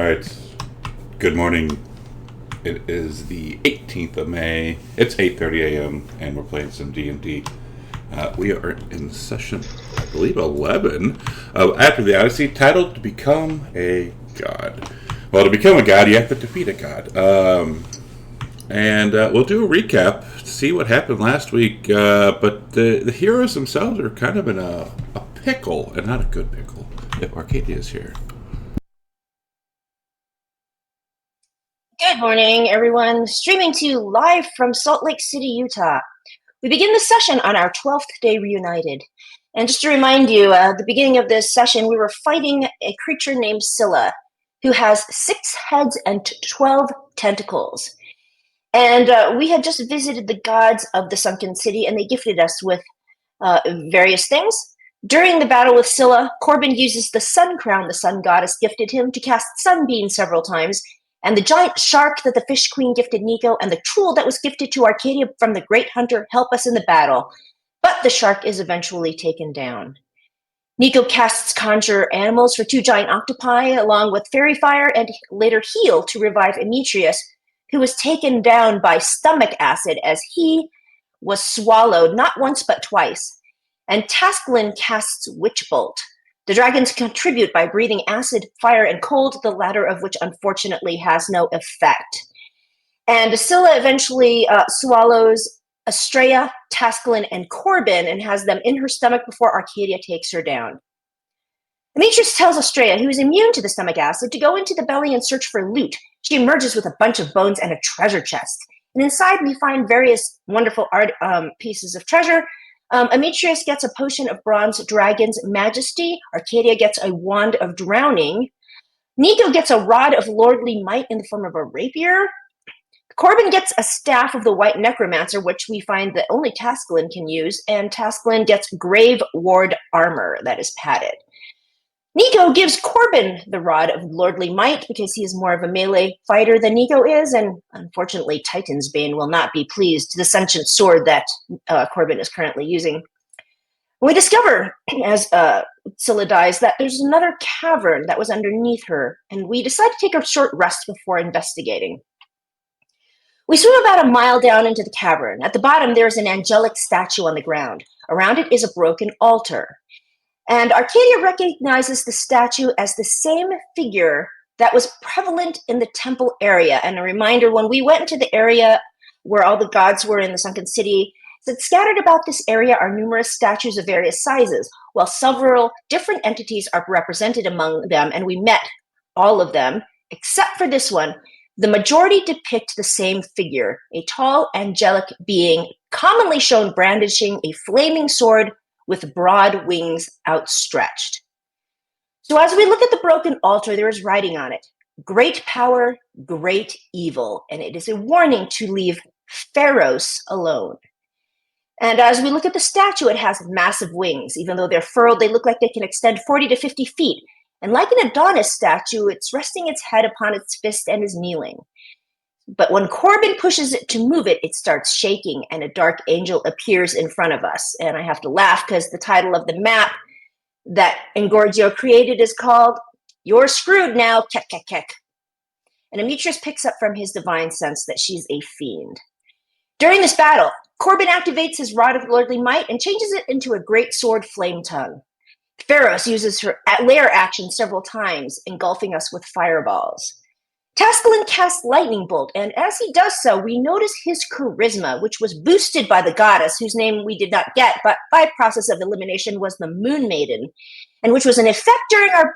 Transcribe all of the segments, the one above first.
All right. Good morning. It is the 18th of May. It's 8:30 a.m. and we're playing some D&D. We are in session, I believe, 11 of After the Odyssey, titled "To Become a God." Well, to become a god, you have to defeat a god. And we'll do a recap to see what happened last week. But the heroes themselves are kind of in a pickle, and not a good pickle, if Arcadia is here. Good morning, everyone. Streaming to you live from Salt Lake City, Utah. We begin the session on our 12th day reunited. And just to remind you, at the beginning of this session, we were fighting a creature named Scylla, who has 6 heads and 12 tentacles. And we had just visited the gods of the sunken city, and they gifted us with various things. During the battle with Scylla, Corbin uses the sun crown the sun goddess gifted him to cast Sunbeam several times, and the giant shark that the fish queen gifted Nico and the tool that was gifted to Arcadia from the great hunter help us in the battle, but the shark is eventually taken down. Nico casts conjure animals for 2 giant octopi along with fairy fire and later heal to revive Emetrius, who was taken down by stomach acid as he was swallowed not once but twice. And Tasklin casts Witch Bolt. The dragons contribute by breathing acid, fire, and cold, the latter of which unfortunately has no effect. And Scylla eventually swallows Estrella, Tasklin, and Corbin and has them in her stomach before Arcadia takes her down. Demetrius tells Estrella, who is immune to the stomach acid, to go into the belly and search for loot. She emerges with a bunch of bones and a treasure chest. And inside we find various wonderful art pieces of treasure. Emetrius gets a potion of bronze dragon's majesty. Arcadia gets a wand of drowning. Nico gets a rod of lordly might in the form of a rapier. Corbin gets a staff of the white necromancer, which we find that only Tasklin can use. And Tasklin gets grave ward armor that is padded. Nico gives Corbin the rod of lordly might because he is more of a melee fighter than Nico is, and unfortunately Titan's Bane will not be pleased to the sentient sword that Corbin is currently using. We discover, as Scylla dies, that there's another cavern that was underneath her, and we decide to take a short rest before investigating. We swim about a mile down into the cavern. At the bottom, there is an angelic statue on the ground. Around it is a broken altar. And Arcadia recognizes the statue as the same figure that was prevalent in the temple area. And a reminder, when we went into the area where all the gods were in the sunken city, that scattered about this area are numerous statues of various sizes, while several different entities are represented among them, and we met all of them, except for this one. The majority depict the same figure, a tall, angelic being, commonly shown brandishing a flaming sword with broad wings outstretched. So as we look at the broken altar, there is writing on it, "Great power, great evil," and it is a warning to leave Pharos alone. And as we look at the statue, it has massive wings. Even though they're furled, they look like they can extend 40 to 50 feet. And like an Adonis statue, it's resting its head upon its fist and is kneeling. But when Corbin pushes it to move it, it starts shaking, and a dark angel appears in front of us. And I have to laugh because the title of the map that Engorgio created is called "You're Screwed Now, Kek Kek Kek." And Demetrius picks up from his divine sense that she's a fiend. During this battle, Corbin activates his Rod of Lordly Might and changes it into a great sword flame tongue. Pharos uses her lair action several times, engulfing us with fireballs. Tasklin casts Lightning Bolt, and as he does so, we notice his charisma, which was boosted by the goddess, whose name we did not get, but by process of elimination was the Moon Maiden, and which was an effect during our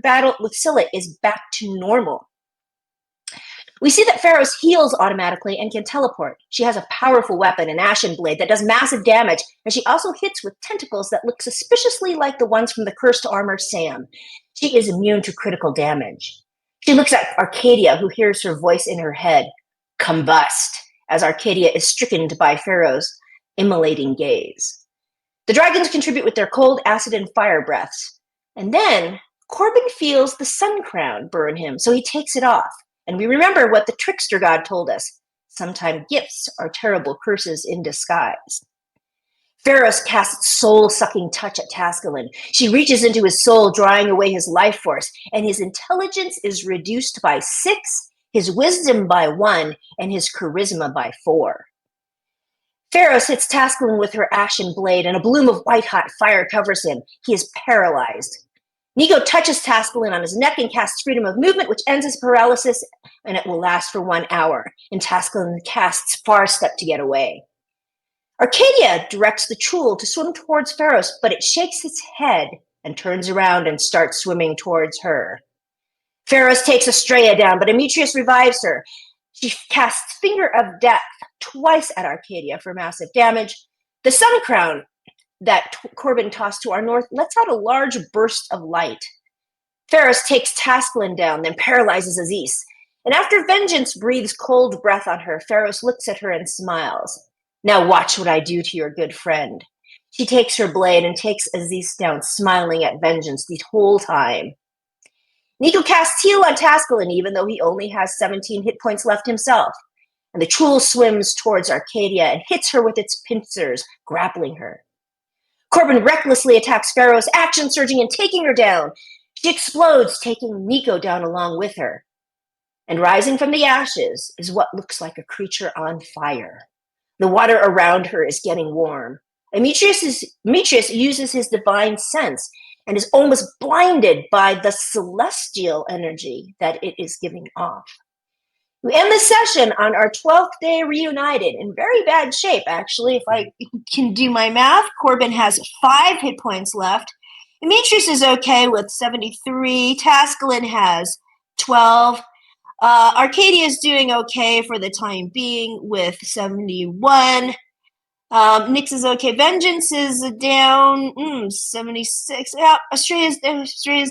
battle with Scylla, is back to normal. We see that Pharos heals automatically and can teleport. She has a powerful weapon, an Ashen Blade, that does massive damage, and she also hits with tentacles that look suspiciously like the ones from the cursed armor Sam. She is immune to critical damage. She looks at Arcadia, who hears her voice in her head, "Combust," as Arcadia is stricken by Pharos' immolating gaze. The dragons contribute with their cold, acid, and fire breaths. And then Corbin feels the sun crown burn him, so he takes it off. And we remember what the trickster god told us. Sometimes gifts are terrible curses in disguise. Pharaoh's casts soul-sucking touch at Tascalin. She reaches into his soul, drawing away his life force, and his intelligence is reduced by 6, his wisdom by 1, and his charisma by 4. Pharaoh hits Tascalin with her ashen blade, and a bloom of white-hot fire covers him. He is paralyzed. Nico touches Tascalin on his neck and casts freedom of movement, which ends his paralysis, and it will last for 1 hour. And Tascalin casts Far Step to get away. Arcadia directs the Chul to swim towards Pharos, but it shakes its head and turns around and starts swimming towards her. Pharos takes Estrella down, but Demetrius revives her. She casts Finger of Death twice at Arcadia for massive damage. The Sun Crown that Corbin tossed to our north lets out a large burst of light. Pharos takes Tascalin down, then paralyzes Aziz. And after Vengeance breathes cold breath on her, Pharos looks at her and smiles. Now watch what I do to your good friend. She takes her blade and takes Aziz down, smiling at Vengeance the whole time. Nico casts Heal on Tascalin, even though he only has 17 hit points left himself. And the Chul swims towards Arcadia and hits her with its pincers, grappling her. Corbin recklessly attacks Pharos, action surging and taking her down. She explodes, taking Nico down along with her. And rising from the ashes is what looks like a creature on fire. The water around her is getting warm. Demetrius uses his divine sense and is almost blinded by the celestial energy that it is giving off. We end the session on our 12th day reunited, in very bad shape, actually. If I can do my math, Corbin has 5 hit points left. Demetrius is okay with 73. Tascalin has 12. Arcadia is doing okay for the time being with 71. Nyx is okay. Vengeance is down 76. Yeah, Australia's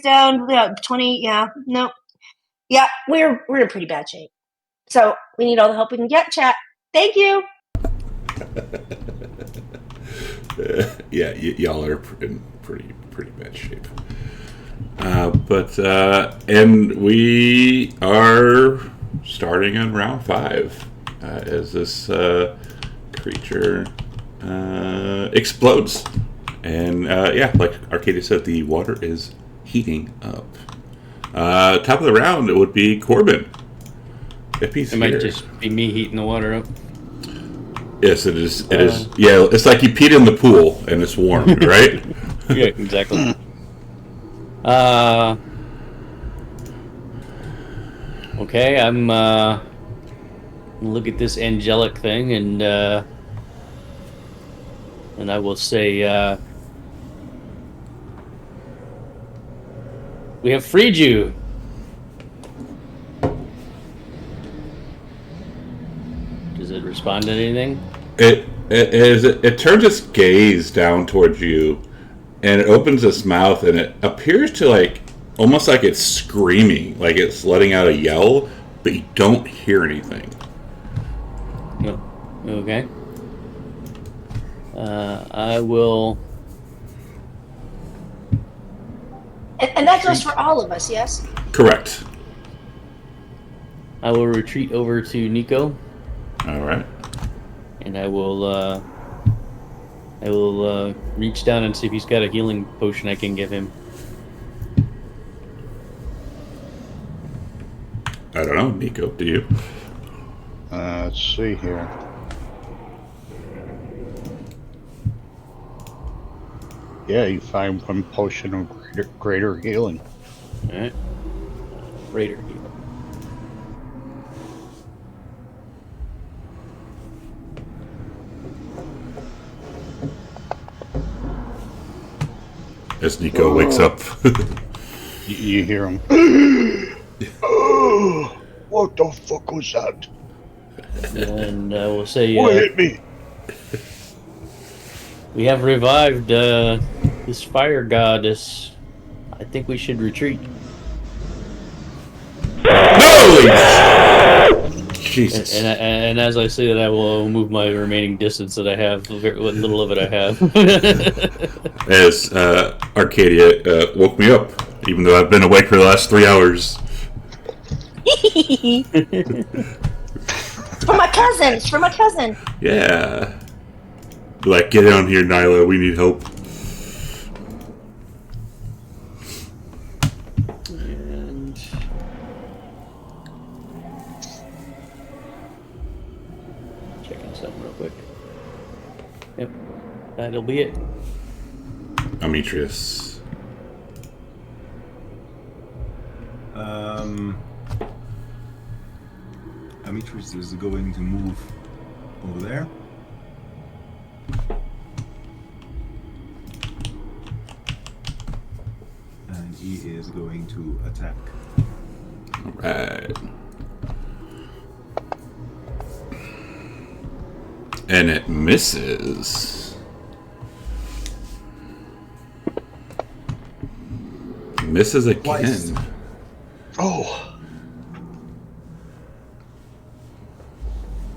down 20. Yeah, no. Yeah, we're in pretty bad shape. So we need all the help we can get, chat. Thank you. Yeah, y'all are in pretty bad shape. And we are starting on round 5 as this creature explodes. And like Arcadia said, the water is heating up. Top of the round, it would be Corbin. If he's it here. Might just be me heating the water up. Yes, it is. It is. Yeah, it's like you peed in the pool and it's warm, right? Yeah, exactly. Okay, I'm look at this angelic thing and I will say we have freed you. Does it respond to anything? It turns its gaze down towards you, and it opens its mouth, and it appears to almost like it's screaming, like it's letting out a yell, but you don't hear anything. No. Okay. I will. And that goes for all of us, yes? Correct. I will retreat over to Nico. All right. And I will reach down and see if he's got a healing potion I can give him. I don't know, Nico. Do you? Let's see here. Yeah, you find 1 potion of greater healing. All right. Greater healing. As Nico wakes up. You hear him. Oh, what the fuck was that? And I will say, What hit me? we have revived this fire goddess. I think we should retreat. Holy Jesus. And as I say that, I will move my remaining distance that I have, what little of it I have. As Arcadia woke me up, even though I've been awake for the last 3 hours. It's for my cousin. Yeah. Like, get down here, Nyla. We need help. And checking something real quick. Yep, that'll be it. Demetrius. Demetrius is going to move over there. And he is going to attack. Alright. And it misses. Misses again. Twice. Oh,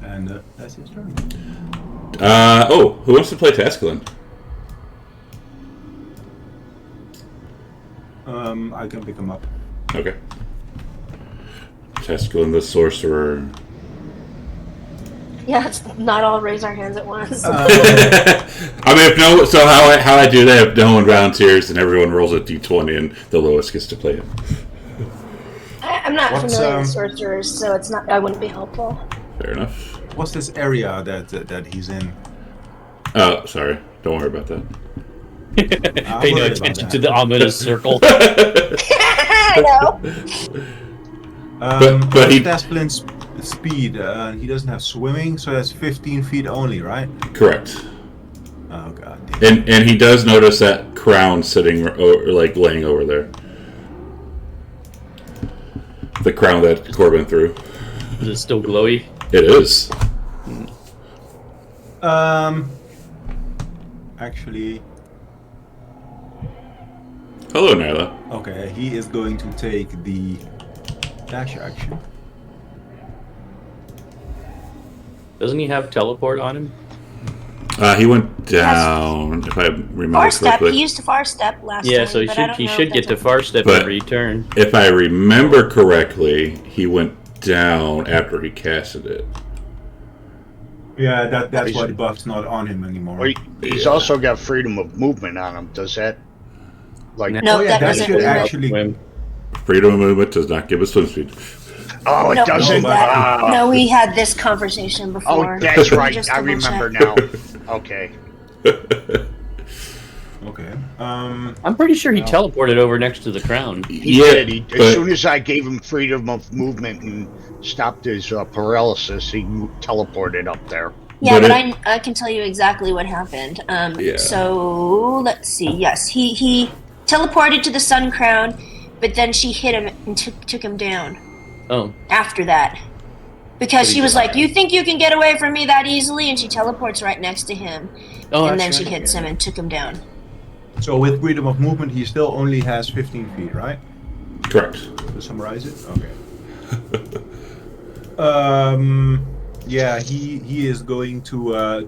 And that's his turn. Who wants to play Tascalon? I can pick him up. Okay. Tascalon the sorcerer. Yeah, let's not all raise our hands at once. I mean, if no, so how I do that? If no one volunteers, then everyone rolls a d20, and the lowest gets to play it. I'm not What's, familiar with sorcerers, so it's not. I wouldn't be helpful. Fair enough. What's this area that he's in? Oh, sorry. Don't worry about that. Pay no attention to the ominous circle. I know. But he- Tascalin's speed. He doesn't have swimming, so that's 15 feet only, right? Correct. Oh god. Damn. And he does notice that crown sitting, like, laying over there. The crown that Corbin threw. Is it still glowy? It is. Actually, Hello, Nyla. okay. He is going to take the dash action. Doesn't he have teleport on him? He went down, if I remember Far step. correctly. He used a far step last Yeah, time. so but I don't he know should if get to that's far step But- every turn. If I remember correctly, he went down after he casted it. Yeah, that's He's- why the buff's not on him anymore. well, he's Yeah. also got freedom of movement on him. Does that, like? No, Oh, yeah, that that doesn't should limit. actually- Swim. Freedom of movement does not give us swim speed. Oh, it No, doesn't. no, Ah. No, we had this conversation Oh, before. that's right. Just I double remember check. now. Okay. Okay. I'm pretty sure he teleported over next to the crown. He Yeah, did. As but- soon as I gave him freedom of movement and stopped his paralysis, he teleported up there. Yeah, But but I can tell you exactly what happened. Yeah. So let's see. Yes, he teleported to the sun crown, but then she hit him and took him down Oh, after that. Because she was like, "You think you can get away from me that easily?" And she teleports right next to him, and then that's she right. hits him and took him down. So with freedom of movement, he still only has 15 feet, right? Correct. To summarize it. Okay. Yeah, he is going to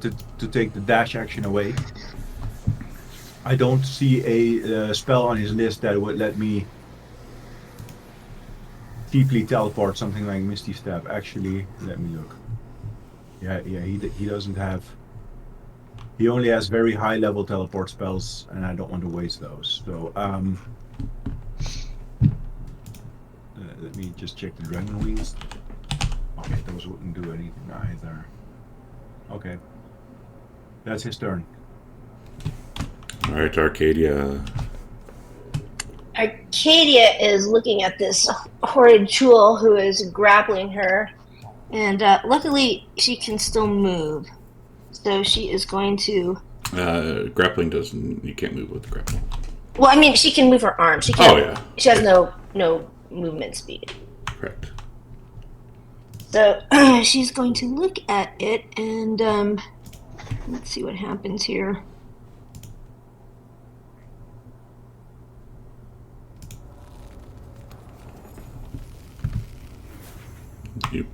take the dash action away. I don't see a spell on his list that would let me cheaply teleport something like Misty Step. Actually, let me look. Yeah, he doesn't have. He only has very high level teleport spells, and I don't want to waste those. So, let me just check the Dragon Wings. Okay, those wouldn't do anything either. Okay. That's his turn. All right, Arcadia. Arcadia is looking at this horrid jewel who is grappling her, and luckily she can still move. So she is going to. Grappling doesn't. You can't move with grappling. Well, I mean, she can move her arm. She can't. Oh yeah. She has no movement speed. Correct. So she's going to look at it, and let's see what happens here. You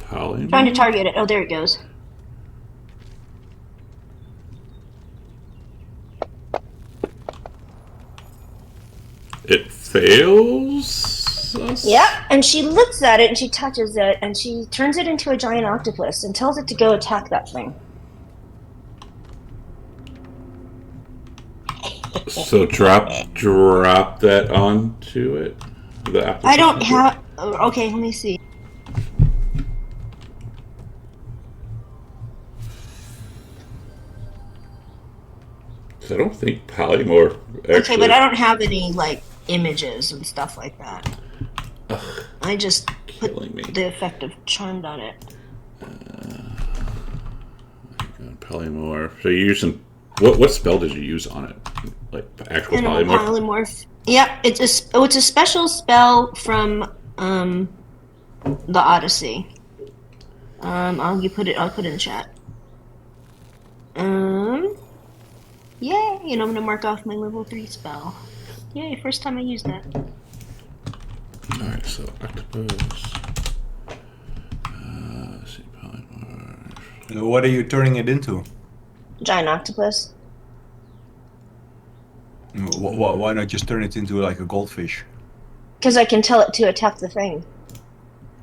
Holly? Trying to target it. Oh, there it goes. It fails us? Yep, and she looks at it and she touches it and she turns it into a giant octopus and tells it to go attack that thing. So drop that onto it. The application. I don't have. Okay, let me see. I don't think polymorph. Actually, Okay, but I don't have any like images and stuff like that. Ugh, I just put killing me. the effect of charmed on it. Polymorph. So you're using what spell did you use on it? Like actual Animal polymorph? polymorph. Yep, it's a special spell from the Odyssey. I'll put it in chat. Yay! And I'm gonna mark off my level 3 spell. Yay! First time I used that. All right, so octopus. Let's see, polymorph. What are you turning it into? Giant octopus. Why not just turn it into like a goldfish? Because I can tell it to attack the thing.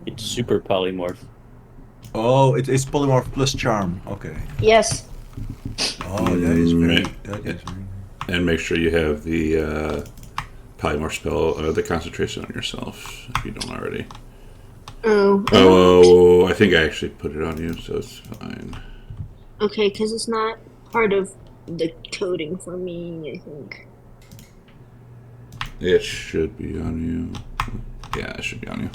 It's super polymorph. Oh, it's polymorph plus charm. Okay. Yes. Oh, that is very. And make sure you have the polymorph spell, the concentration on yourself if you don't already. Oh. I think I actually put it on you, so it's fine. Okay, because it's not part of the coding for me, I think. It should be on you. Yeah, it should be on you.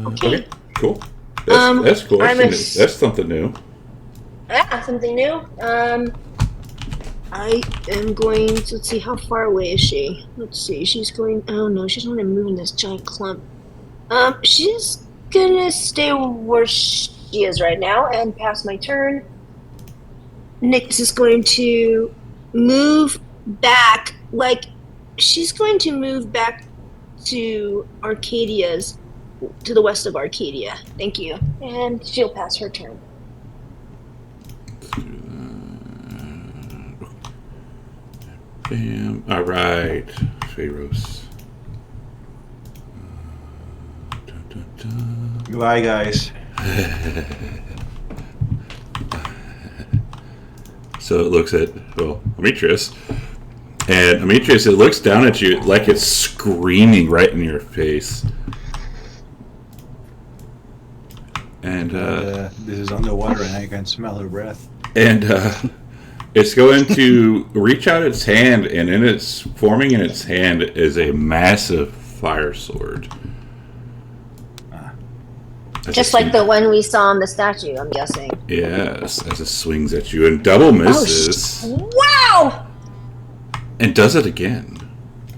Okay. Cool. That's cool. That's something new. Ah, something new. I am going to, let's see, how far away is she? Let's see, she's going, oh no, she's not moving this giant clump. She's gonna stay where she is right now and pass my turn. Nyx is going to move back, like, she's going to move back to Arcadia's, to the west of Arcadia. Thank you. And she'll pass her turn. Bam. All right. Pharos. Goodbye, guys. So it looks at, well, Demetrius. And Demetrius, it looks down at you like it's screaming right in your face. And this is underwater and I can smell her breath. And it's going to reach out its hand, and forming in its hand is a massive fire sword. Just like the one we saw on the statue, I'm guessing. Yes, as it swings at you and double misses. Wow! And does it again.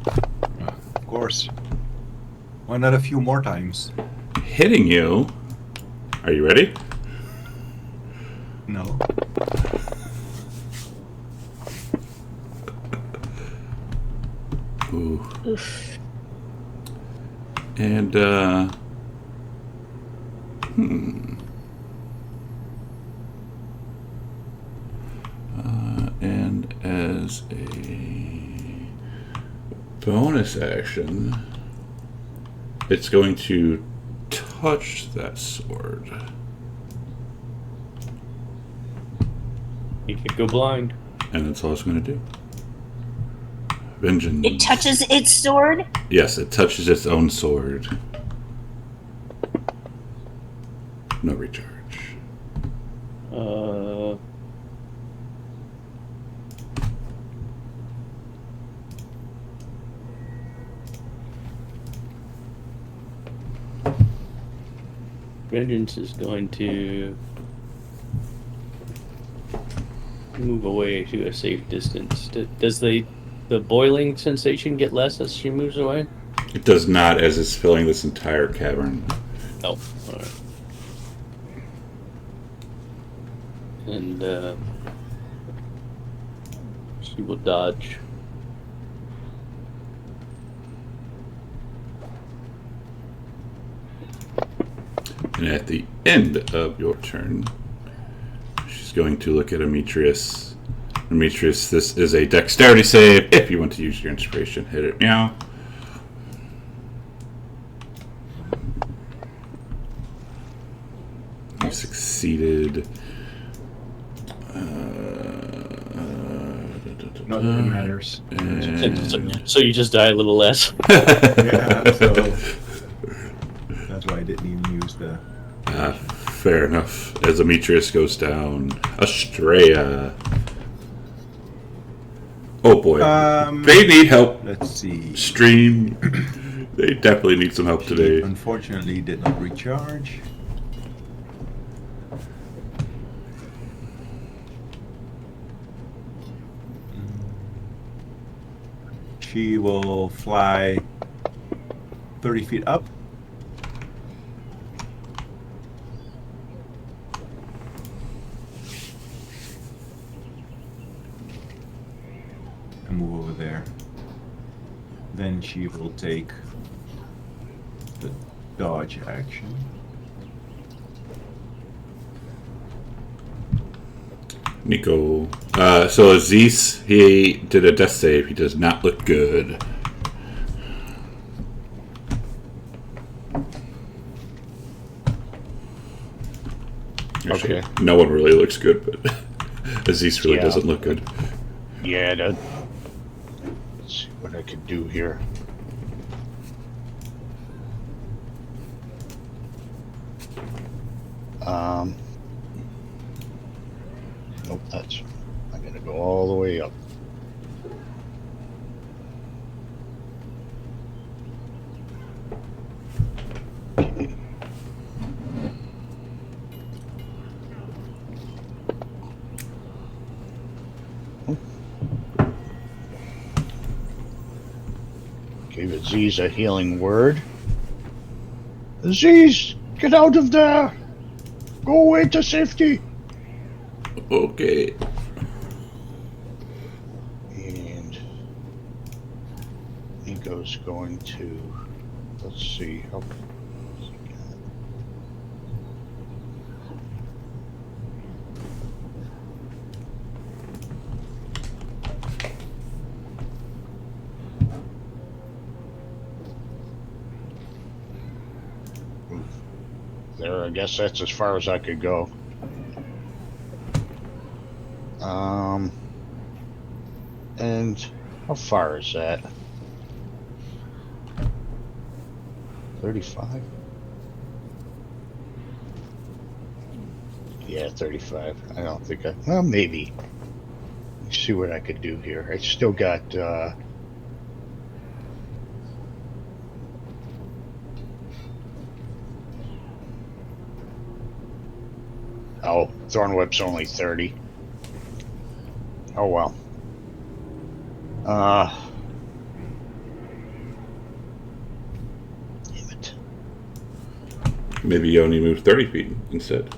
Of course. Why not a few more times? Hitting you. Are you ready? No. Ooh. Oof. And, and as a bonus action, it's going to touch that sword. You could go blind. And that's all it's going to do. Vengeance. It touches its sword? Yes, it touches its own sword. No recharge. Vengeance is going to move away to a safe distance. Does the boiling sensation get less as she moves away? It does not, as it's filling this entire cavern. Oh, alright. And she will dodge. And at the end of your turn, she's going to look at Demetrius. Demetrius, this is a dexterity save. If you want to use your inspiration, hit it now. You succeeded. Not that it matters. So you just die a little less. Yeah, so that's why I didn't even use the. Fair enough. As Demetrius goes down, Estrella. Oh boy, they need help. Let's see. Stream. They definitely need some help today. Unfortunately, did not recharge. She will fly 30 feet up. And move over there. Then she will take the dodge action. Nico. So Aziz, he did a death save. He does not look good. Actually, Okay. no one really looks good, but Aziz really Yeah. doesn't look good. Yeah, let's see what I could do here. Nope, I'm gonna go all the way up. Okay. Gave Aziz a healing word. Aziz, get out of there! Go away to safety! Okay. And Nico's going to, let's see, how what's he got? There, I guess that's as far as I could go. And how far is that? 35? Yeah, 35. I don't think well, maybe. Let's see what I could do here. I still got, oh, Thorn Whip's only 30. Oh well. Damn it. Maybe you only move 30 feet instead.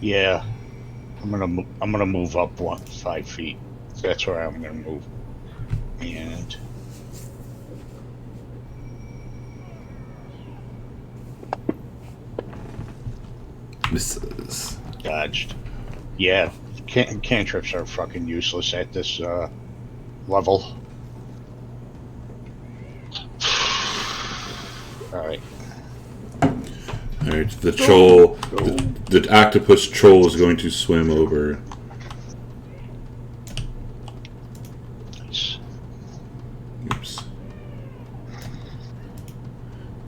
Yeah, I'm gonna move up 5 feet. That's where I'm gonna move. And Misses. dodged. Yeah, cantrips are fucking useless at this level. Alright. Alright, the troll, the octopus troll is going to swim over. Nice. Oops.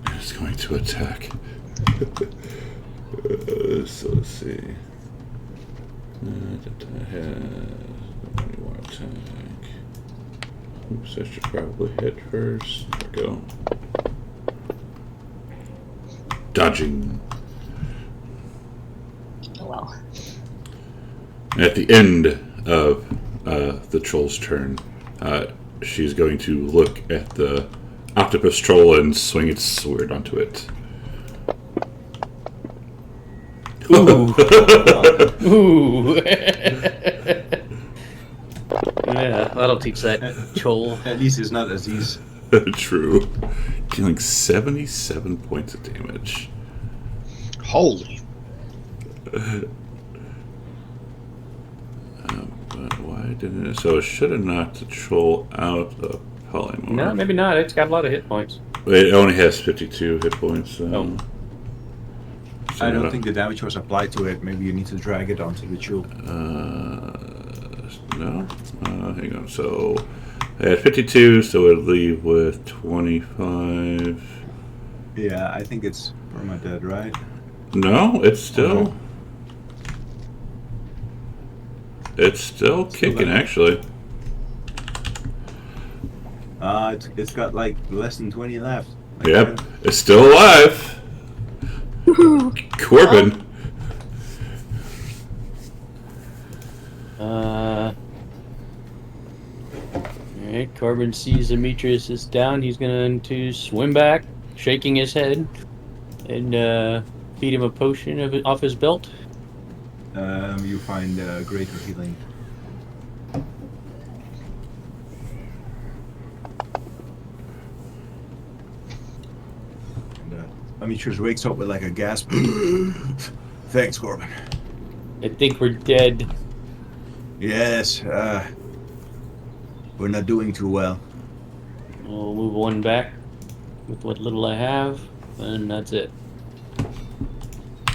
It's going to attack. So let's see. One attack. Oops, I should probably hit first. There we go. Dodging. Oh well. At the end of the troll's turn, she's going to look at the octopus troll and swing its sword onto it. Ooh. Ooh. Yeah, that'll teach that troll. At least it's not Aziz. True. Dealing 77 points of damage. Holy. But why didn't it? So it should have knocked the troll out of polymorph. No, maybe not. It's got a lot of hit points. It only has 52 hit points. So. Oh. I don't think the damage was applied to it. Maybe you need to drag it onto the tube. No? Hang on. So I had 52, so it would leave with 25. Yeah, I think it's permadead, right? No, it's still... Okay. It's still kicking, actually. It's got like less than 20 left. Like Yep, 10. it's still alive. Corbin. Alright, Corbin sees Demetrius is down. He's going to swim back, shaking his head, and feed him a potion off his belt. You find greater healing. And Demetrius wakes up with like a gasp. Thanks, Corbin. I think we're dead. Yes, we're not doing too well. We'll move one back with what little I have, and that's it.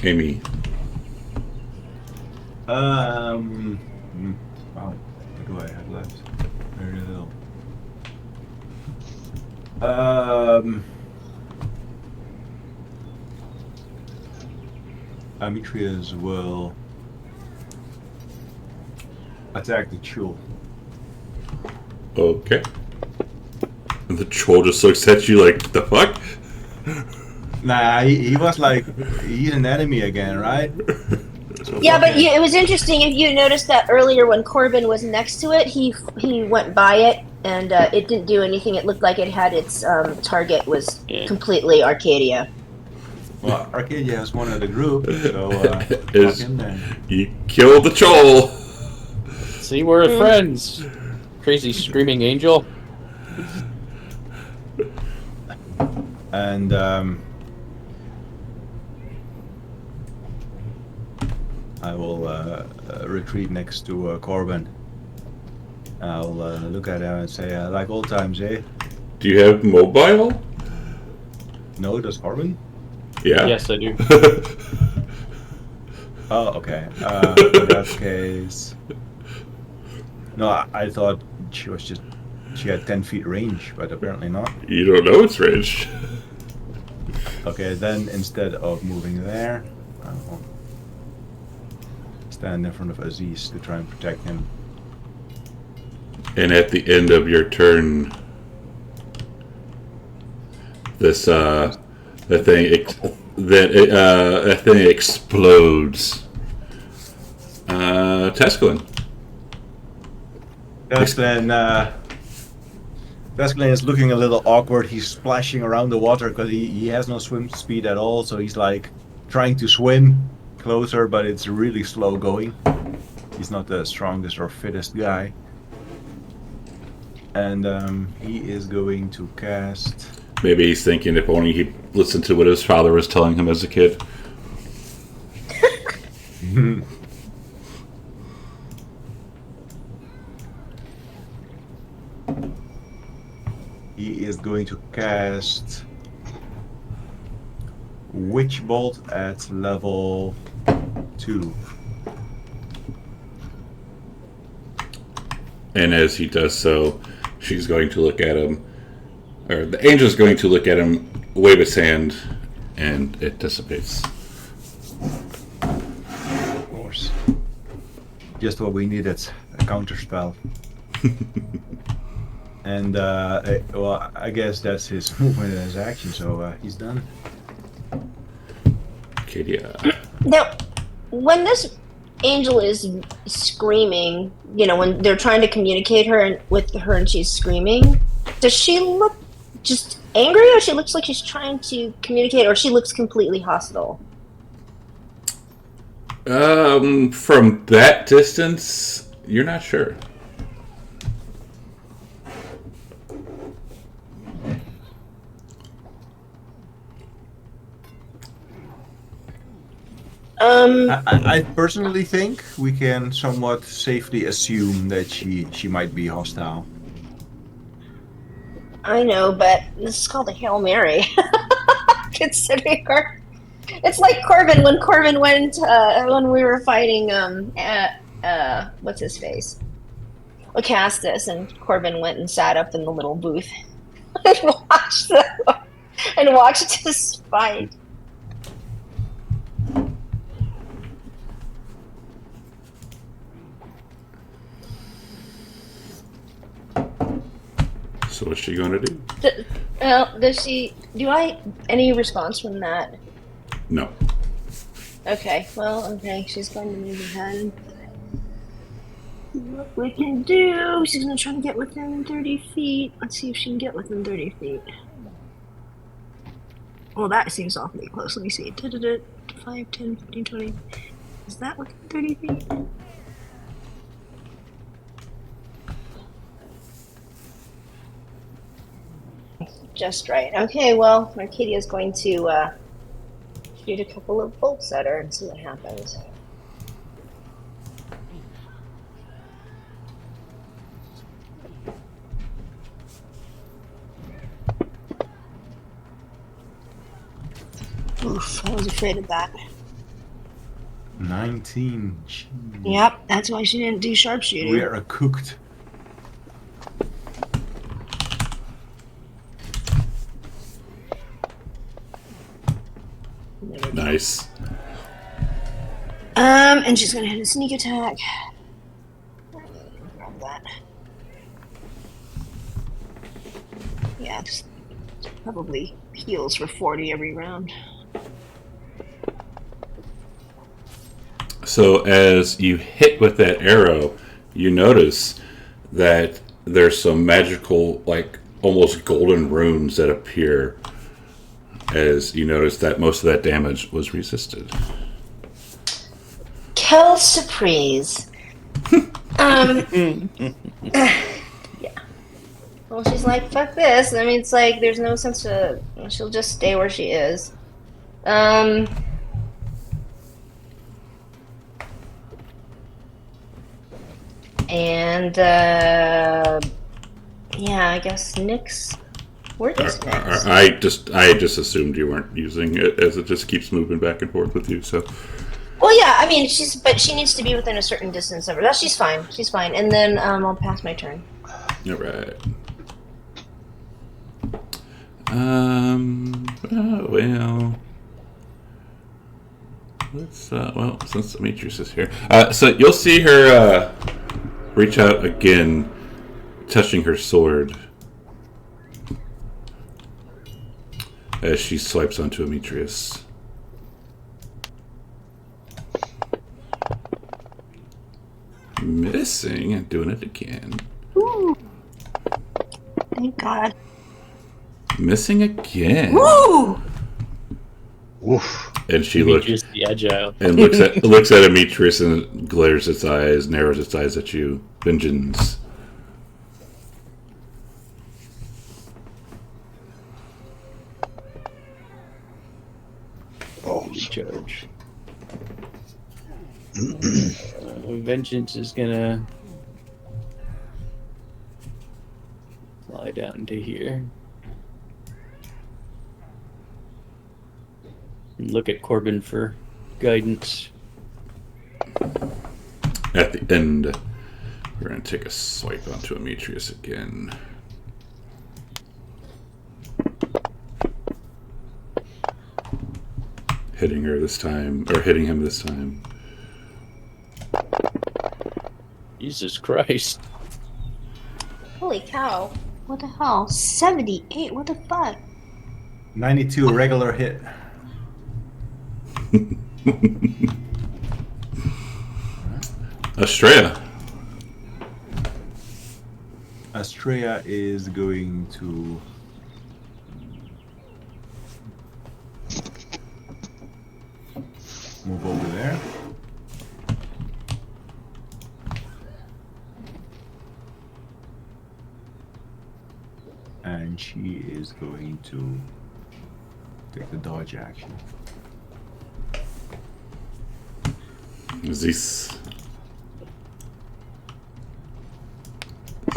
Amy. Wow, what do I have left? Very little. Demetrius will attack the Chul. Okay. And the troll just looks at you like, the fuck? Nah, he was like, he's an enemy again, right? So Yeah, but fuck him. it was interesting if you noticed that earlier when Corbin was next to it, he went by it and it didn't do anything. It looked like it had its target was completely Arcadia. Well, Arcadia is one of the group, so fuck him then. You killed the troll. See, we're friends. Crazy screaming angel. And I will retreat next to Corbin. I'll look at him and say, like old times, eh? Do you have mobile? No, does Corbin? Yeah. Yes, I do. Oh, okay. In that case... No, I thought she had 10 feet range, but apparently not. You don't know it's ranged. Okay, then instead of moving there, I'll stand in front of Aziz to try and protect him. And at the end of your turn, this that thing explodes. Tescalin. Tescalin is looking a little awkward. He's splashing around the water because he has no swim speed at all. So he's like trying to swim closer, but it's really slow going. He's not the strongest or fittest guy. And he is going to cast... Maybe he's thinking if only he listened to what his father was telling him as a kid. He is going to cast Witch Bolt at level 2. And as he does so, she's going to look at him, or the angel's going to look at him, wave his hand, and it dissipates. Of course. Just what we needed, a counter spell. And, well, I guess that's his movement and his action, so he's done. Kadia. Now, when this angel is screaming, you know, when they're trying to communicate with her and she's screaming, does she look just angry, or she looks like she's trying to communicate, or she looks completely hostile? From that distance, you're not sure. I personally think we can somewhat safely assume that she might be hostile. I know, but this is called a Hail Mary. Considering her, it's like Corbin when Corbin went when we were fighting what's his face, cast this, and Corbin went and sat up in the little booth and watched this fight. So what's she going to do? Any response from that? No. Okay, she's going to move ahead. What we can do, she's going to try to get within 30 feet. Let's see if she can get within 30 feet. Well, that seems awfully close. Let me see. 5, 10, 15, 20. Is that within 30 feet? Just right. Okay, well, Arcadia's going to shoot a couple of bolts at her and see what happens. Oof, I was afraid of that. 19. Jeez. Yep, that's why she didn't do sharpshooting. We are cooked. Nice. And she's gonna hit a sneak attack. Grab that. Yeah, just probably heals for 40 every round. So as you hit with that arrow, you notice that there's some magical, like almost golden runes that appear as you notice that most of that damage was resisted. Quelle surprise. Yeah. Well, she's like, fuck this. I mean, it's like, there's no sense to... She'll just stay where she is. And, yeah, I guess Nyx... Where is Nyx? I just assumed you weren't using it, as it just keeps moving back and forth with you, so... Well, yeah, I mean, but she needs to be within a certain distance of her. She's fine. She's fine. And then, I'll pass my turn. Alright. Well... Let's, well, since Demetrius is here. So you'll see her, reach out again, touching her sword. As she swipes onto Demetrius. Missing and doing it again. Ooh. Thank God. Missing again. Woo! Oof. And she looks the agile. and looks at Demetrius and glares its eyes, narrows its eyes at you. Vengeance. Oh, Recharge. Vengeance is gonna fly down to here. And look at Corbin for guidance. At the end, we're going to take a swipe onto Demetrius again. Hitting her this time, or hitting him this time. Jesus Christ. Holy cow. What the hell? 78? What the fuck? 92, regular hit. Estrella. Estrella is going to move over there. And she is going to take the dodge action. This.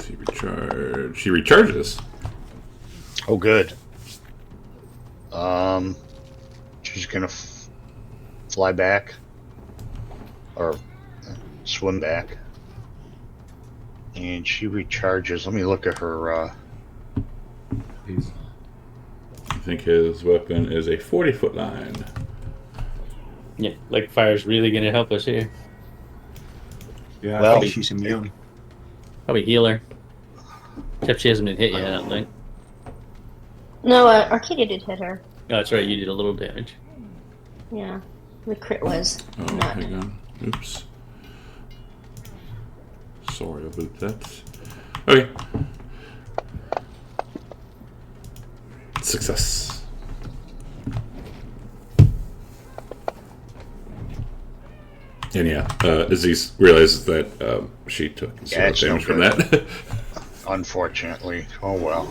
She recharges. Oh, good. She's gonna fly back or swim back And she recharges. Let me look at her. He's, I think his weapon is a 40-foot line. Yeah, like fire's really gonna help us here. yeah, Well- I think she's immune. Probably heal her. Except she hasn't been hit yet, I don't think. No, Arcadia did hit her. Oh, that's right, you did a little damage. Yeah, the crit was Oh, not. hang on. Oops. Sorry about that. Okay. Success. And yeah, Aziz realizes that she took zero it's no damage from good. that. Unfortunately. Oh well.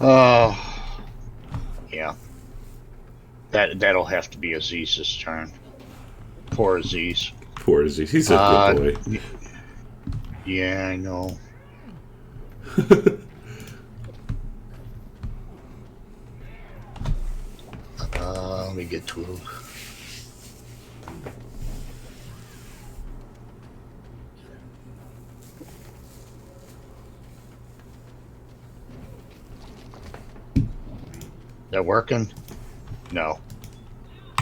Oh. Yeah. That'll have to be Aziz's turn. Poor Aziz. Poor Aziz. He's a good boy. Yeah, I know. Let me get to him. That working? No.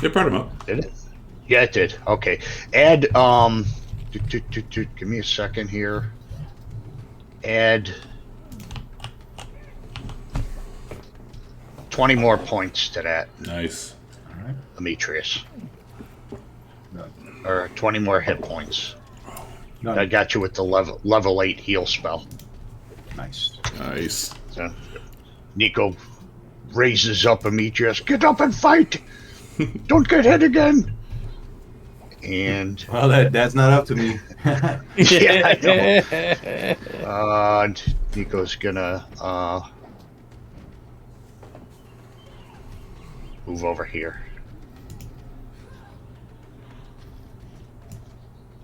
You brought him up. Did it? Yeah, it did. Okay. Add, give me a second here. Add 20 more points to that, Nice. All right. Demetrius. Done. Or 20 more hit points. Done. I got you with the level 8 heal spell. Nice. Nice. So, Nico raises up Demetrius. Get up and fight! Don't get hit again! And Well, that's not up to me. yeah, I know. And Nico's gonna move over here.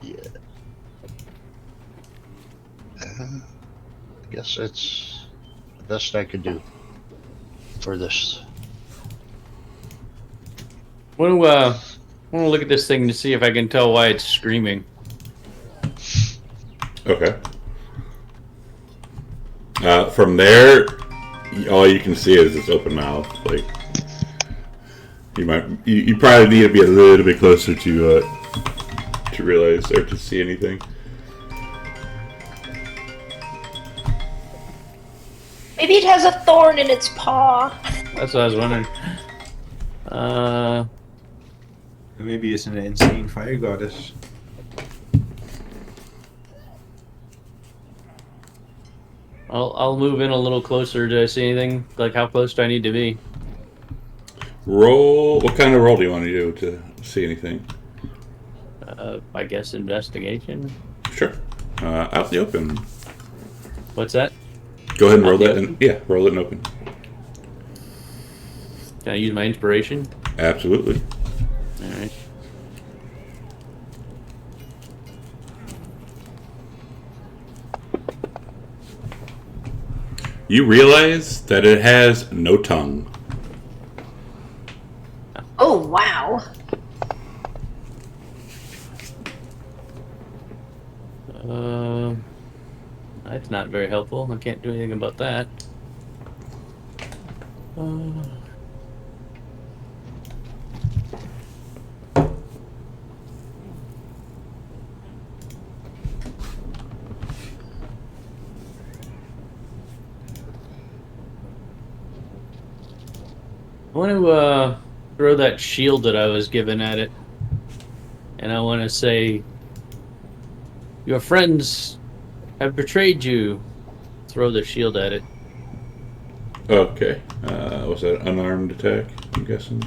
Yeah. I guess that's the best I could do for this. I want to look at this thing to see if I can tell why it's screaming. Okay. From there, all you can see is its open mouth. Like you probably need to be a little bit closer to realize or to see anything. Maybe it has a thorn in its paw. That's what I was wondering. Maybe it's an insane fire goddess. I'll move in a little closer to see anything. Like, how close do I need to be? Roll. What kind of roll do you want to do to see anything? I guess investigation. Sure. Out in the open. What's that? Go ahead and roll Out the that. And, yeah, roll it in open. Can I use my inspiration? Absolutely. All right. You realize that it has no tongue. Oh, wow. That's not very helpful. I can't do anything about that. I want to throw that shield that I was given at it, and I want to say, your friends have betrayed you. Throw the shield at it. Okay. Was that an unarmed attack? I'm guessing.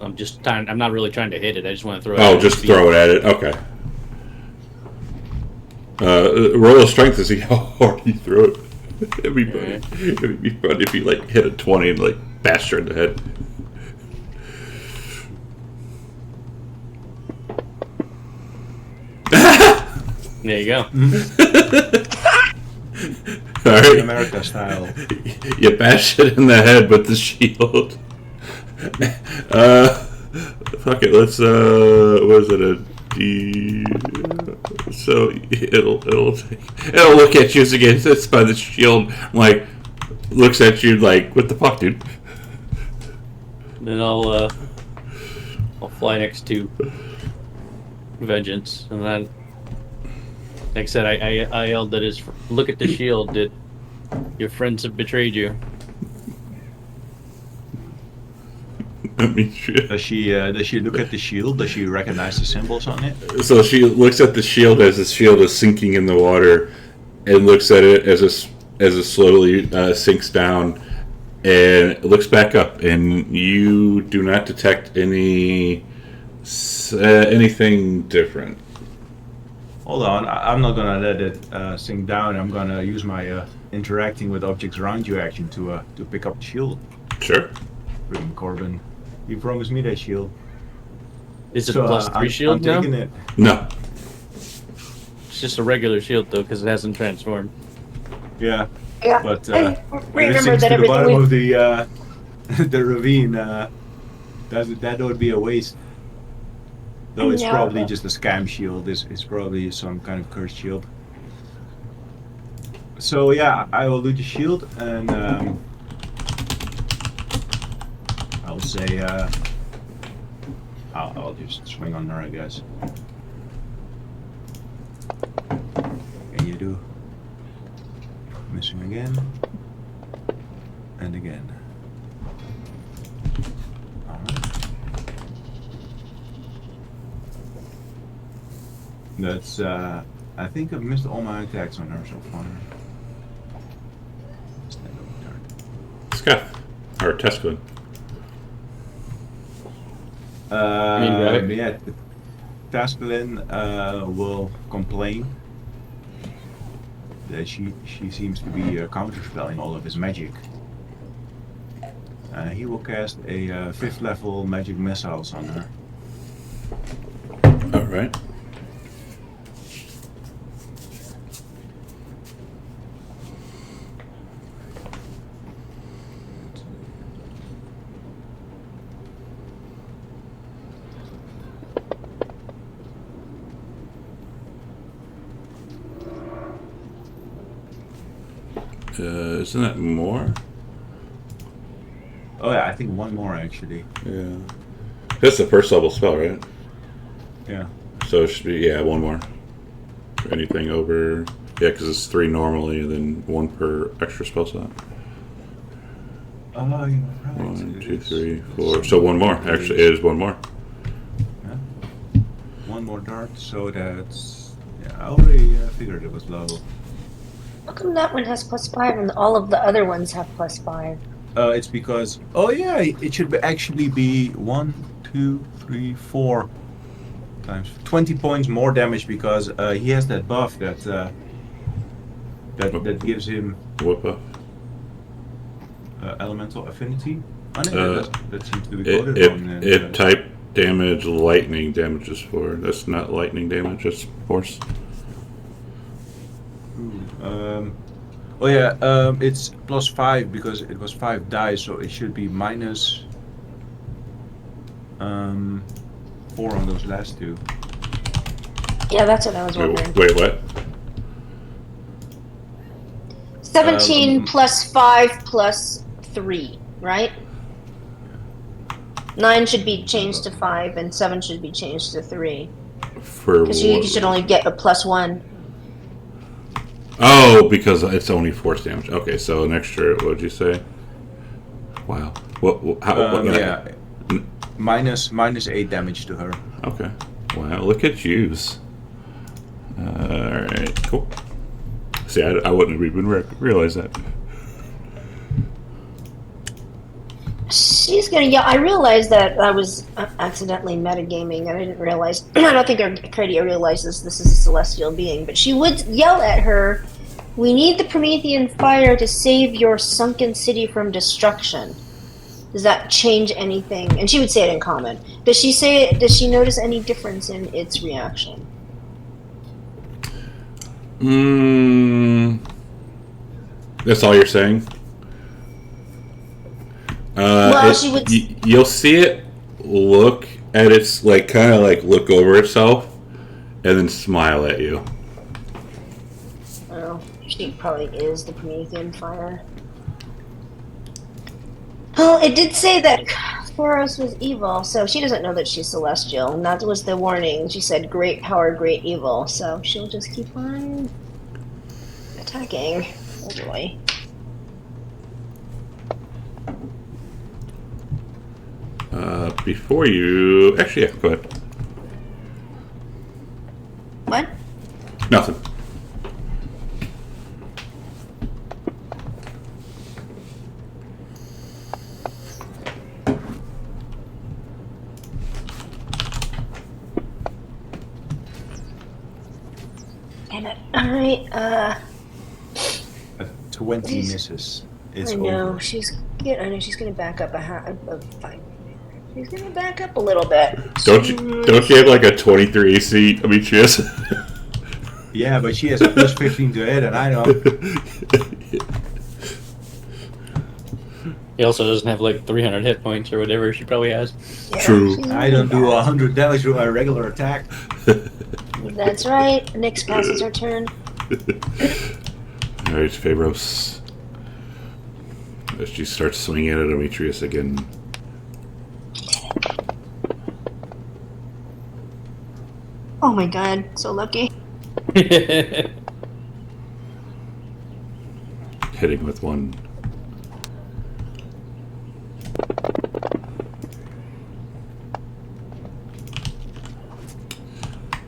I'm not really trying to hit it. I just want to throw it. Oh, just throw it at it. Okay. Roll a strength to see how hard you throw it. It'd be funny. It'd be funny if you like hit a 20 and like bash her in the head. There you go. All right. America style. You bash it in the head with the shield. Fuck it. Let's. Was it a D? So it'll look at you as again. It's by the shield, like looks at you like, what the fuck, dude? Then I'll fly next to Vengeance, and then, like I said, I yelled at his. Look at the shield. That your friends have betrayed you. I mean, shit. Does she look at the shield? Does she recognize the symbols on it? So she looks at the shield as the shield is sinking in the water, and looks at it as it slowly sinks down, and looks back up, and you do not detect anything different. Hold on, I'm not gonna let it sink down. I'm gonna use my interacting with objects around you action to pick up the shield. Sure. Bring Corbin. You promised me that shield. Is it So, plus 3 shield I'm now? taking it. No. It's just a regular shield though, because it hasn't transformed. Yeah, Yeah. but And if it remember sinks that to the bottom everything of the the ravine, that would be a waste. Though it's No, probably but- just a scam shield. It's probably some kind of cursed shield. So yeah, I will loot the shield and I'll say I'll just swing on her, I guess. Can you do? Missing again and again. Alright. That's I think I've missed all my attacks on her so far. Stand over there. Scuff. Or Tesquin. Rabbit? Yeah, Taskelin will complain that she seems to be counterspelling all of his magic. He will cast a 5th level magic missiles on her. Alright. Isn't that more? Oh yeah, I think one more actually. Yeah. That's the first level spell, right? Yeah. So it should be, yeah, one more. Anything over... Yeah, because it's 3 normally, and then 1 per extra spell slot. Oh, you're right. 1, 2, 3, 4. So 1 more. Actually, it is 1 more. Yeah. One more dart, so that's... Yeah, I already figured it was low. How come that one has +5 and all of the other ones have +5? It's because... Oh yeah, it should actually be 1, 2, 3, 4 times 20 points more damage because he has that buff that gives him What buff? elemental affinity. On it. Uh, That seems to be coded on. And, It type damage, lightning damage is 4. That's not lightning damage, that's force. Oh yeah, it's +5 because it was 5 dice, so it should be minus 4 on those last 2. Yeah, that's what I was wondering. Wait, what? 17 +5 +3, right? 9 should be changed to 5, and 7 should be changed to 3. For Because you what? should only get a +1. Oh, because it's only force damage. Okay, so an extra, what would you say? Wow. What Yeah, minus 8 damage to her. Okay. Wow, look at yous. Alright, cool. See, I wouldn't have even realized that. She's gonna yell. I realized that I was accidentally metagaming, and I didn't realize. I don't think Arcadia realizes this is a celestial being, but she would yell at her, "We need the Promethean fire to save your sunken city from destruction." Does that change anything? And she would say it in common. Does she say it? Does she notice any difference in its reaction? That's all you're saying? Well, she would- You'll see it look at its, like, kind of like look over itself, and then smile at you. Well, she probably is the Promethean fire. Well, it did say that Thoros was evil, so she doesn't know that she's celestial. And that was the warning. She said, great power, great evil. So she'll just keep on attacking. Oh joy. Before you... Actually, yeah, go ahead. What? Nothing. Damn it. Alright, A 20 misses. It's I know, over. I know she's gonna back up fine. She's gonna back up a little bit. Don't you have like a 23 AC, Demetrius? Yeah, but she has a plus 15 to hit, and I know. He also doesn't have like 300 hit points or whatever she probably has. Yeah, True. she's I don't do really 100 damage with my regular attack. bad. That's right. Nyx passes her turn. Alright, Fabros. As she starts swinging at Demetrius again. Oh my god, so lucky. Hitting with one.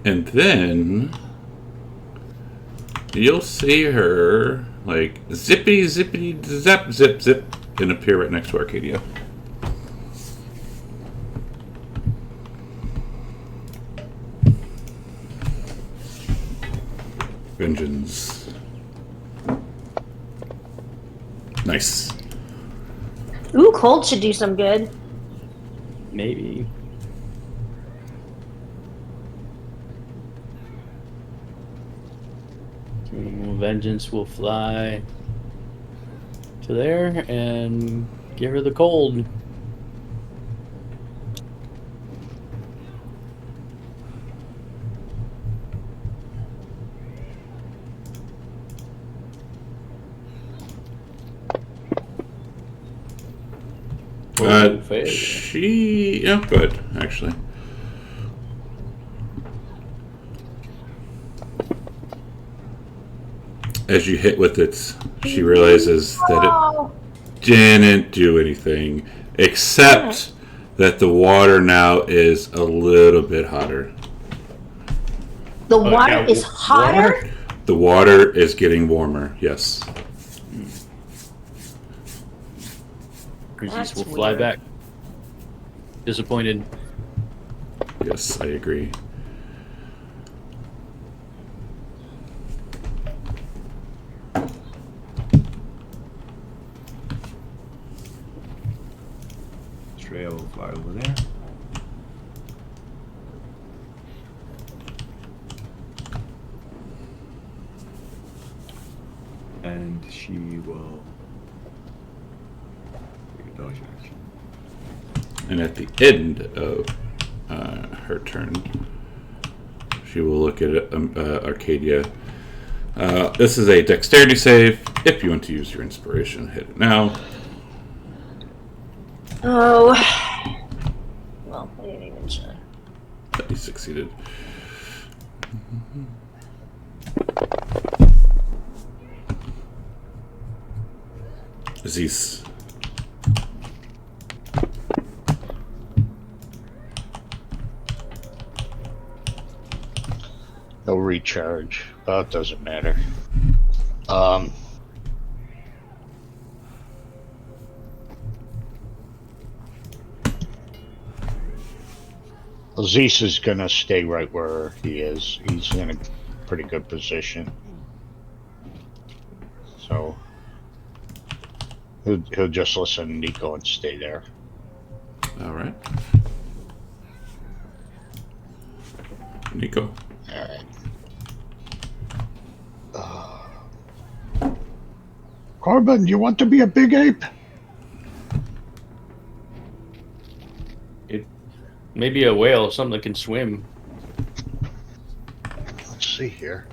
And then you'll see her like zippity zap zip zip and appear right next to Arcadia. Vengeance. Nice. Ooh, cold should do some good. Maybe. Vengeance will fly to there and give her the cold. Fair. Yeah, good, actually. As you hit with it, she realizes that it didn't do anything, except that the water now is a little bit hotter. The water now is hotter? warmer? The water is getting warmer, yes. Creatures That's will fly weird. back. Disappointed. Yes, I agree. Straya will fly over there. And she will take a dodge action. And at the end of her turn, she will look at Arcadia. This is a dexterity save. If you want to use your inspiration, hit it now. Oh. Well, I didn't even try. You succeeded. Aziz. No recharge. Well, it doesn't matter. Aziz is gonna stay right where he is. He's in a pretty good position. So he'll just listen to Nico and stay there. All right. Nico. Alright. Corbin, you want to be a big ape? Maybe a whale, something that can swim. Let's see here.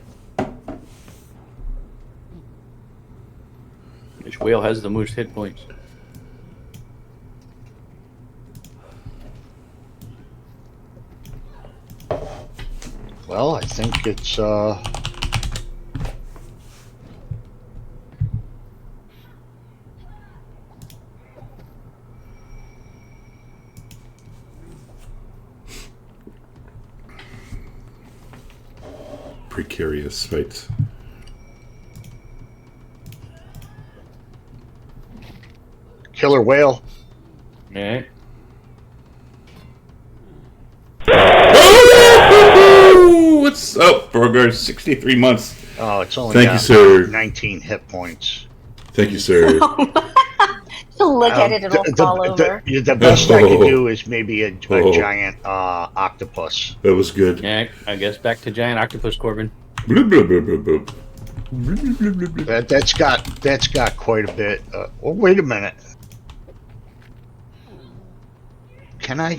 Which whale has the most hit points? Well, I think it's Precarious fights. killer whale. Yeah. Oh, what's up, Burger? 63 months. Oh, it's only Thank you, got sir. 19 hit points. Thank you, sir. Look at it, it'll fall over. The best I can do is maybe a giant octopus. That was good. Yeah, I guess back to giant octopus, Corbin. Bloop, bloop, bloop, bloop, bloop. That's got quite a bit. Oh, wait a minute. Can I?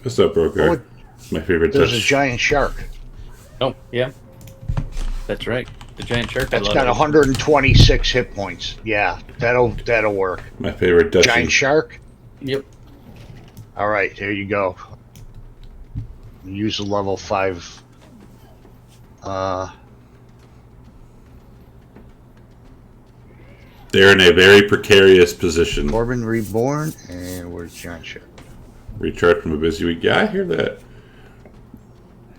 What's up, Burger? Oh, My favorite there's a touch. giant shark. Oh, yeah. That's right. The giant shark. That's got 126 hit points. Yeah, that'll work. My favorite touch. Giant shark. Yep. All right, there you go. Use a level 5. They're in a very precarious position. Corbin Reborn, and where's Giant Shark? Recharge from a busy week. Yeah, I hear that.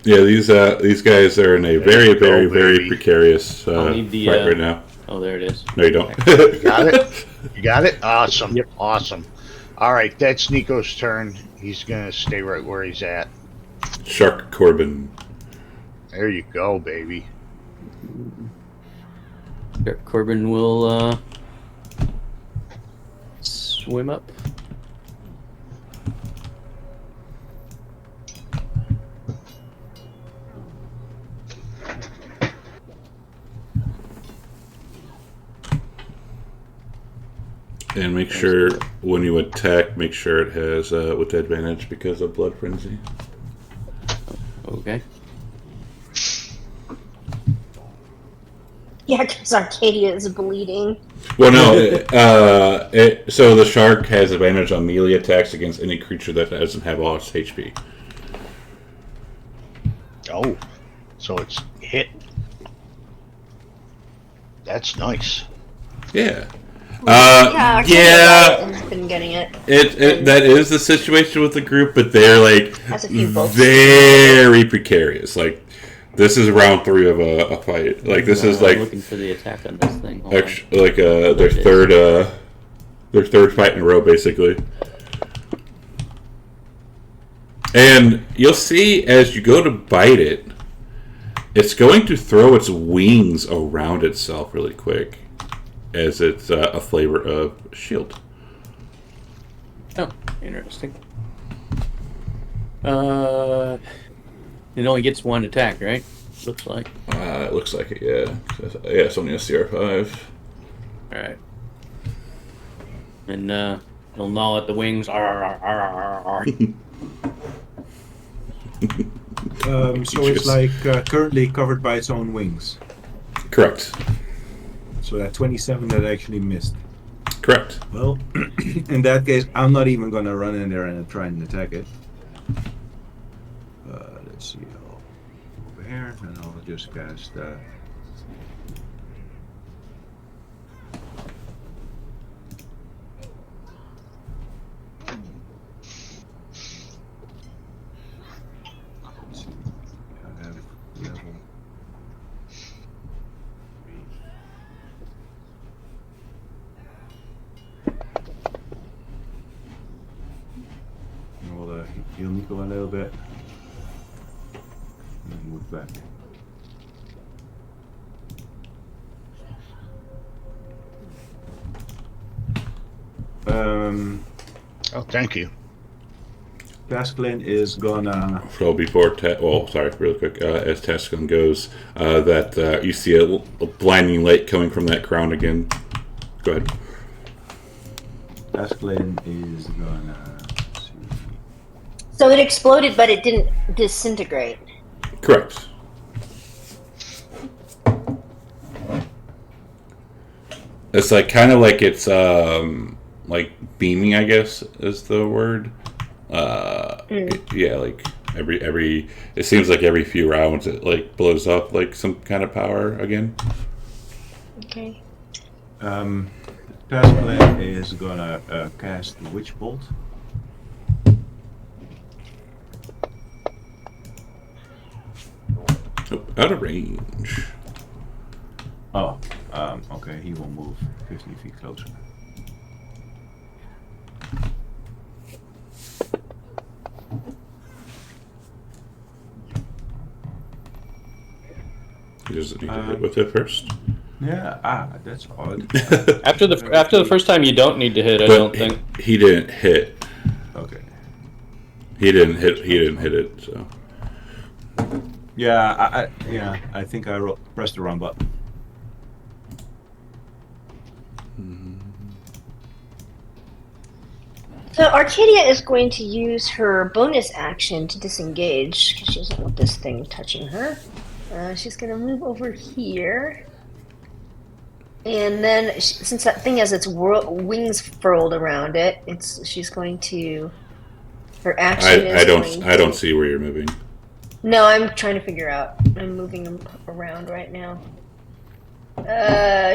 Yeah, these guys are in a very precarious need the, fight right now. Oh, there it is. No, you don't. You got it? You got it? Awesome. Yep. Awesome. All right, that's Nico's turn. He's going to stay right where he's at. Shark Corbin. There you go, baby. Corbin will swim up. And make sure when you attack, make sure it has with advantage because of Blood Frenzy. Okay. Yeah, because Arcadia is bleeding. Well, no. So the shark has advantage on melee attacks against any creature that doesn't have all its HP. Oh, so it's hit. That's nice. Yeah. Arcadia's been getting it. That is the situation with the group, but they're like Has a few folks. very precarious. Like this is round 3 of a fight. Like this is like I'm looking for the attack on this thing. Hold their third fight in a row, basically. And you'll see as you go to bite it, it's going to throw its wings around itself really quick, as it's a flavor of shield. Oh, interesting. It only gets one attack, right? Looks like. It looks like it, yeah. Yeah, it's only a CR5. Alright. And he'll gnaw at the wings. Arr, arr, arr, arr, arr. So it's like currently covered by its own wings. Correct. So that 27 that I actually missed. Correct. Well, in that case, I'm not even gonna run in there and try and attack it. Let's see. Over here, and I'll just cast. Let's see. I have level. We'll heal Nico a little bit. And then move back. Oh, thank you. Tasklin is gonna. So before, sorry, real quick, as Tascon goes, that you see a blinding light coming from that crown again. Go ahead. Tasklin is gonna. So it exploded, but it didn't disintegrate. Correct. It's like kind of like it's like beaming, I guess is the word. Yeah, like every it seems like every few rounds it like blows up like some kind of power again. Okay. Task plan is gonna cast Witch Bolt. Oh, out of range. Oh, okay, he will move 15 feet closer. He doesn't need to hit with it first. Yeah, that's odd. After the first time, you don't need to hit. I don't think. He didn't hit. Okay. He didn't hit it. So Yeah, I think I pressed the wrong button. So Arcadia is going to use her bonus action to disengage because she doesn't want this thing touching her. She's going to move over here. And then, since that thing has its wings furled around it, she's going to... Her action is I don't see where you're moving. No, I'm trying to figure out. I'm moving them around right now.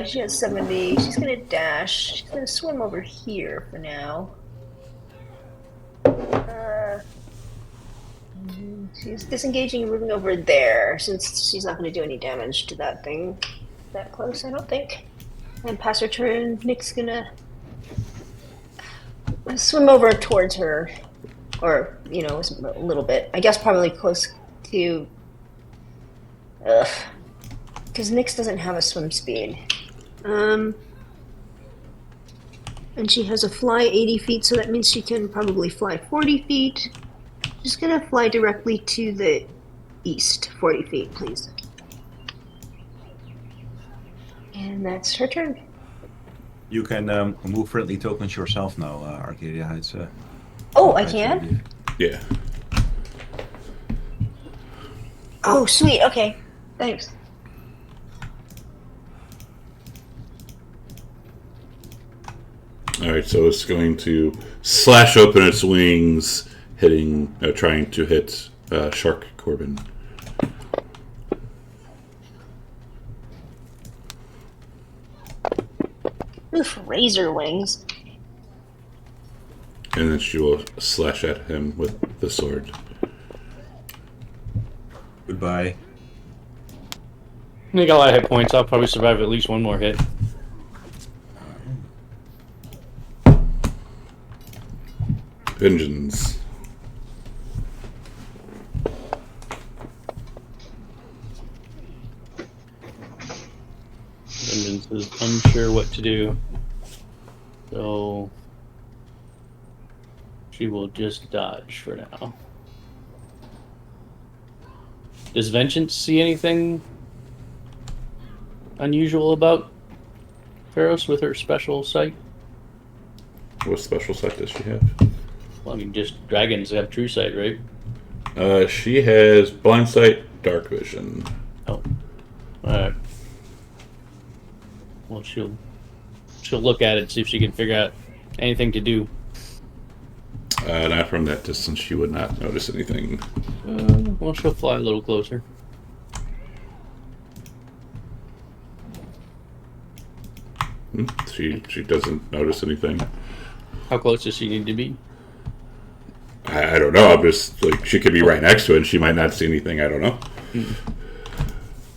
She has 70. She's going to dash. She's going to swim over here for now. She's disengaging and moving over there, since she's not going to do any damage to that thing that close, I don't think. And pass her turn. Nick's going to swim over towards her. Or, you know, a little bit. I guess probably close to... Because Nyx doesn't have a swim speed. And she has a fly 80 feet, so that means she can probably fly 40 feet. She's going to fly directly to the east. 40 feet, please. And that's her turn. You can move friendly tokens yourself now, Arcadia. It's oh, I can? Yeah. Oh, sweet. Okay. Thanks. Alright, so it's going to slash open its wings, trying to hit Shark Corbin. Oof, razor wings. And then she will slash at him with the sword. Goodbye. I got a lot of hit points. I'll probably survive at least one more hit. Vengeance. Vengeance is unsure what to do. So she will just dodge for now. Does Vengeance see anything unusual about Pharos with her special sight? What special sight does she have? Well, I mean, just dragons have true sight, right? She has blind sight, dark vision. Oh, alright. Well, she'll look at it, see if she can figure out anything to do. Not from that distance, she would not notice anything. Well, she'll fly a little closer. She doesn't notice anything. How close does she need to be? I don't know. I'm just like, she could be right next to it and she might not see anything. I don't know.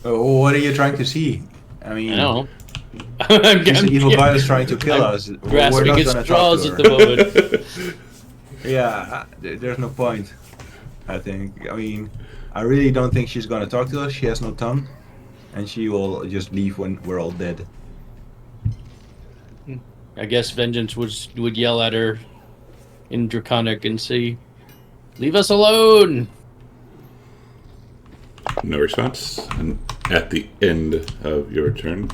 What are you trying to see? I mean, I know. this evil guy is trying to kill us. We're Grasping not at gonna straws talk at to the her. moment. Yeah, there's no point. I think. I mean, I really don't think she's gonna talk to us. She has no tongue, and she will just leave when we're all dead. I guess Vengeance would yell at her in Draconic and say, "Leave us alone!" No response. And at the end of your turn,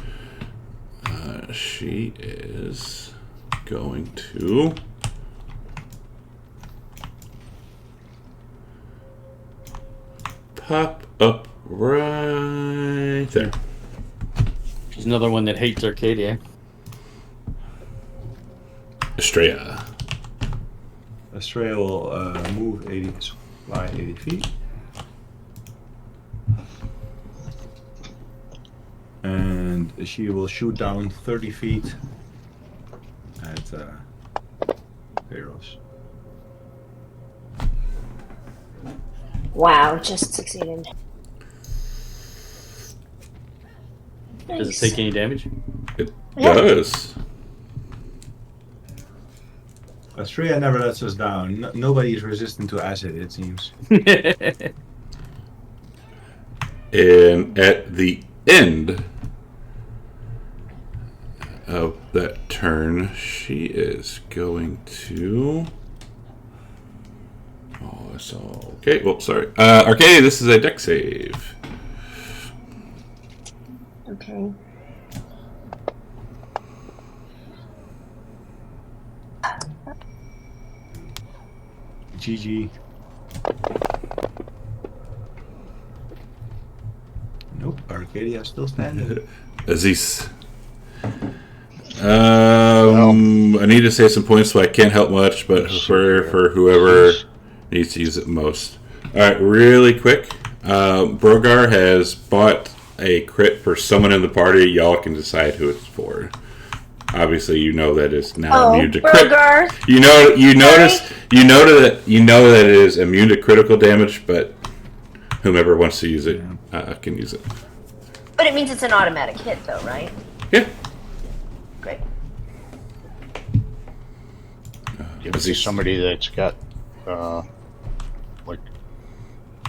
she is going to pop up right there. She's another one that hates Arcadia. Estrella. Estrella will move 80 feet. And she will shoot down 30 feet at Pharos. Wow, just succeeded. Does it Nice. take any damage? It Yeah. does. Estrella never lets us down. Nobody is resistant to acid, it seems. And at the end of that turn, she is going to. Oh, that's all. Okay, well, sorry. Arcadia, this is a deck save. Okay. GG. Nope, Arcadia is still standing. Aziz. I need to save some points, so I can't help much, but for whoever needs to use it most. Alright, really quick. Brogar has bought a crit for someone in the party. Y'all can decide who it's for. Obviously, you know that it's now immune to crit. Burger. You know that it is immune to critical damage, but whomever wants to use it can use it. But it means it's an automatic hit, though, right? Yeah. Great. Give it to somebody that's got like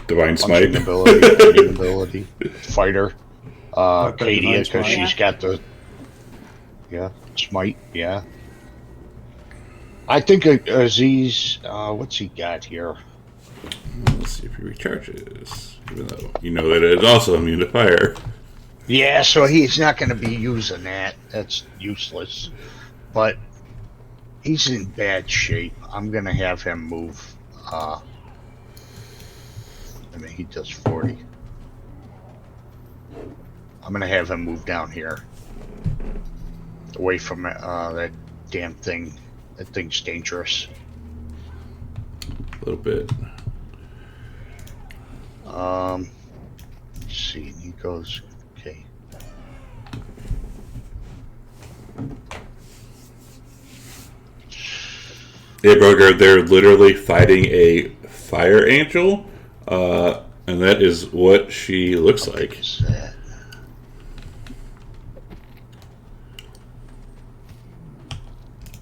Divine punching Smite. ability, hitting ability, fighter. Kadia, Divine because Smite. she's got the smite. Yeah. I think Aziz. What's he got here? Let's see if he recharges. Even though you know that it is also immune to fire. Yeah, so he's not going to be using that. That's useless. But he's in bad shape. I'm going to have him move. I mean, he does 40. I'm going to have him move down here. Away from that damn thing. That thing's dangerous. A little bit. Let's see. He goes. Okay. Hey, Brogar, they're literally fighting a fire angel, and that is what she looks like. What's that?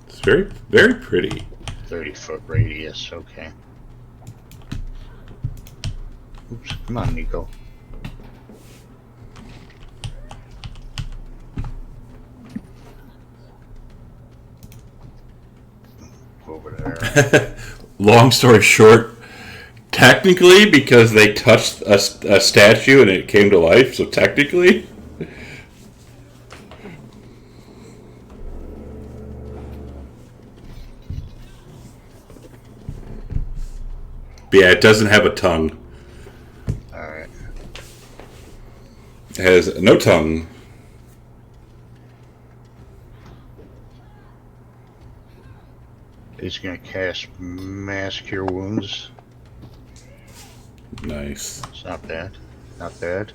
It's very, very pretty. 30-foot radius. Okay. Oops. Come on, Nico. Over there. Long story short, technically, because they touched a statue and it came to life, so technically. But yeah, it doesn't have a tongue. Alright. It has no tongue. He's gonna cast Mass Cure Wounds. Nice. It's not bad. Not bad.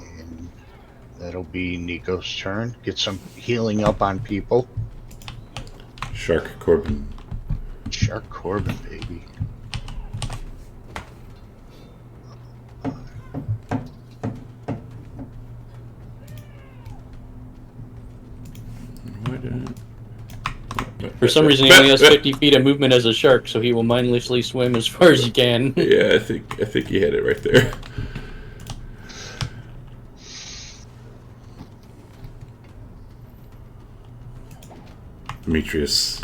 And that'll be Nico's turn. Get some healing up on people. Shark Corbin. Shark Corbin, baby. For some reason, he only has 50 feet of movement as a shark, so he will mindlessly swim as far as he can. Yeah, I think you hit it right there. Demetrius.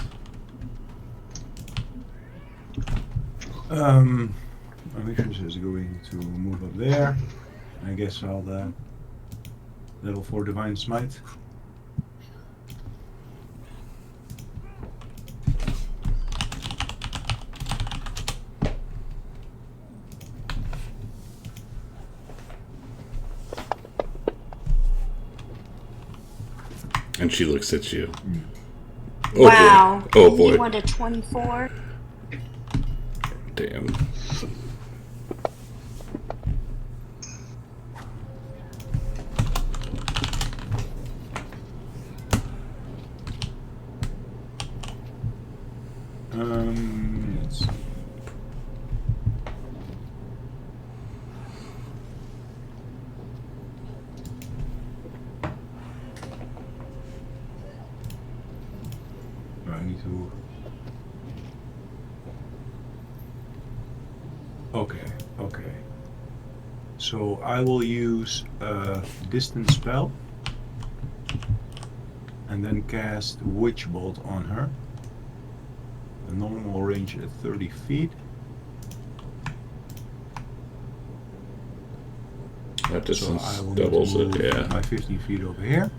Demetrius is going to move up there. I guess I'll level 4 Divine Smite. And she looks at you. Mm. Oh Wow. boy. Oh boy. You want a 24? Damn. Let's see. I need to. Okay. So I will use a distance spell and then cast Witch Bolt on her. The normal range at 30 feet. That So distance I will doubles need to it, move yeah. my 50 feet over here.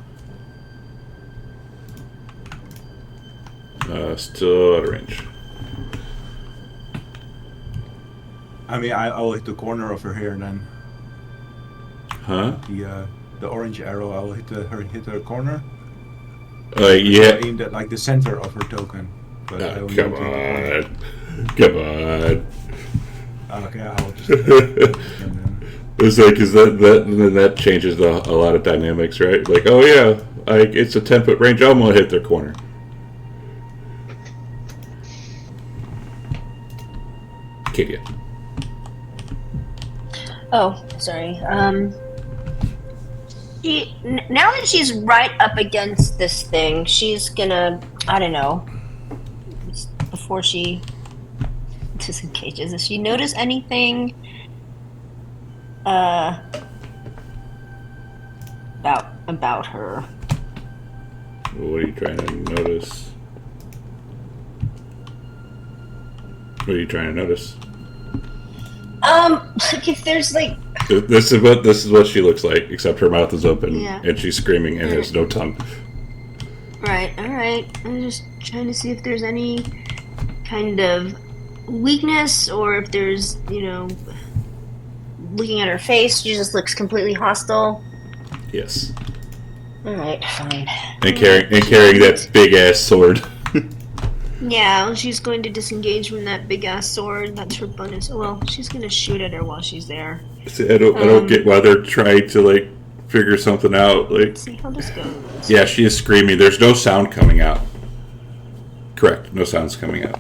Still out of range. I mean, I will hit the corner of her hair then. Huh? The orange arrow, I will hit her corner. Yeah. Aimed at like the center of her token. But I only Come need to hit the corner. on. Come on. Okay, I'll just. And then, It's like, is that changes a lot of dynamics, right? Like, oh yeah, it's a 10-foot range. I'm gonna hit their corner. Katia. Oh, sorry. Now that she's right up against this thing, she's gonna, I don't know, before she disengages, does she notice anything about her? What are you trying to notice? What are you trying to notice? Like if there's like, This is what she looks like, except her mouth is open Yeah. and she's screaming and there's no tongue. right, all right, I'm just trying to see if there's any kind of weakness, or if there's, looking at her face, she just looks completely hostile. Yes. All right, fine. And carrying that big ass sword. Yeah, well, she's going to disengage from that big ass sword. That's her bonus. Well, she's gonna shoot at her while she's there. See, I don't get why they're trying to figure something out. Let's see how this goes. Yeah, she is screaming. There's no sound coming out. Correct, no sound's coming out.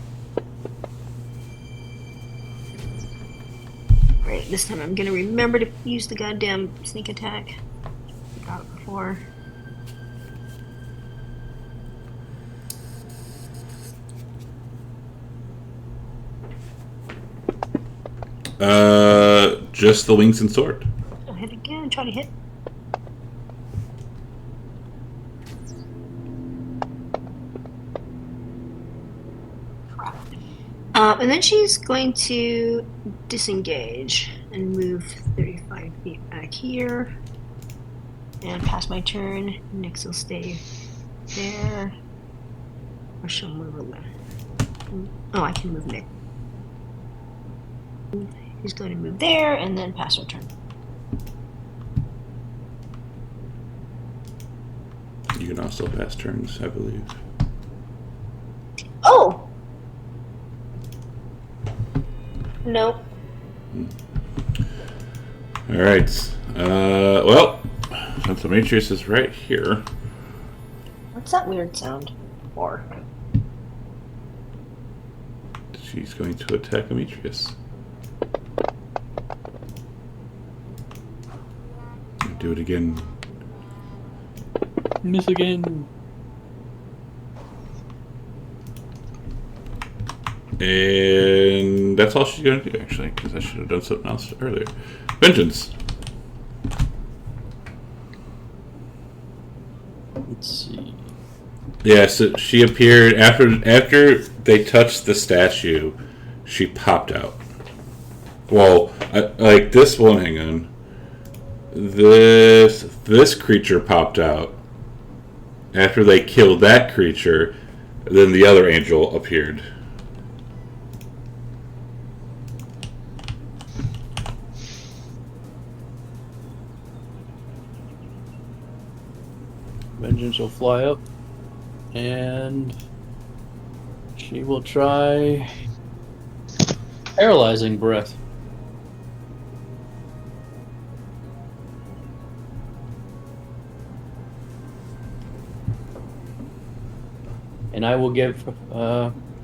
Great, this time I'm gonna remember to use the goddamn sneak attack. Forgot it before. Just the wings and sword. I'll hit again, try to hit. Crap. And then she's going to disengage and move 35 feet back here. And pass my turn. Nyx will stay there. Or she'll move a little. Oh, I can move Nyx. He's going to move there and then pass her turn. You can also pass turns, I believe. Oh! Nope. Alright. Well, since Demetrius is right here. What's that weird sound for? She's going to attack Demetrius. Do it again. Miss again. And that's all she's going to do, actually, because I should have done something else earlier. Vengeance. Let's see. Yeah, so she appeared after they touched the statue. She popped out. Well, like this one. Hang on. This creature popped out after they killed that creature. Then the other angel appeared. Vengeance will fly up. And she will try Paralyzing Breath. And I will give...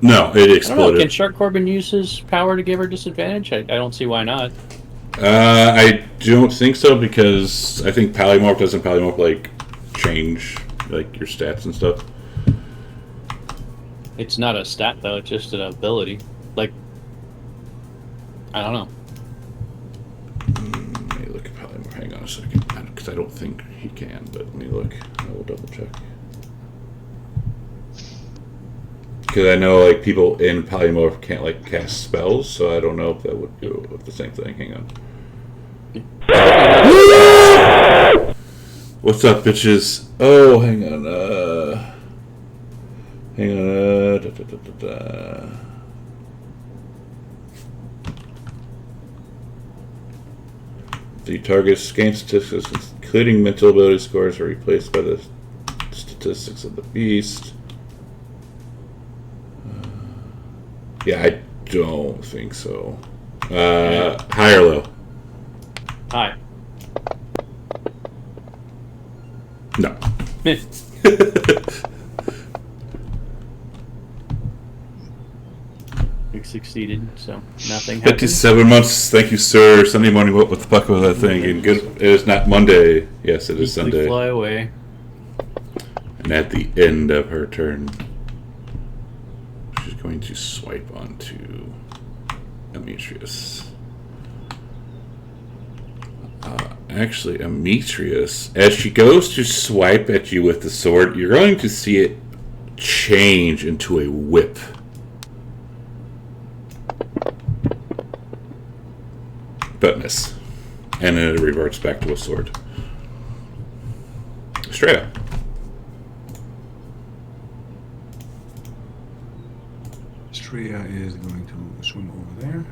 No, it I don't know, exploded. can Shark Corbin use his power to give her disadvantage? I don't see why not. I don't think so, because I think Polymorph doesn't like change like your stats and stuff. It's not a stat though, it's just an ability. Like, I don't know. Let me look at Polymorph. Hang on a second, because I don't think he can, but let me look. I will double check. Because I know like people in Polymorph can't like cast spells, so I don't know if that would go with the same thing. Hang on. What's up, bitches? Oh, hang on. Hang on. The target's gain statistics, including mental ability scores, are replaced by the statistics of the beast. Yeah, I don't think so. High or low? Hi. No. You succeeded, so nothing happened. 57 months. Thank you, sir. Sunday morning. What the fuck was that thing? And good. It is not Monday. Yes, it is Easily Sunday. fly away. And at the end of her turn, she's going to swipe onto Demetrius. Actually, Demetrius, as she goes to swipe at you with the sword, you're going to see it change into a whip. But miss. And then it reverts back to a sword. Straight. Stria is going to swim over there.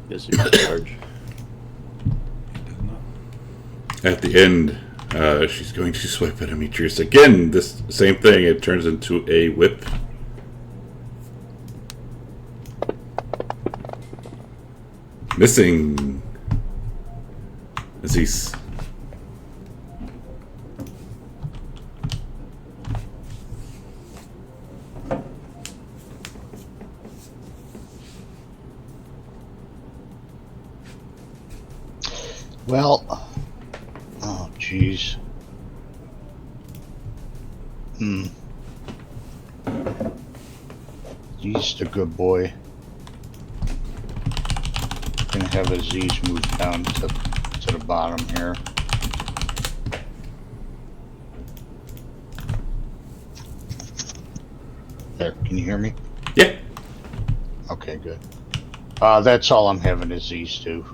Guess you're in charge. It does not. At the end, she's going to swipe at Demetrius again. This same thing. It turns into a whip. Missing. Aziz. Well, oh jeez. He's the good boy. Gonna have Aziz move down to the bottom here. There, can you hear me? Yeah. Okay, good. That's all I'm having Aziz do.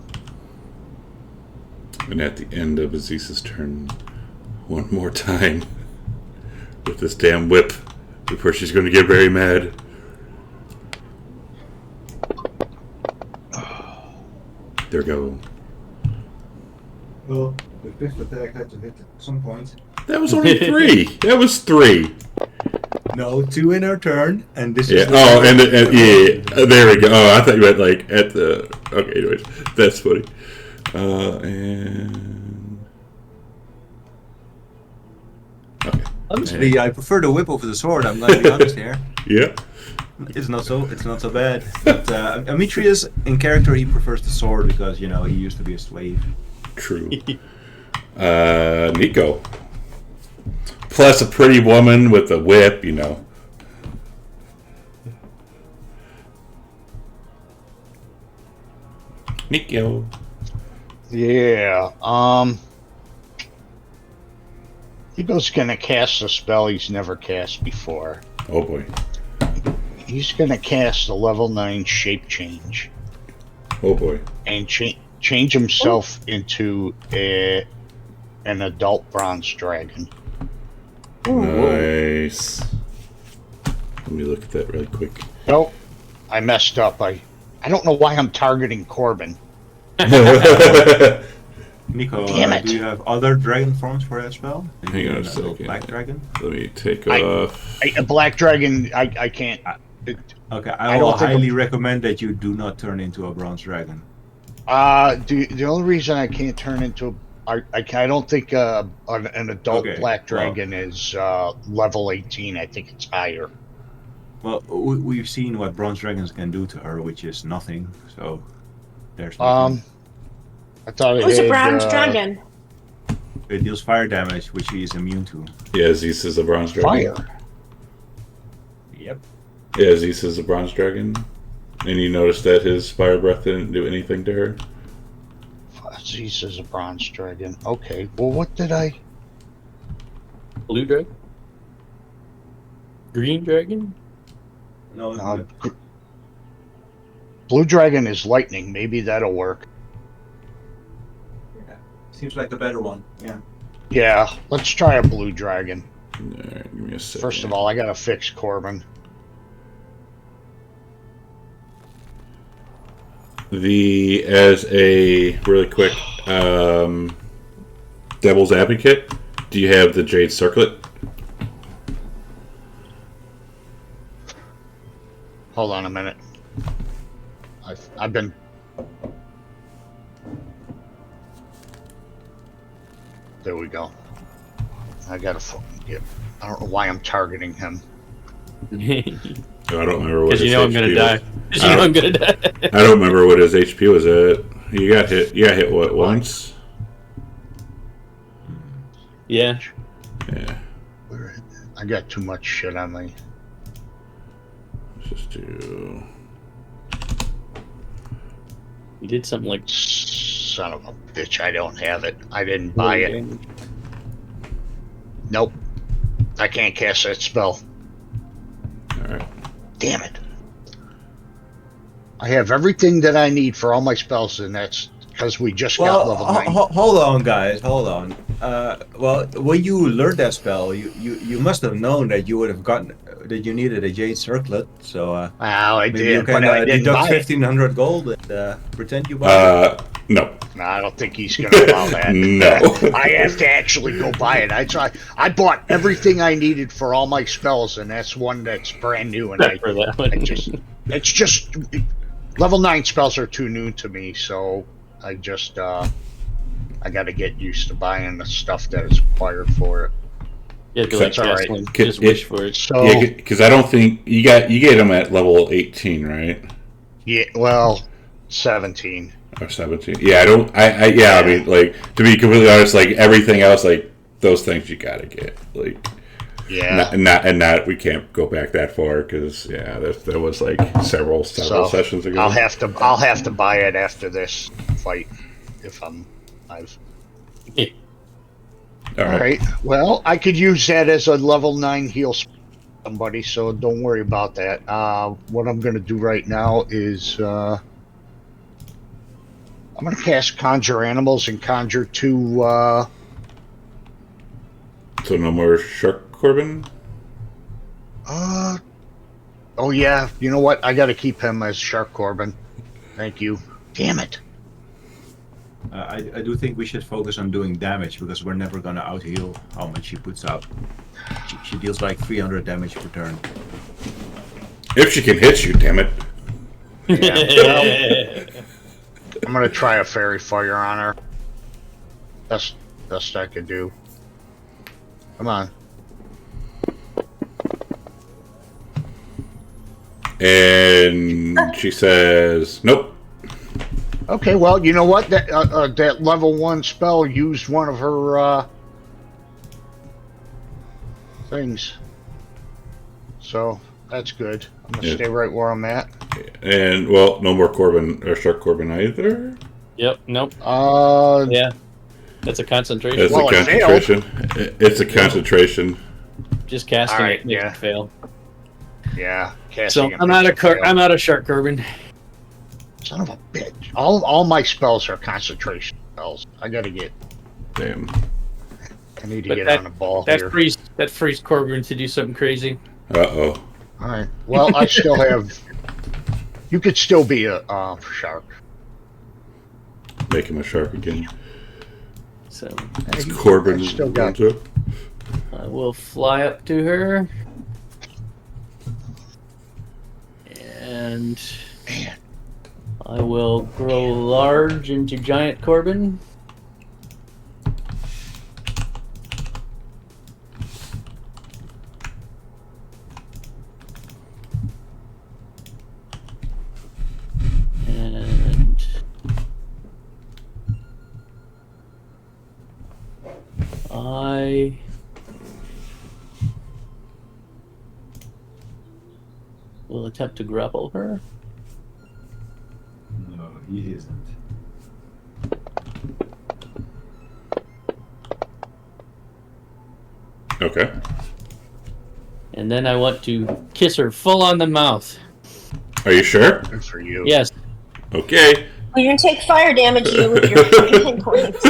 And at the end of Aziz's turn, one more time, with this damn whip, before she's going to get very mad. There we go. Well, the fifth attack had to hit at some point. That was only 3. That was 3. No, 2 in her turn, and this Yeah. is the Oh, and yeah. There we go. Oh, I thought you meant like at the. Okay. Anyways, that's funny. And. Okay. Honestly, I prefer the whip over the sword. I'm going to be honest here. Yeah. It's not so bad. But Demetrius, in character, he prefers the sword because he used to be a slave. True. Nico. Plus a pretty woman with a whip, Nico. Yeah. Nico's gonna cast a spell he's never cast before. Oh boy. He's gonna cast a level 9 shape change Oh boy. and change himself into an adult bronze dragon. Nice. Let me look at that really quick. Nope, I messed up. I don't know why I'm targeting Corbin. Nico, Damn it. do you have other dragon forms for that spell? Hang on a Little second. Black dragon? Let me take I- off. A black dragon, I can't. Okay, I I will don't think highly recommend that you do not turn into a bronze dragon. The only reason I can't turn into I don't think an adult Okay, black well. dragon is level 18. I think it's higher. Well, we've seen what bronze dragons can do to her, which is nothing. So there's nothing. I thought it Who's a had, bronze dragon? It deals fire damage, which he is immune to. Yeah, Zeus is a bronze dragon. fire. Yep. Yeah, Zeus is a bronze dragon. And you noticed that his fire breath didn't do anything to her? Zeus is a bronze dragon. Okay. Well, what did I? Blue dragon? Green dragon? No, Blue dragon is lightning. Maybe that'll work. seems like the better one. Yeah. Yeah. Let's try a blue dragon. Alright, give me a second. First of all, I gotta fix Corbin. As a really quick devil's advocate, do you have the Jade Circlet? Hold on a minute. I've been. There we go. I gotta fucking get. I don't know why I'm targeting him. Because Oh, I don't remember what you his know I'm gonna HP die. was. 'Cause you know I'm gonna die. I don't remember what his HP was at. You got hit. You got hit what, once? Yeah. Yeah. I got too much shit on me. Let's just do. You did something like Son of a bitch! I don't have it. I didn't buy it. Nope. I can't cast that spell. Alright. Damn it. I have everything that I need for all my spells, and that's because we just got level 9. Hold on, guys. Hold on. Well, when you learned that spell, you must have known that you would have gotten that you needed a Jade Circlet. So Wow, I maybe you did, can but I didn't deduct buy it. 1,500 gold and pretend you bought it. No. No, I don't think he's gonna allow that. No. I have to actually go buy it. I bought everything I needed for all my spells, and that's one that's brand new. And for that one. it's just level 9 spells are too new to me, so I just I got to get used to buying the stuff that is required for it. Yeah, be like That's all right. Jocelyn, Could just it- wish for it. So Yeah, because I don't think you get him at level 18, right? yeah, well, 17. Or 17. Yeah, I mean, like, to be completely honest, like, everything else, like, those things you gotta get. Like, Yeah. not we can't go back that far, because, yeah, there was, like, several So, sessions ago. I'll have to buy it after this fight if I've. All All right. right. Well, I could use that as a level 9 heal somebody, so don't worry about that. What I'm going to do right now is I'm going to cast Conjure Animals and conjure 2. So no more Shark Corbin? Oh yeah. You know what? I got to keep him as Shark Corbin. Thank you. Damn it. I do think we should focus on doing damage because we're never gonna out heal how much she puts out. She deals like 300 damage per turn. If she can hit you, damn it. Yeah. I'm going to try a Fairy Fire on her. Best I could do. Come on. And she says, nope. Okay, well, you know what? That level 1 spell used one of her things. So, that's good. I'm going to Yeah. stay right where I'm at. And, well, no more Corbin or Shark Corbin either. Yep. Nope. Uh, Yeah. That's a concentration. It's Well, a it failed. concentration. It's a concentration. Just casting Alright, it makes yeah. it fail. yeah. Casting So it I'm makes out it of fail. I'm out of Shark Corbin. Son of a bitch. All my spells are concentration spells. I need to get Damn. But on the ball That here. frees Corbin to do something crazy. Uh-oh. All right. Well, I still have. You could still be a shark. Make him a shark again. So Is Corbin I still going got- to? I will fly up to her. And Man. I will grow large into giant Corbin. And I will attempt to grapple her. No, he isn't. Okay. And then I want to kiss her full on the mouth. Are you sure? Good for you. Yes. Okay. Well, you're gonna take fire damage, you, with your fucking hit points.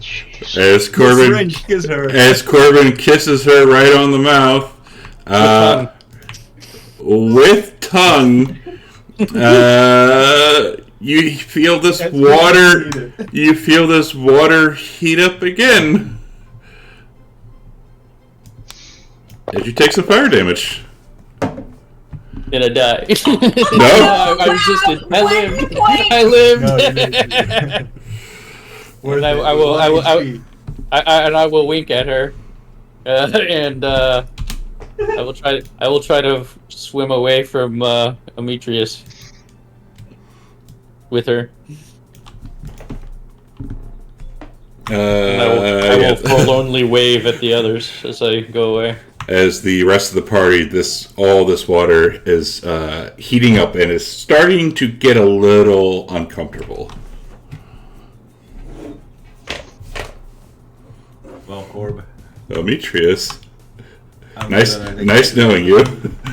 Jeez. As Corbin, French kiss her. as Corbin kisses her right on the mouth, with tongue, you feel this That's water. needed. You feel this water heat up again. As you take some fire damage. Did I die? No. I resisted. I lived. Point. I lived. No, you didn't. And I will I will wink at her, and I will try to swim away from Demetrius with her. I will forlornly wave at the others as I go away. As the rest of the party, all this water is heating up and is starting to get a little uncomfortable. Well, Corb. Demetrius, I'm nice gonna- knowing you.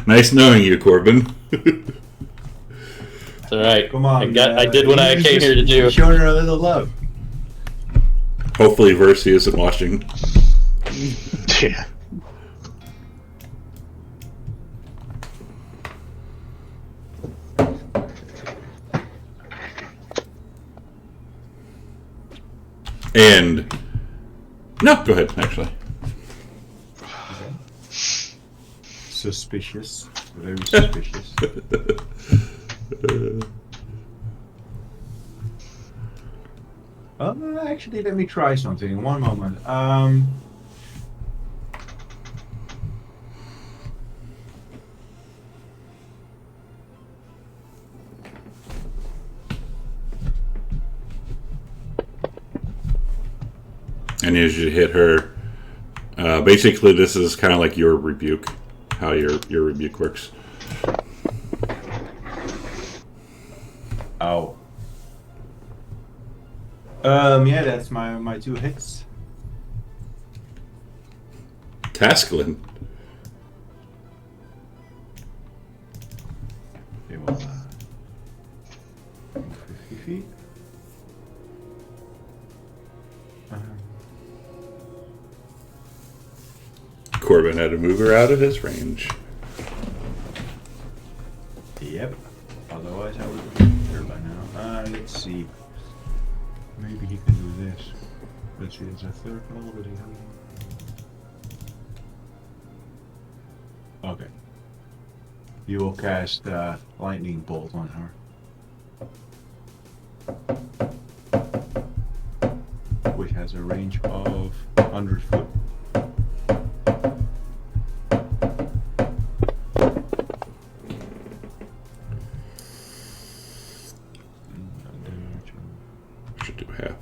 Nice knowing you, Corbin. It's all right. Come on. I did what I came here to do. Showing her a little love. Hopefully, Versi isn't watching. Yeah. And no, go ahead. Actually, Suspicious. Very suspicious. Actually, let me try something. One moment. and as you hit her, basically, this is kind of like your rebuke. How your rebuke works. Ow. Yeah, that's my 2 hits. Tasklin. They will 50 feet. Corbin had to move her out of his range. Yep. Otherwise, I would have here by now. Let's see. Maybe he can do this. Let's see, it's a third level, but he Okay. You will cast lightning bolt on her, which has a range of 100 foot. Should do half.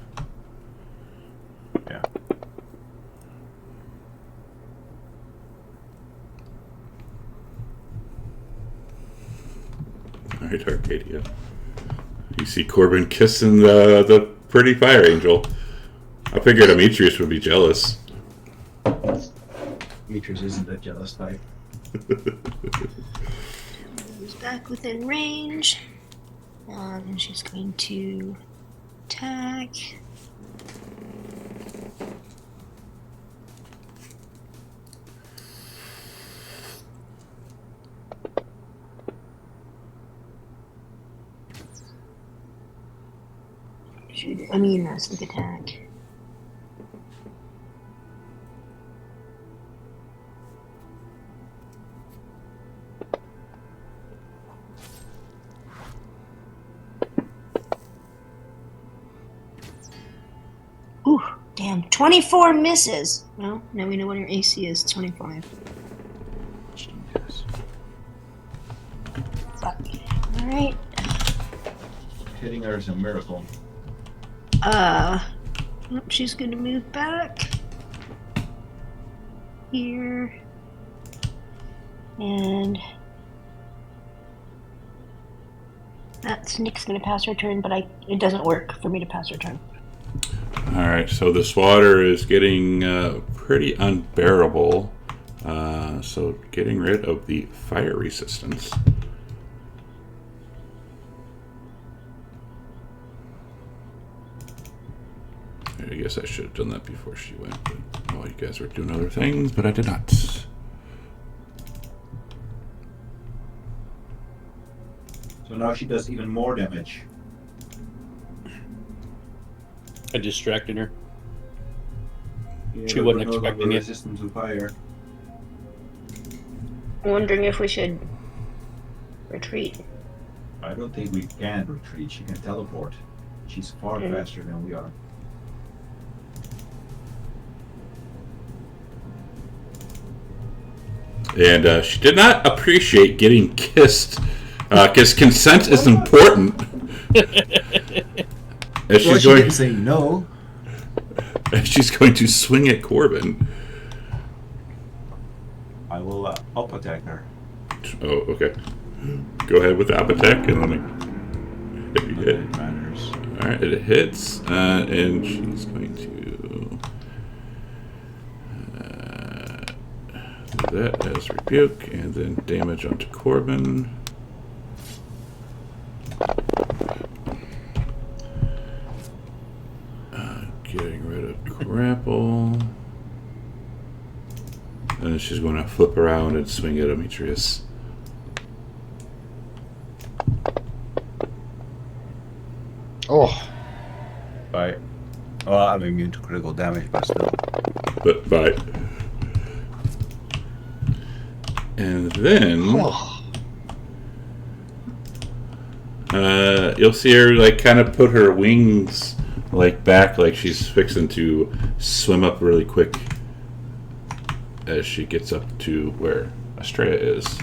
Yeah. All right, Arcadia. You see Corbin kissing the pretty fire angel. I figured Demetrius would be jealous. Demetrius isn't that jealous type. Moves back within range. And she's going to attack. shoot. Sneak attack. Ooh, damn. 24 misses. Well, now we know what your AC is. 25. Jesus. Fuck. Alright. Hitting her is a miracle. She's gonna move back. Here. And Nick's gonna pass her turn, but it doesn't work for me to pass her turn. Alright, so this water is getting pretty unbearable. So getting rid of the fire resistance. I guess I should have done that before she went. But, you guys were doing other things, but I did not. So now she does even more damage. I distracted her. Yeah, She but wasn't we're no expecting longer it. resistant to fire. I'm wondering if we should retreat. I don't think we can retreat. She can teleport. She's far faster than we are. And she did not appreciate getting kissed, because consent is important. As Well, she's she going, didn't say no. as she's going to swing at Corbin. I will up attack her. Oh, okay. Go ahead with the up attack and let me. If you Not hit. that it matters. All right, it hits, and she's going to do that as rebuke, and then damage onto Corbin. Getting rid of grapple, and then she's going to flip around and swing at Demetrius. Oh, Bye. Well, I'm immune to critical damage, but still. But bye. And then oh. you'll see her like kind of put her wings like back, like she's fixing to swim up really quick as she gets up to where Estrella is.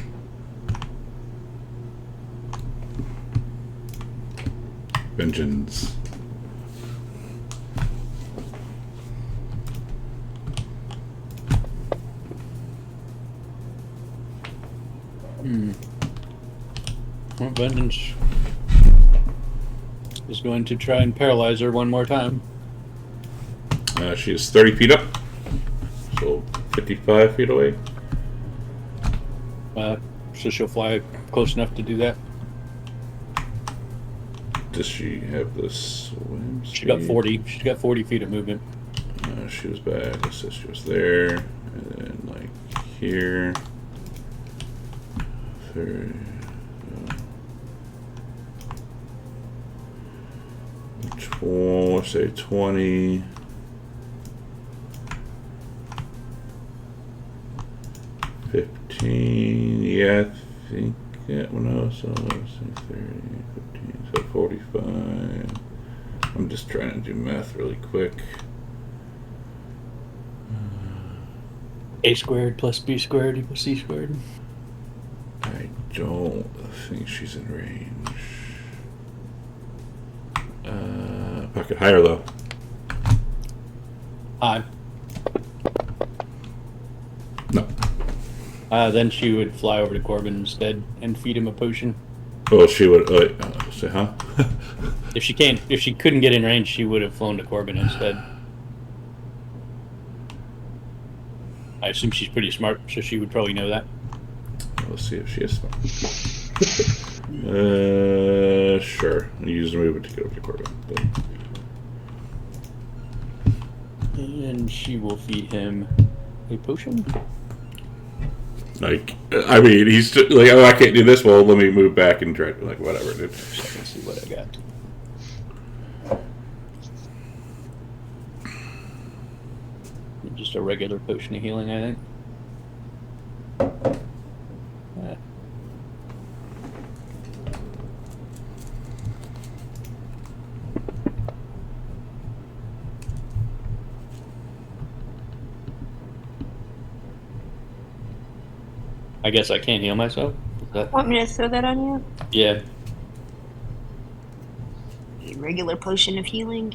Vengeance. Well, Vengeance is going to try and paralyze her one more time. She is 30 feet up, so 55 feet away. So she'll fly close enough to do that. Does she have the swim speed? She got 40. She's got 40 feet of movement. She was back. It says she was there, and then like here. 30. Let's say 20. 15. Yeah, I think. Yeah, well, no, so let's say 30, 15, so 45. I'm just trying to do math really quick. A squared plus B squared equals C squared. I don't think she's in range. Pocket high or low? High. No. Then she would fly over to Corbin instead and feed him a potion. Oh, she would. Say, huh? If she couldn't get in range, she would have flown to Corbin instead. I assume she's pretty smart, so she would probably know that. Let's see if she is smart. Sure. Use the movement to get over to Corbin. But... And she will feed him a potion. Like, I mean, he's like, oh, I can't do this. Well, let me move back and try. Like, whatever, dude. Let's see what I got. just a regular potion of healing, I think. I guess I can't heal myself? Is that... Want me to throw that on you? Yeah. A regular potion of healing.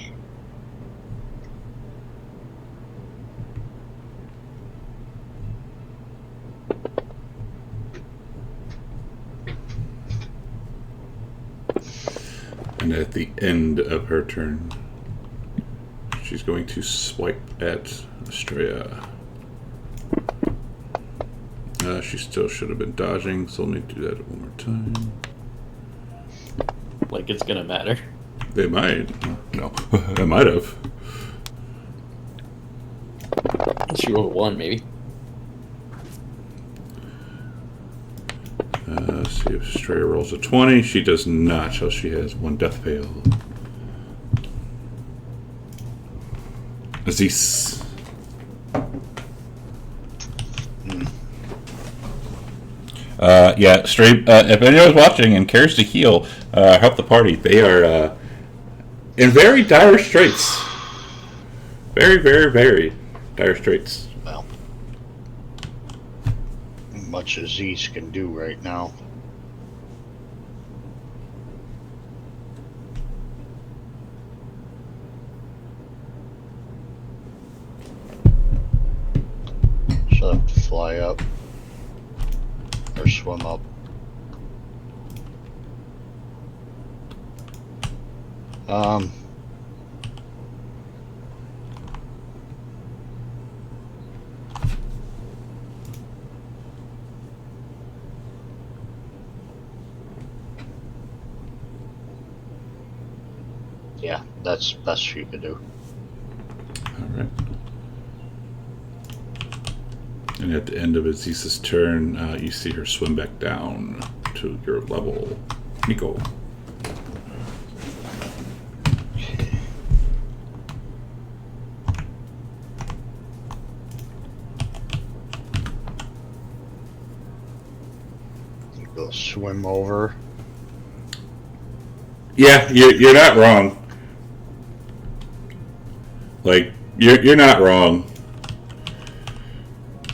And at the end of her turn, she's going to swipe at Estrella. She still should have been dodging, so let me do that one more time. Like it's gonna matter. They might. No, I might have. She rolled a 1, maybe. Let's see if Estrella rolls a 20. She does not, so she has 1 death fail. Aziz. Yeah, straight. If anyone's watching and cares to heal, help the party. They are in very dire straits. Very, very, very dire straits. Well, much as Aziz can do right now. She'll have to fly up. Or swim up. Yeah, that's best she could do. Alright. And at the end of Aziz's turn, you see her swim back down to your level. Nico. You go swim over. Yeah, you're not wrong. Like, you're not wrong.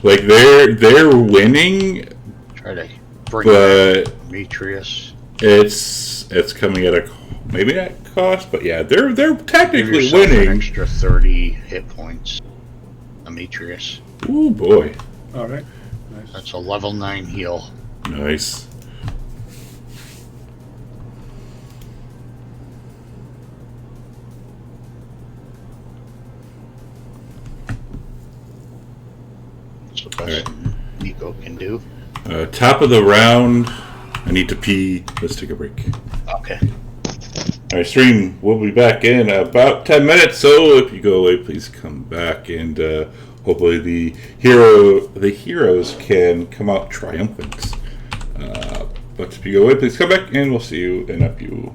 Like, they're winning, Try to bring but back Demetrius. it's coming at a maybe not cost, but yeah, they're Give technically yourself an winning. extra 30 hit points. Demetrius. Ooh boy, All right. Nice. That's a level 9 heal. nice. That's the best Nico can do. Top of the round. I need to pee. Let's take a break. Okay. All right, stream. We'll be back in about 10 minutes. So if you go away, please come back, and hopefully the heroes can come out triumphant. But if you go away, please come back, and we'll see you in a few.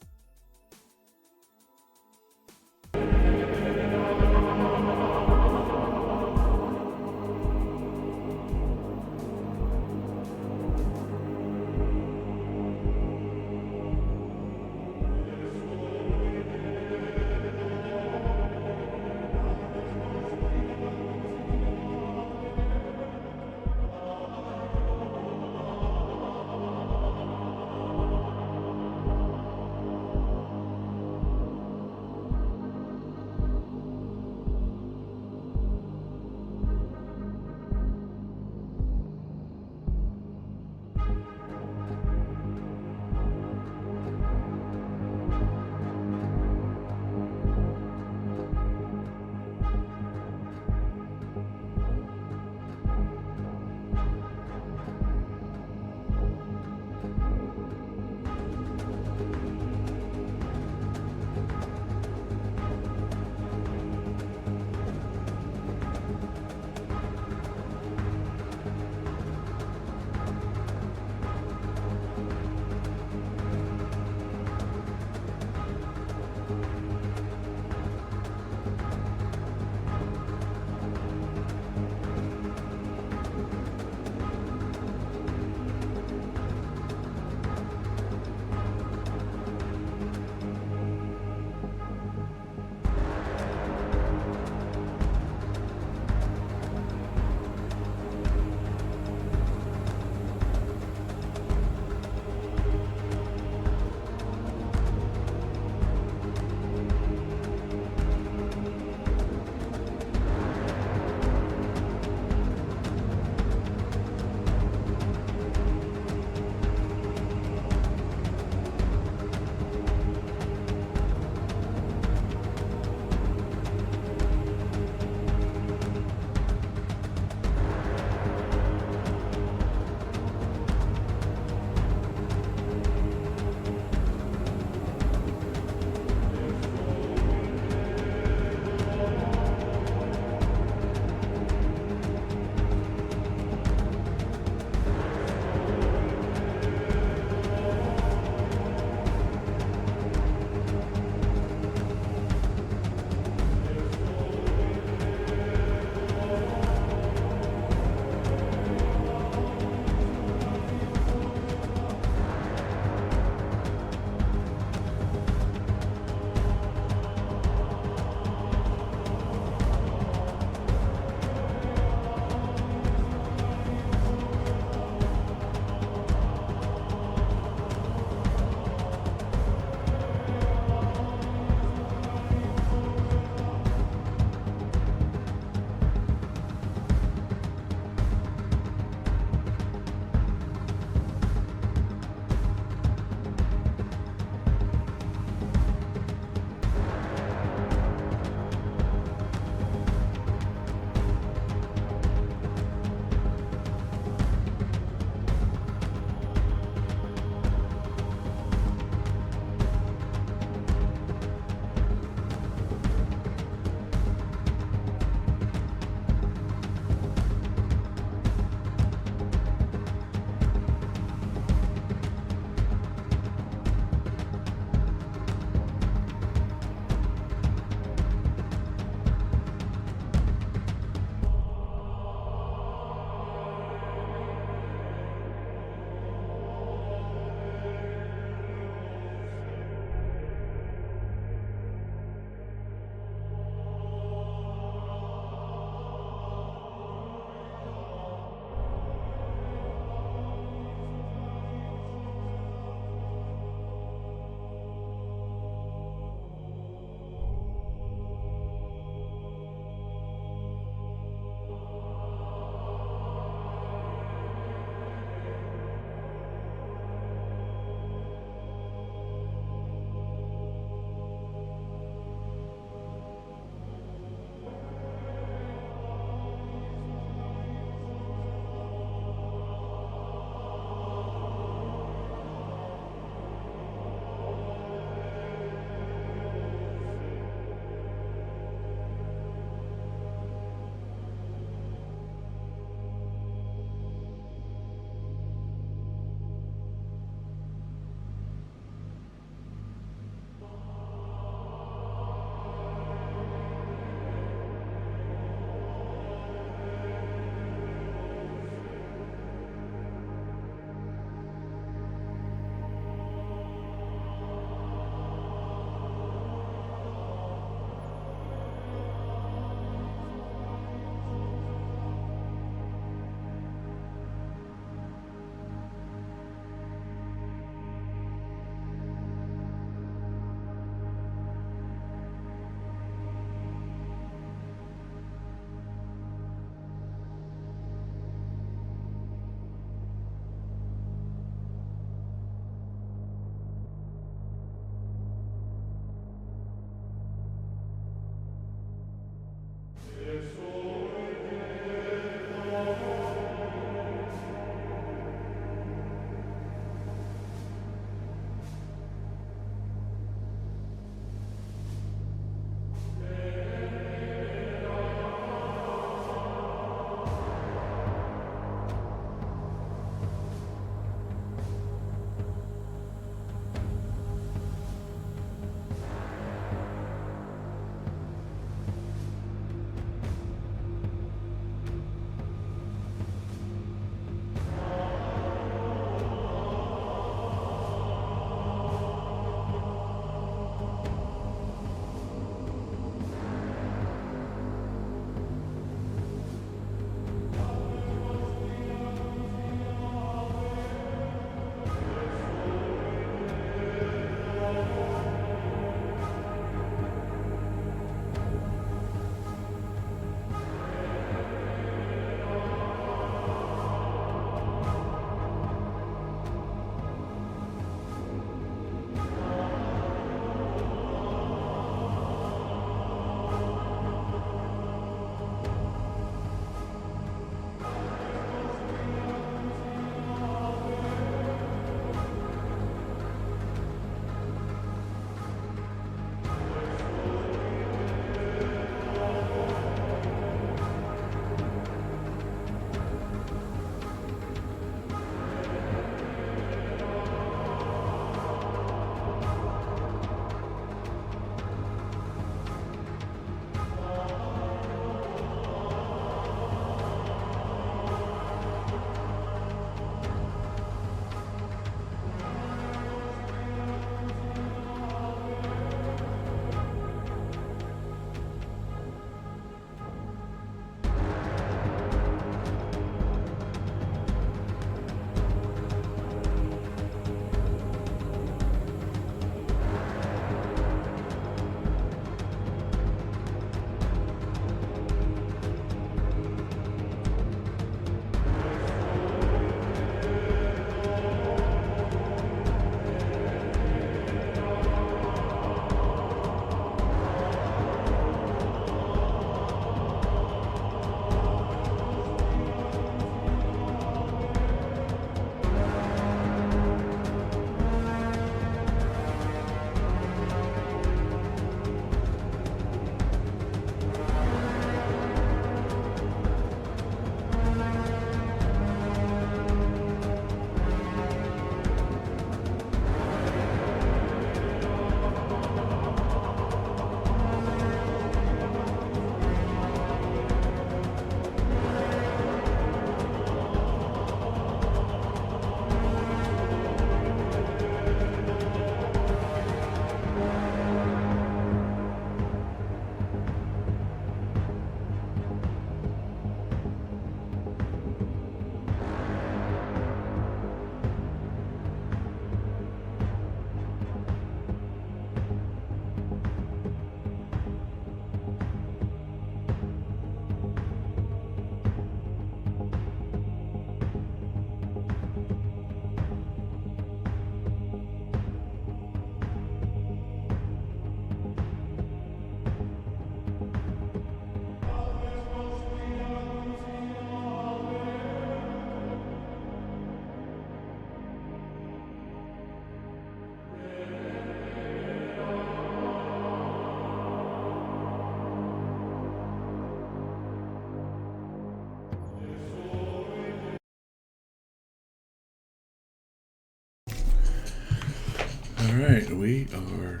right, we are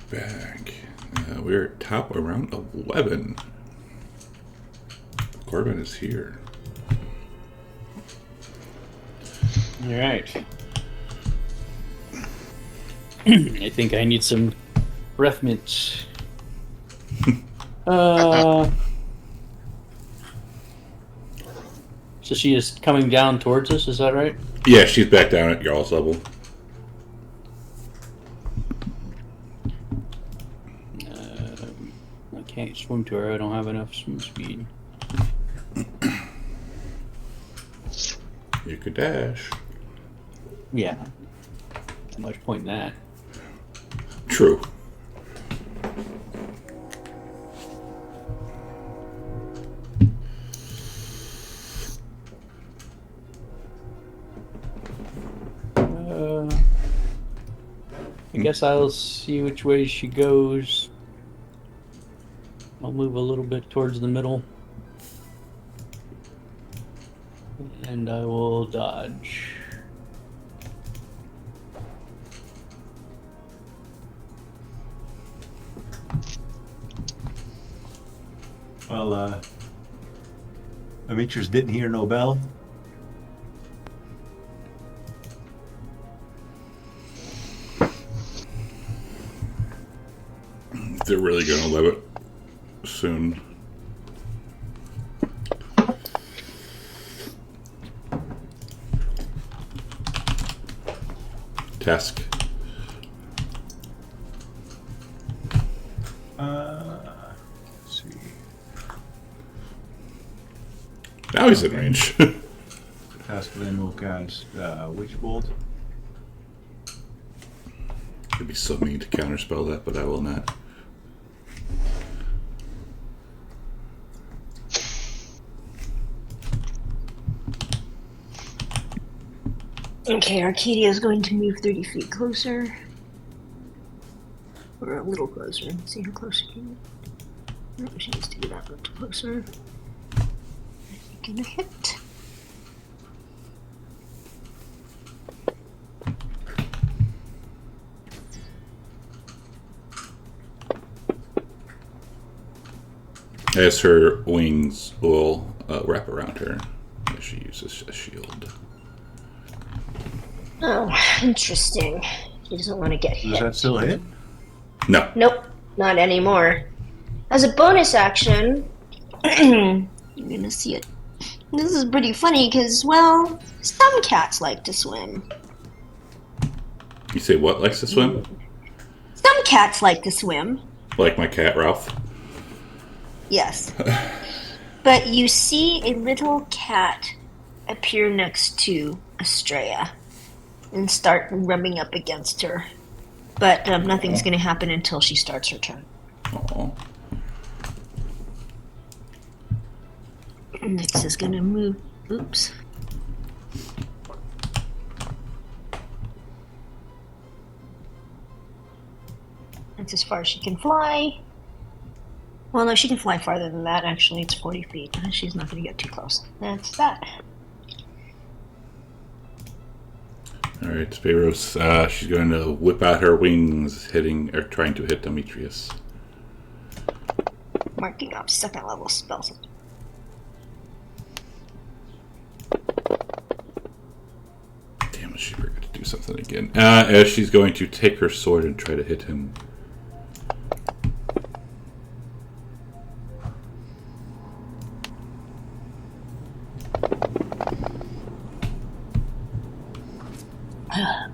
back. We're at top around 11. Corbin is here. All right. I think I need some breath mints. So she is coming down towards us, is that right? Yeah, she's back down at y'all's level. I can't swim to her. I don't have enough swim speed. You could dash. Yeah. Not much point in that. True. I guess I'll see which way she goes. I'll move a little bit towards the middle. And I will dodge. Well, Demetrius didn't hear no bell. They're really going to live it soon. Task. Let's see. Now he's in range. Tasklin will cast Witch Bolt. It'd be so mean to counterspell that, but I will not. Okay, Arcadia is going to move 30 feet closer. Or a little closer. Let's see how close she can get. No, she needs to get that much closer. Gonna hit. As her wings will wrap around her as she uses a shield. Oh, interesting. He doesn't want to get hit. Does that still hit? No. Nope, not anymore. As a bonus action, you're gonna see it. This is pretty funny because, well, some cats like to swim. You say what likes to swim? Some cats like to swim. Like my cat, Ralph. Yes. But you see a little cat appear next to Estrella and start rubbing up against her. But nothing's going to happen until she starts her turn. Aww. Nyx is going to move. Oops. That's as far as she can fly. Well, no, she can fly farther than that. Actually, it's 40 feet. She's not going to get too close. That's that. All right, Spearos. She's going to whip out her wings, hitting or trying to hit Demetrius. Marking off second level spells. Damn it, she forgot to do something again. As she's going to take her sword and try to hit him.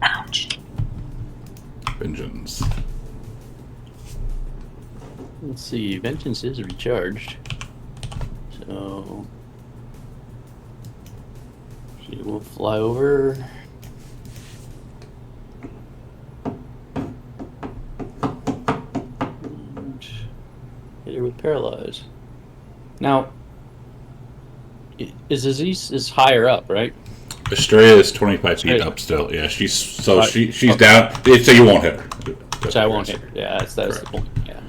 Ouch. Vengeance. Let's see, Vengeance is recharged. So she will fly over. And hit her with Paralyze. Now, Aziz is higher up, right? Estrella is 25 feet up still. Yeah, she's okay. Down. So you won't hit her. So I won't hit her. Yeah, that's the point. Yeah.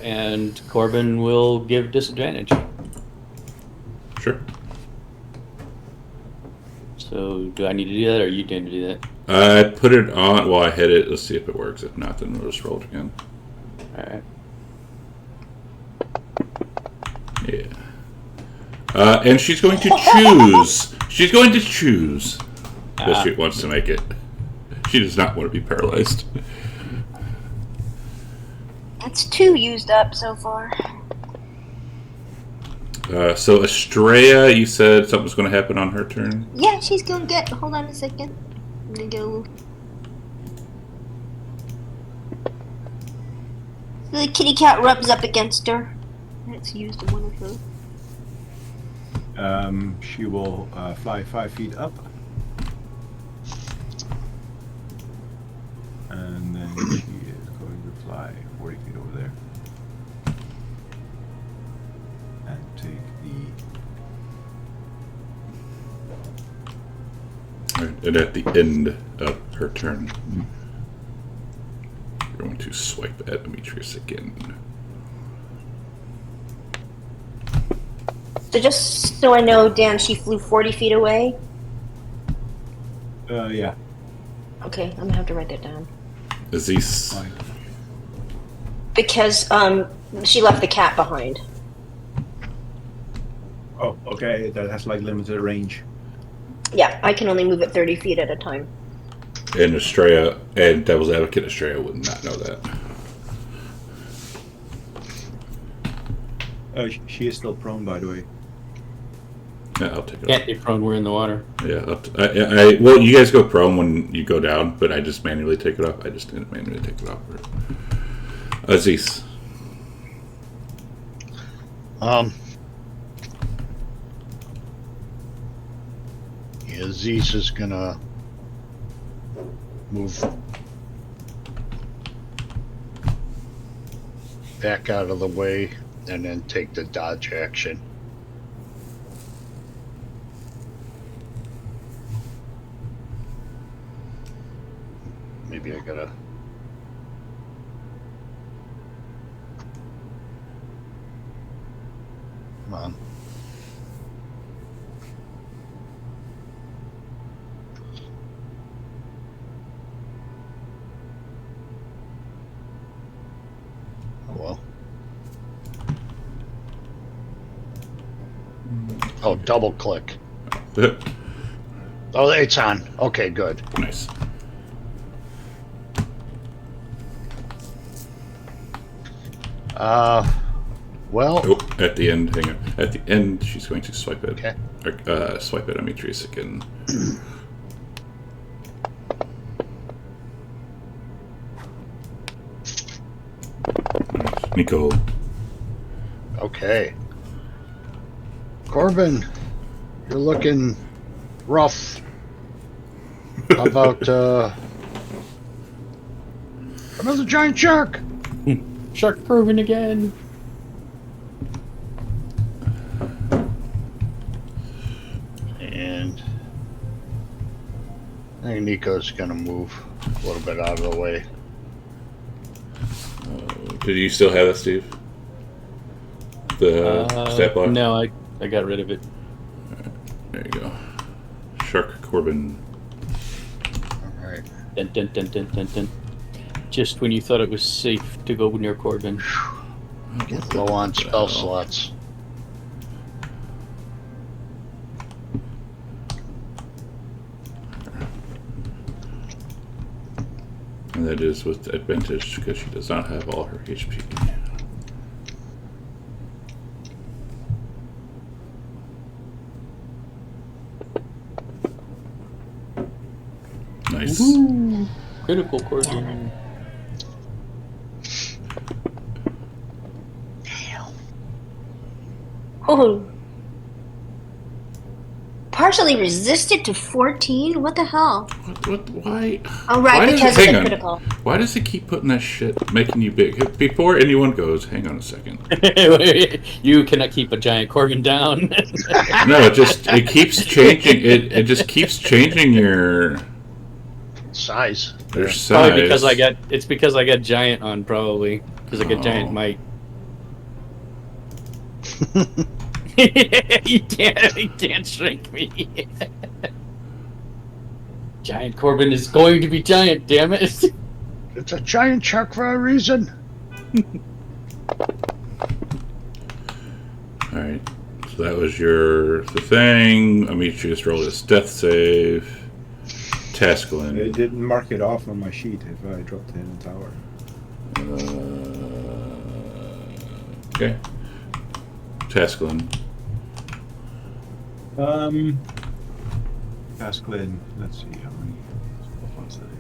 And Corbin will give disadvantage. Sure. So So, do I need to do that, or are you going to do that? I put it on. Well, I hit it. Let's see if it works. If not, then we'll just roll it again. Alright. Yeah. And she's going to choose. She's going to choose. Because she wants to make it. She does not want to be paralyzed. That's 2 used up so far. So Estrella, you said something was going to happen on her turn? Yeah, she's gonna get. Hold on a second. I'm gonna go. The kitty cat rubs up against her. Let's use the one of her. She will fly 5 feet up. And then she is going to fly 40 feet over there. And take the... Right, and at the end of her turn, you're going to swipe at Demetrius again. So just so I know, Dan, she flew 40 feet away. Yeah. Okay, I'm gonna have to write that down. Aziz. Fine. Because she left the cat behind. Oh, okay. That has like limited range. Yeah, I can only move it 30 feet at a time. And Estrella, and Devil's Advocate Estrella would not know that. She is still prone, by the way. Yeah, I'll take it Can't off. be prone, we're in the water. Yeah, well, you guys go prone when you go down, but I just manually take it off. I just didn't manually take it off. Aziz. Yeah, Aziz is gonna move back out of the way and then take the dodge action. Maybe I gotta... Come on. Oh well. Oh, double click. Oh, it's on. Okay, good. Nice. Well, Oh, at the end, hang on. At the end, she's going to swipe it. okay. Swipe at Demetrius again. Nico. Okay. Corbin, you're looking rough. How about another giant shark? Shark Corbin again. And I think Nico's gonna move a little bit out of the way. Did you still have that, Steve? The stat block? No, I got rid of it. There you go. Shark Corbin. Alright. Dun, dun, dun, dun, dun, dun. Just when you thought it was safe to go near Corbin. Get low on spell slots. And that is with advantage because she does not have all her HP. Nice. Ooh, critical Corbin. Oh. Partially resisted to 14? What the hell? Why? Oh, right, Why does because it- of hang the on. critical. Why does it keep putting that shit, making you big? Before anyone goes, hang on a second. You cannot keep a giant Corbin down. No, it keeps changing. It just keeps changing your Size. size. Probably because I got giant on, probably because I got giant Oh. might. You can't shrink me. Giant Corbin is going to be giant, damn it. It's a giant shark for a reason. Alright. So that was the thing. Amitrius rolled his death save. Tascalin. It didn't mark it off on my sheet if I dropped it in the tower. Okay. Tascalin. Tascalin, let's see how many ones did I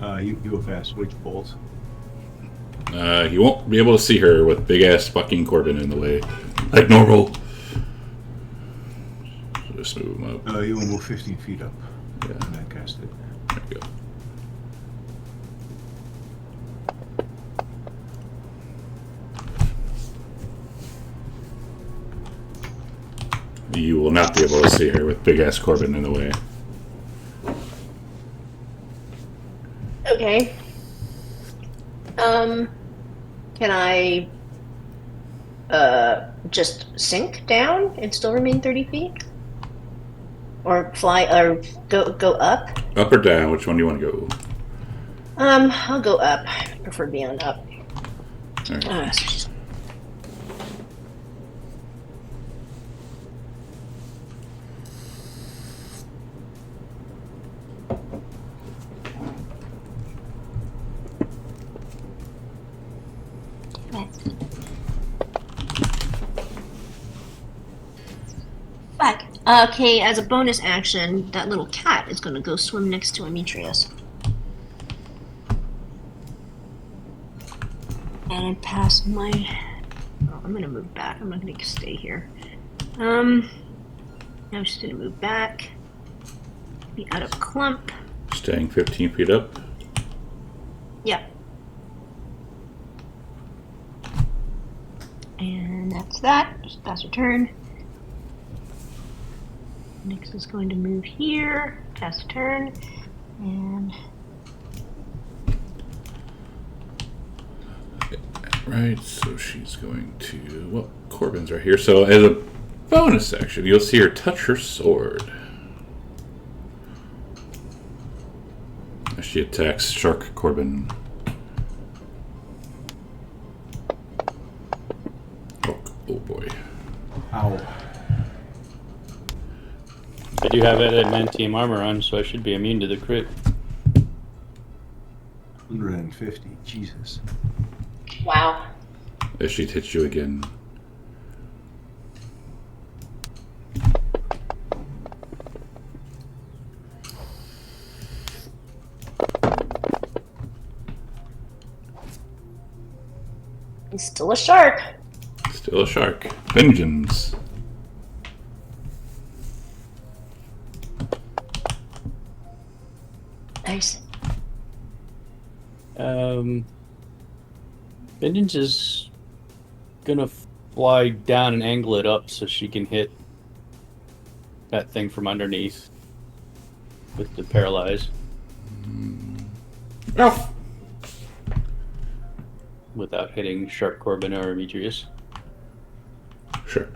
have left. You go fast, which bolt? You won't be able to see her with big ass fucking Corbin in the way. Like normal. So just move him up. You will move 15 feet up. Yeah. And then cast it. There you go. You will not be able to see her with big ass Corbin in the way. Okay. Can I just sink down and still remain 30 feet? Or fly or go up? Up or down? Which one do you want to go? I'll go up. I prefer being up. All right. Fuck. Okay, as a bonus action, that little cat is gonna go swim next to Amitrius. And pass my... Oh, I'm gonna move back. I'm not gonna stay here. I'm just gonna move back. Be out of clump. Staying 15 feet up. Yeah. And that's that. Just pass your turn. Nyx is going to move here, pass a turn, and... Right, so she's going to... Well, Corbin's right here. So as a bonus action, you'll see her touch her sword. As she attacks Shark Corbin. Oh boy. Ow. I do have adamantium armor on, so I should be immune to the crit. 150, Jesus. Wow. As she hits you again. He's still a shark. Still a shark. Vengeance. Nice. Vengeance is gonna fly down and angle it up so she can hit that thing from underneath with the paralyze. No. Without hitting Shark Corbin or Demetrius. Sure.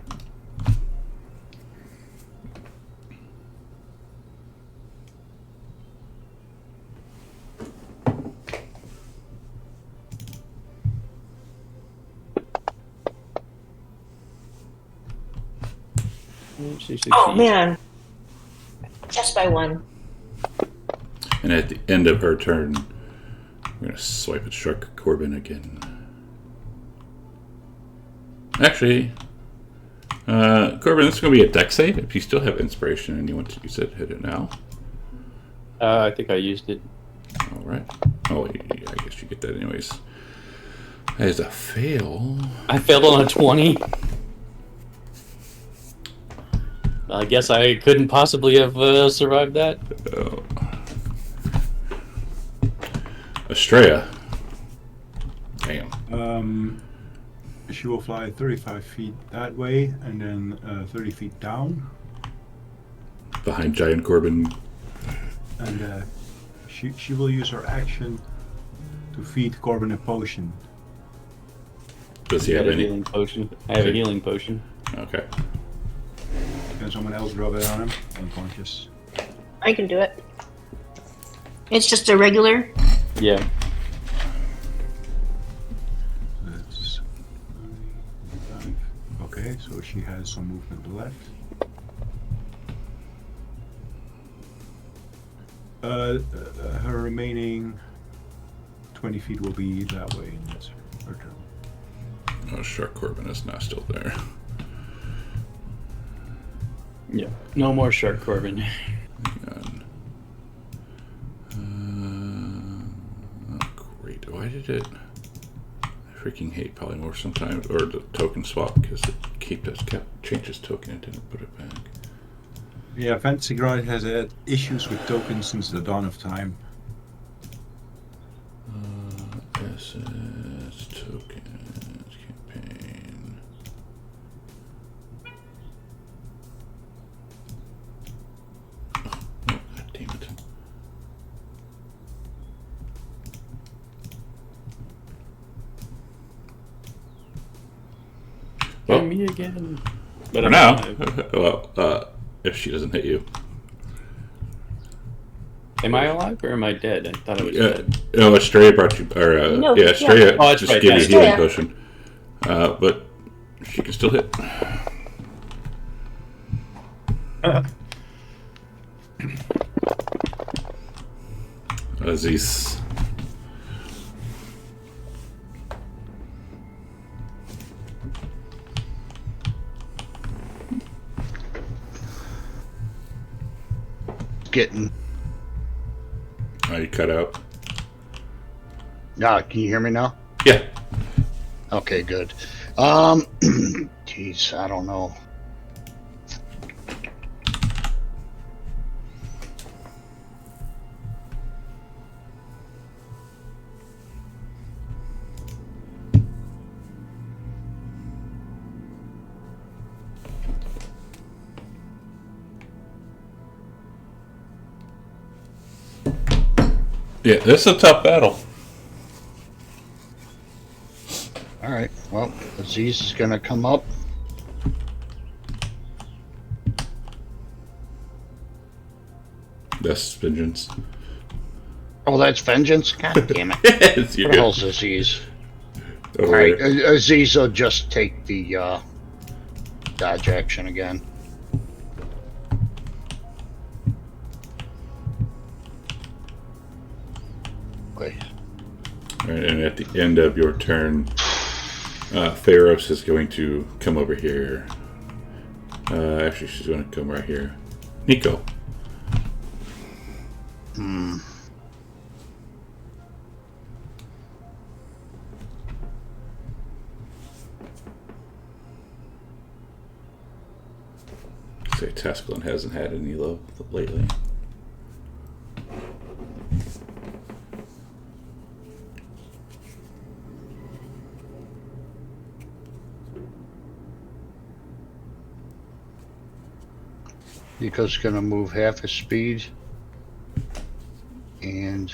Oh man. Just by one. And at the end of her turn, we're going to swipe at Shark Corbin again. Actually, Corbin, this is going to be a deck save. If you still have inspiration and you want to use it, hit it now. I think I used it. All right. Oh, yeah, I guess you get that anyways. That is a fail. I failed on a 20. I guess I couldn't possibly have survived that. Oh. Estrella. Damn. She will fly 35 feet that way and then 30 feet down. Behind Giant Corbin. And she will use her action to feed Corbin a potion. Does he have any? Healing potion. I have a healing potion. Okay. Can someone else drop it on him? Unconscious. I can do it. It's just a regular. Yeah. That's 5. Okay, so she has some movement left. Her remaining 20 feet will be that way. That's her turn. Oh, Shark Corbin is not still there. Yeah. No more Shark Corbin. Hang on. Oh, great. Why did it... I freaking hate polymorph sometimes, or the token swap, because it kept changes token and didn't put it back. Yeah, Fantasy Ground has had issues with tokens since the dawn of time. Assets, tokens, campaign. Oh, God damn it. Well, Me again. But for I'm now, alive. well, if she doesn't hit you. Am I alive or am I dead? I thought I was Yeah, dead. no, Estrella brought you, or No, yeah, yeah. Estrella Oh, that's just right, gave you a yeah. healing Estrella. potion. But she can still hit. Aziz. Getting. Oh, you cut out. Can you hear me now? Yeah. Okay, good. Geez, I don't know. Yeah, this is a tough battle. All right. Well, Aziz is gonna come up. That's vengeance. Oh, that's vengeance. God damn it! Yes, you're What the good. hell's Aziz? Over All right, there. Aziz will just take the dodge action again. Okay. All right, and at the end of your turn, Theros is going to come over here. Actually, she's going to come right here. Nico. Say Tascalon hasn't had any love lately. Nico's gonna move half his speed, and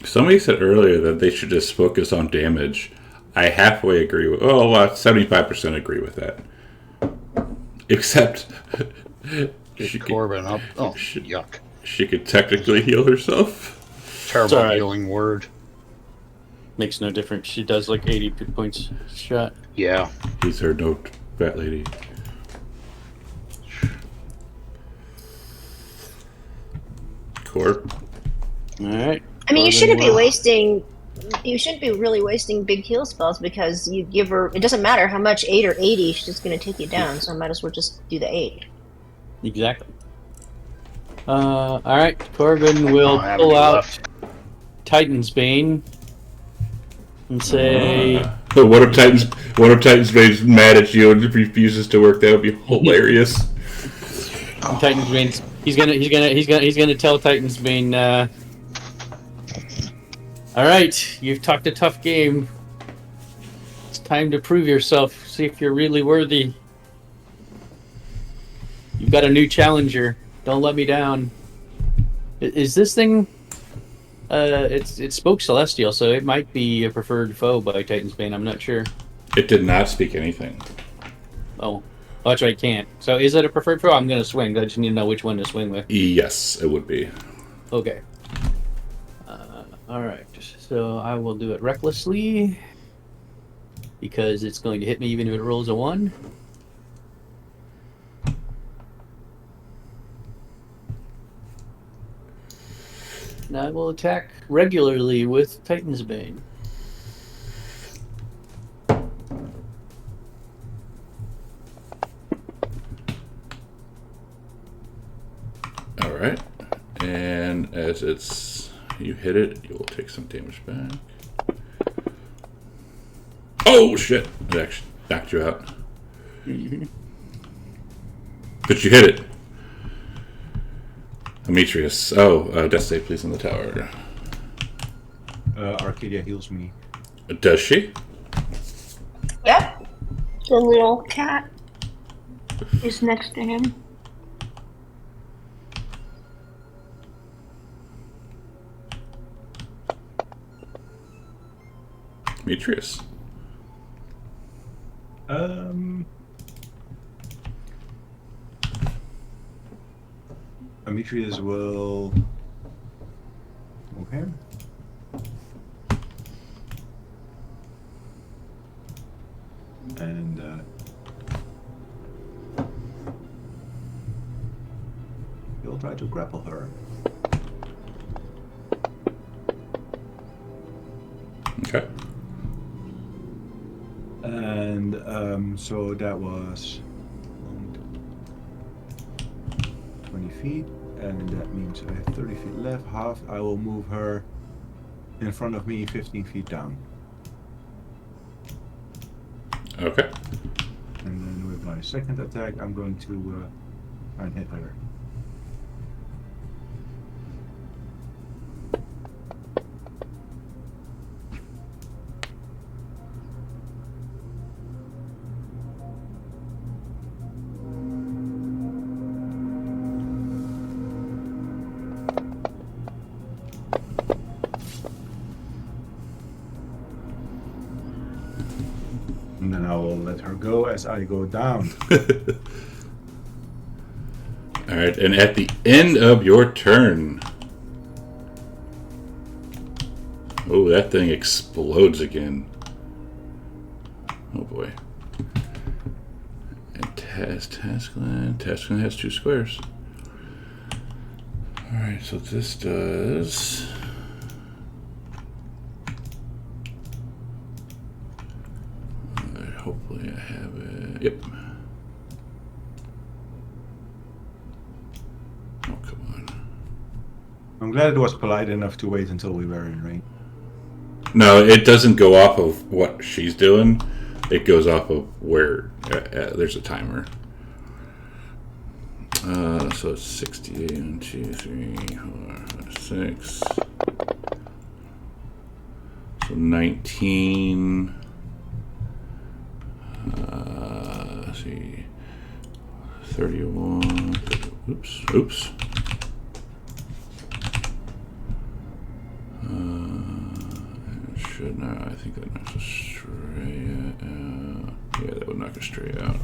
Somebody said earlier that they should just focus on damage. I halfway agree with. Oh, well, 75% agree with that. Except get Corbin up. Oh, she- yuck! she could technically heal herself. Terrible Sorry. healing word. Makes no difference. She does like 80 points shot. Yeah. He's her note, fat lady. Corp. All right. I mean, you Corbin shouldn't be will- wasting. You shouldn't be really wasting big heal spells because you give her. It doesn't matter how much 8 or 80. She's just going to take you down. So I might as well just do the 8. Exactly. All right. Corbin I will don't have pull any out left. Titan's Bane and say, What if Titan's Bane's mad at you and refuses to work? That would be hilarious. Titan's Bane. He's gonna tell Titan's Bane. All right, you've talked a tough game. It's time to prove yourself. See if you're really worthy. You've got a new challenger. Don't let me down. Is this thing? It spoke Celestial, so it might be a preferred foe by Titan's Bane. I'm not sure. It did not speak anything. Oh, Oh, that's right, I can't. So is it a preferred throw? I'm going to swing. I just need to know which one to swing with. Yes, it would be. Okay. All right. So I will do it recklessly because it's going to hit me even if it rolls a 1. And I will attack regularly with Titan's Bane. All right. And as you hit it, you will take some damage back. Oh shit! It actually knocked you out. But you hit it. Demetrius. Oh, death save please on the tower. Arcadia heals me. Does she? Yep. The little cat is next to him. Demetrius. Demetrius will move him. And he'll try to grapple her. Okay. And so that was 20 feet, and that means I have 30 feet left. Half, I will move her in front of me 15 feet down. Okay. And then with my second attack, I'm going to try and hit her. And then I will let her go as I go down. All right, and at the end of your turn, oh, that thing explodes again. Oh boy. And Tasclan has 2 squares. All right, so this does. Hopefully I have it. Yep. Oh, come on. I'm glad it was polite enough to wait until we were in range. No, it doesn't go off of what she's doing. It goes off of where there's a timer. So it's 68, 1, 2, 3, 4, 5, 6. So 19. Let's see. 31. Oops. Should not. I think that knocks a stray out. Yeah, that would knock a stray out.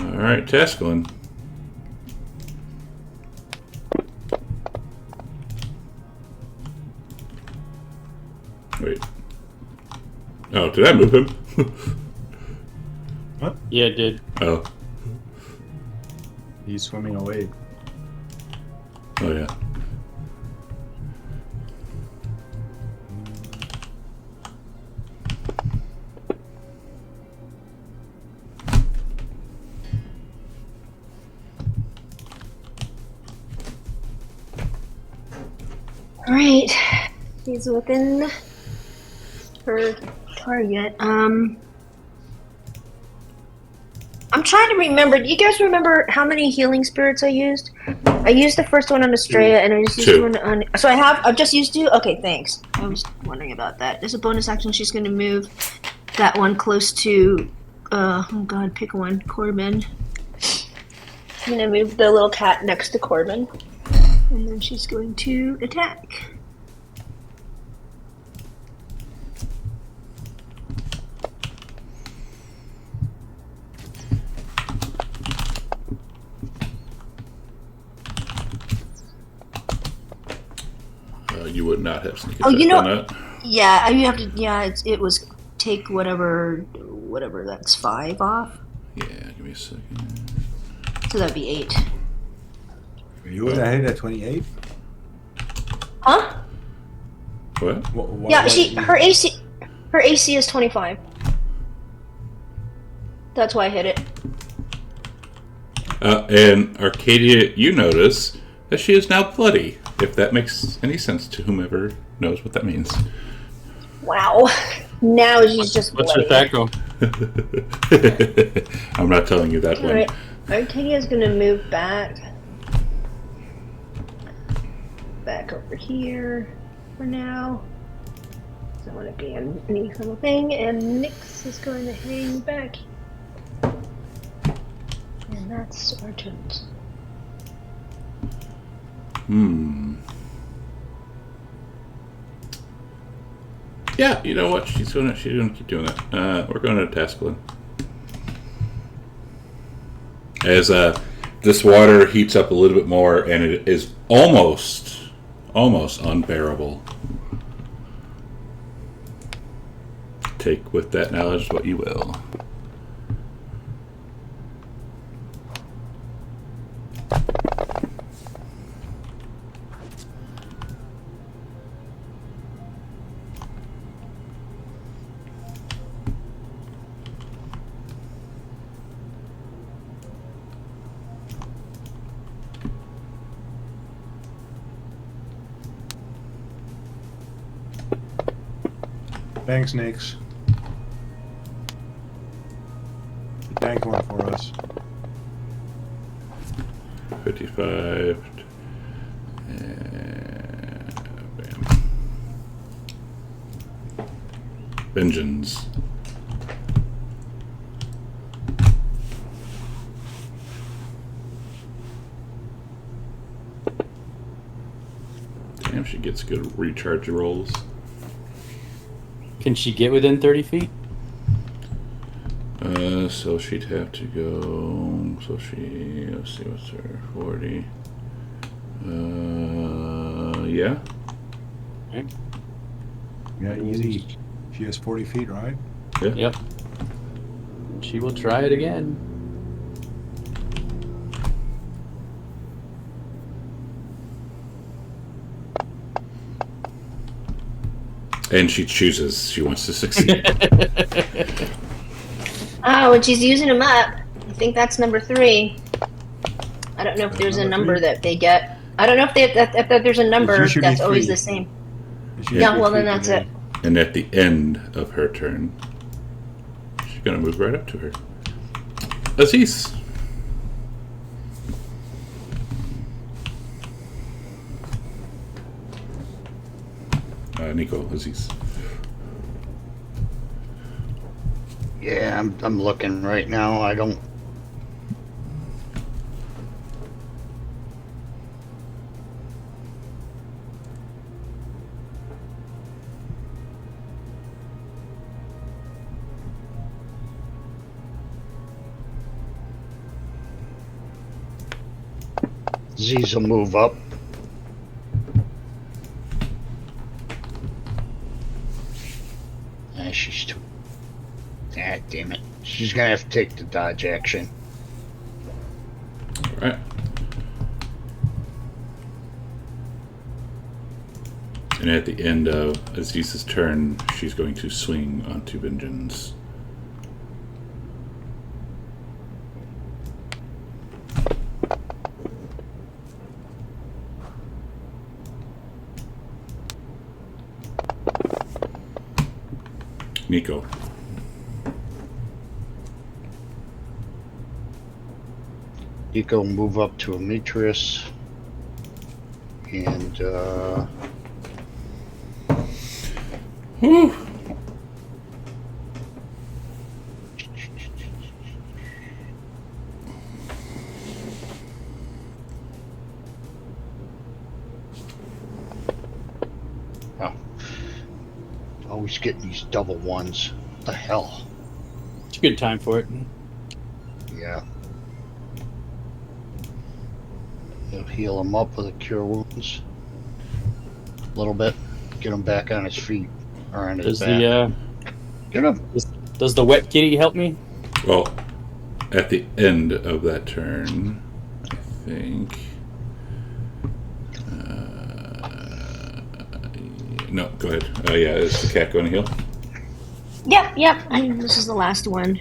All right, Tasclan. Wait. Oh, did I move him? What? Yeah, it did. Oh. He's swimming away. Oh, yeah. All right. He's within her target. I'm trying to remember. Do you guys remember how many healing spirits I used? I used the first one on Estrella, and I just used 2. one on. So I've just used 2. Okay, thanks. I was wondering about that. There's a bonus action. She's going to move that one close to. Oh God, pick one. Corbin. I'm going to move the little cat next to Corbin, and then she's going to attack. You would not have sneak Oh, attack you know- on that. Yeah, you have to. Yeah, it was take whatever that's 5 off. Yeah, give me a second. So that'd be 8. You would have hit at 28? Huh? What? Yeah, her AC is 25. That's why I hit it. And Arcadia, you notice that she is now bloody, if that makes any sense to whomever knows what that means. Wow. Now she's just What's bloody. her tactical? I'm not telling you that one. Alright, Arcadia's gonna move back over here for now. Doesn't want to be on any little thing, and Nyx is going to hang back. And that's our turns. Yeah, you know what? She's gonna keep doing that. We're going to Tascalin. As this water heats up a little bit more, and it is almost unbearable. Take with that knowledge what you will. Thanks, Nix. Tank one for us. 55. And bam. Vengeance. Damn, she gets good recharge rolls. Can she get within 30 feet? So she'd have to go. So let's see, what's her 40? Yeah. Okay. Yeah, easy. She has 40 feet, right? Yeah. Yep. She will try it again. And she chooses. She wants to succeed. Oh, and she's using them up. I think that's number 3. I don't know if That's there's a number number 3? that they get. I don't know if there's a number usually that's always 3. the same. She Yeah, has well then 3 that's today. it. And at the end of her turn, she's going to move right up to her. Aziz. Nico, Aziz. Yeah, I'm looking right now. I don't. Z's will move up. She's too. Ah, damn it. She's gonna have to take the dodge action. All right. And at the end of Aziz's turn, she's going to swing onto Vengeance. Nico. Nico will move up to Ametris. And, Whew. oh. Always getting these double ones. What the hell? It's a good time for it. Yeah. He'll heal him up with a cure wounds. little bit. Get him back on his feet or on his Does back. Get him. does the wet kitty help me? Well, at the end of that turn, I think. No, go ahead. Yeah, is the cat going to heal? Yep. This is the last one.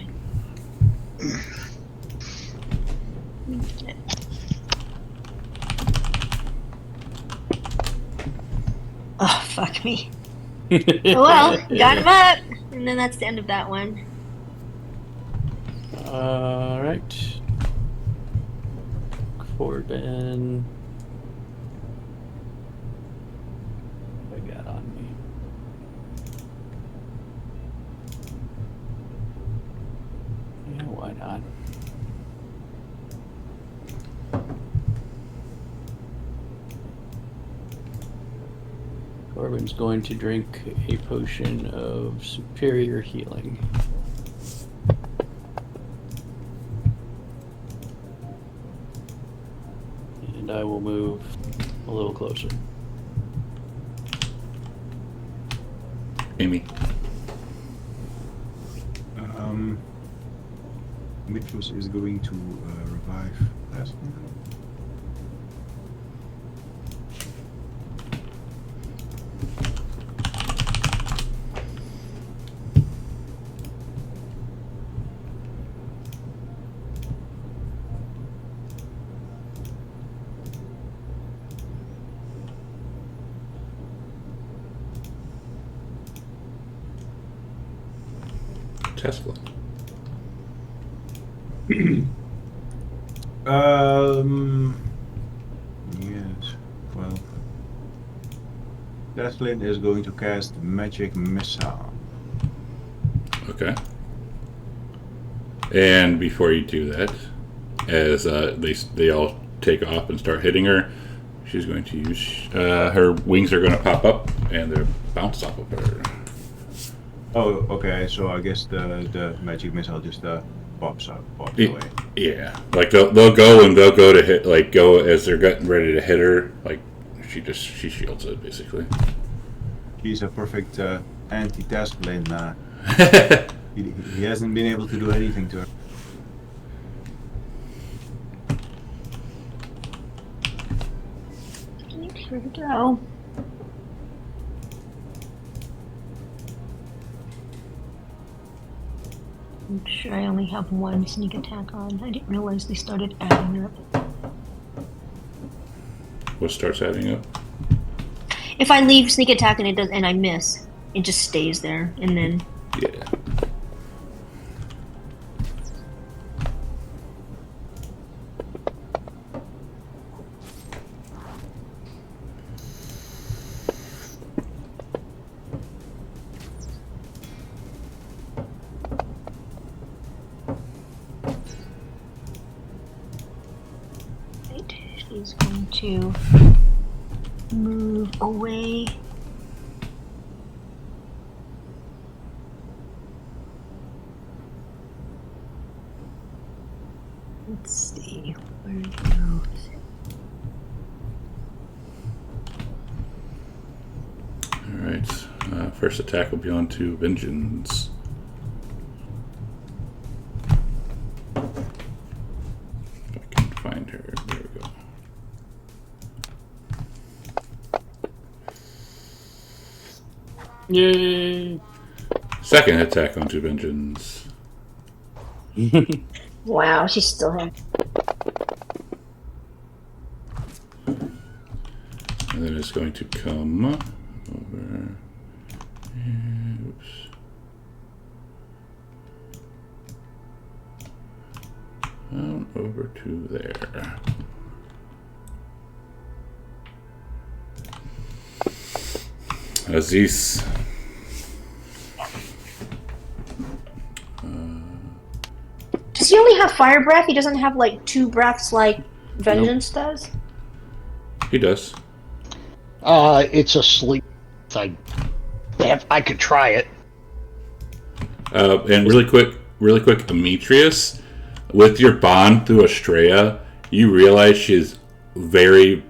Oh, fuck me. Oh, well, got him up. And then that's the end of that one. All right. Corbin. What I got on me? Yeah, why not? Corbin's going to drink a potion of superior healing. And I will move a little closer. Amy. Mitchell is going to revive last one. Tesla. Yes. Well, Deathlin is going to cast Magic Missile. Okay. And before you do that, as they all take off and start hitting her, she's going to use her wings are going to pop up and they're bounce off of her. Oh, okay. So I guess the Magic Missile just pops away. Yeah, like they'll go to hit, like go as they're getting ready to hit her. Like she shields it basically. He's a perfect anti-Deathlin. He hasn't been able to do anything to her. Here we go. I'm sure I only have one sneak attack on. I didn't realize they started adding up. What starts adding up? If I leave sneak attack and I miss, it just stays there, and then Yeah. she's going to move away. Let's see where it goes. Alright, first attack will be on to Vengeance. If I can find her, there we go. Yay! Second attack onto Vengeance. Wow, she's still here. And then it's going to come over. Oops. Over to there. Aziz. Does he only have fire breath? He doesn't have like 2 breaths like Vengeance does? He does. It's a sleep. I could try it. And really quick, Demetrius, with your bond through Estrella, you realize she's barely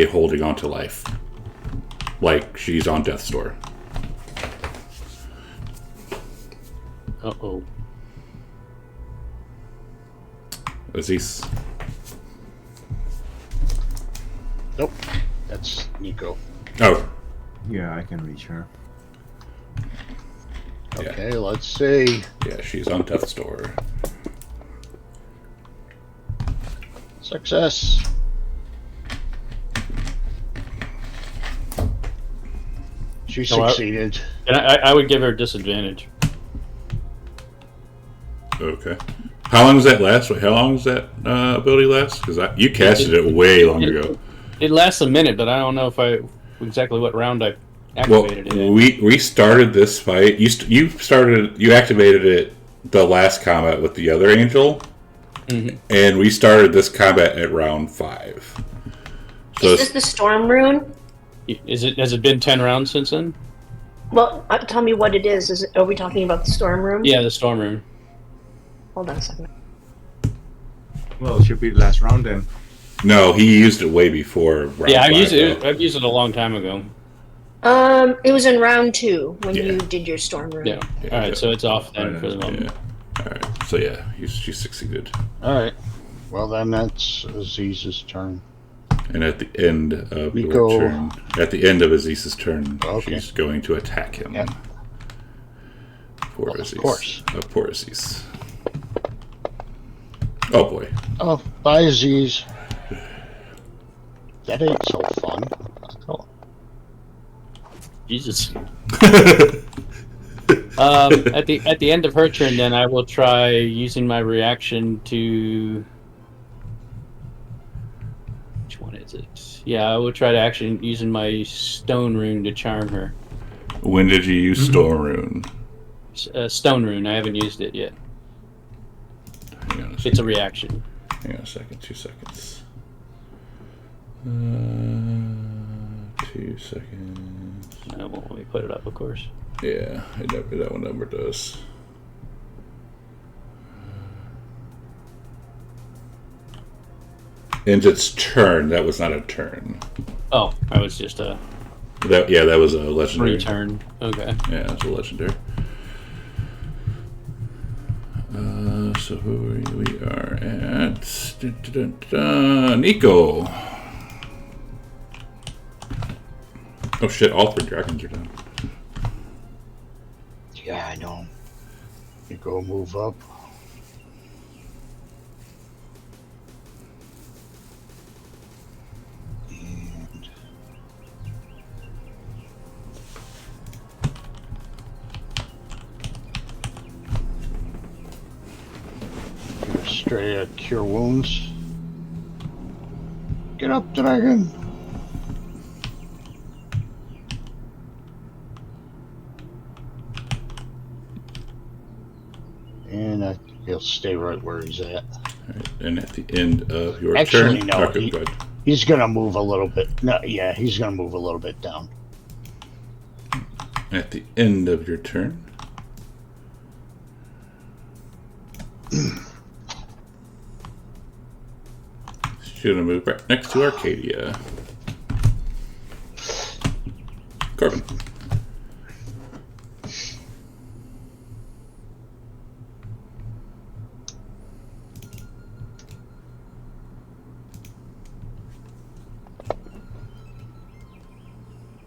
holding on to life. like she's on death's door. Uh-oh. Aziz. Nope. That's Nico. Oh, Yeah, I can reach her. Yeah. Okay, let's see. yeah, she's on death's door. Success. She No, succeeded. And I would give her disadvantage. Okay. How long does that last? How long does that ability last? Because you casted it way long ago. It lasts a minute, but I don't know if exactly what round I Well, activated it in. we started this fight. You activated it the last combat with the other angel, and we started this combat at round 5. So Is this the storm rune? Has it been 10 rounds since then? Well, tell me what it is. Are we talking about the storm rune? Yeah, the storm rune. Hold on a second. Well, it should be the last round then. no, he used it way before round Yeah, 5. I've used it a long time ago. It was in round 2 when Yeah. you did your storm rune. Yeah. Yeah, All right, yeah. so it's off then for the moment. Yeah. All right. So yeah, she succeeded. All right. Well, then that's Aziz's turn. And at the end of Nico. your turn, at the end of Aziz's turn, Okay. she's going to attack him. Yeah. Poor Well, of Aziz. course. Poor Aziz. Oh boy. Oh, bye, Aziz. That ain't so fun. Oh. Jesus. At the end of her turn, then I will try using my reaction to. Which one is it? Yeah, I will try to actually using my stone rune to charm her. When did you use Storm Rune? Stone rune. I haven't used it yet. Hang on a second. It's a reaction. Hang on a second. 2 seconds. 2 seconds. I won't let me put it up, of course. Yeah, that one never does. Ends its turn. That was not a turn. Oh, I was just a That was a legendary. free turn. Okay. Yeah, it's a legendary. So who are we? We are at Nico. Oh shit! All 3 dragons are down. Yeah, I know. You go move up. And straight at Cure Wounds. Get up, dragon. And he'll stay right where he's at. Alright, and at the end of your Actually, turn, no, okay, go ahead. He's gonna move a little bit. No, yeah, he's gonna move a little bit down. At the end of your turn, she's gonna move right next to Arcadia. Corbin.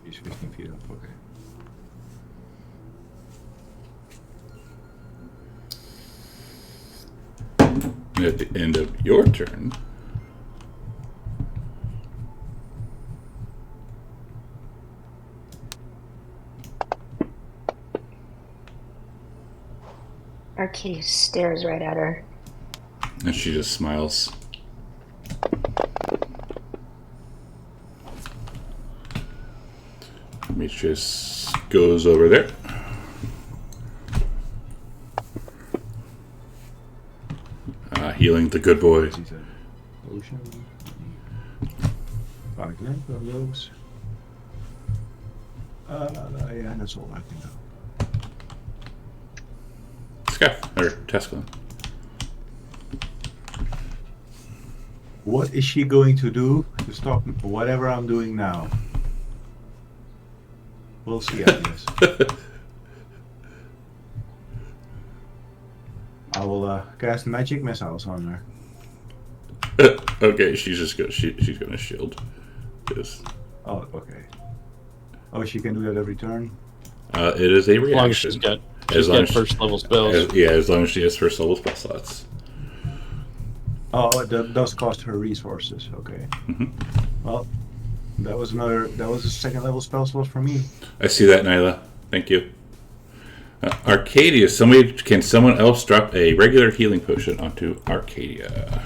He's 15 feet up, okay. And at the end of your turn, Arcadia stares right at her. and she just smiles. Demetrius goes over there. Healing the good boy. He said, Ocean. 5 length of those. Yeah, that's all I can do. Scaff, or Tesla. What is she going to do to stop whatever I'm doing now? We'll see, I guess. I will cast magic missiles on her. Okay, she's gonna shield. Yes. Oh, okay. Oh, she can do that every turn? It is a As long as reaction. she's got first level spells. As long as she has first level spell slots. Oh, that does cost her resources. Okay. Well, that was a second level spell slot for me. I see that, Nyla. Thank you. Arcadia. Can someone else drop a regular healing potion onto Arcadia?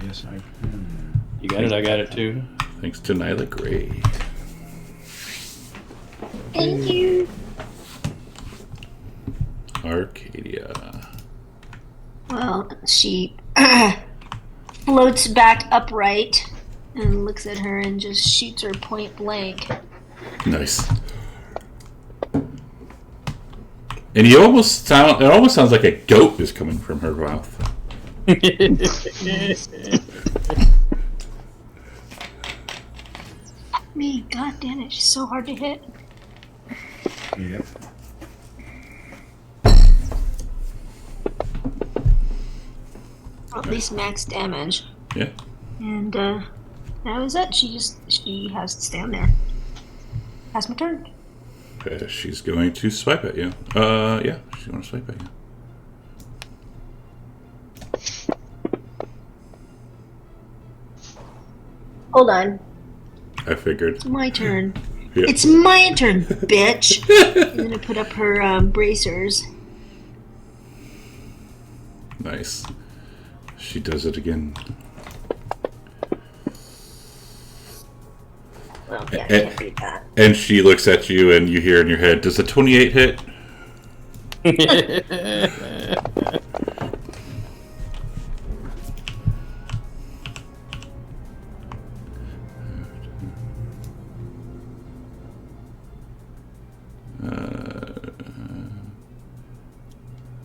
Yes, I can. You got it. I got it too. Thanks to Nyla Gray. Thank you. Arcadia. Well, she floats back upright and looks at her and just shoots her point blank. Nice. And it almost sounds like a goat is coming from her mouth. Me, god damn it, she's so hard to hit. Yep. At least max damage. Yeah. And that was it. She has to stand there. That's my turn. She's going to swipe at you. Yeah, she's going to swipe at you. Hold on. I figured. It's my turn. Yep. It's my turn, bitch. I'm gonna put up her bracers. Nice. She does it again. Well, yeah, I can't beat that. And she looks at you, and you hear in your head, "Does a 28 hit?"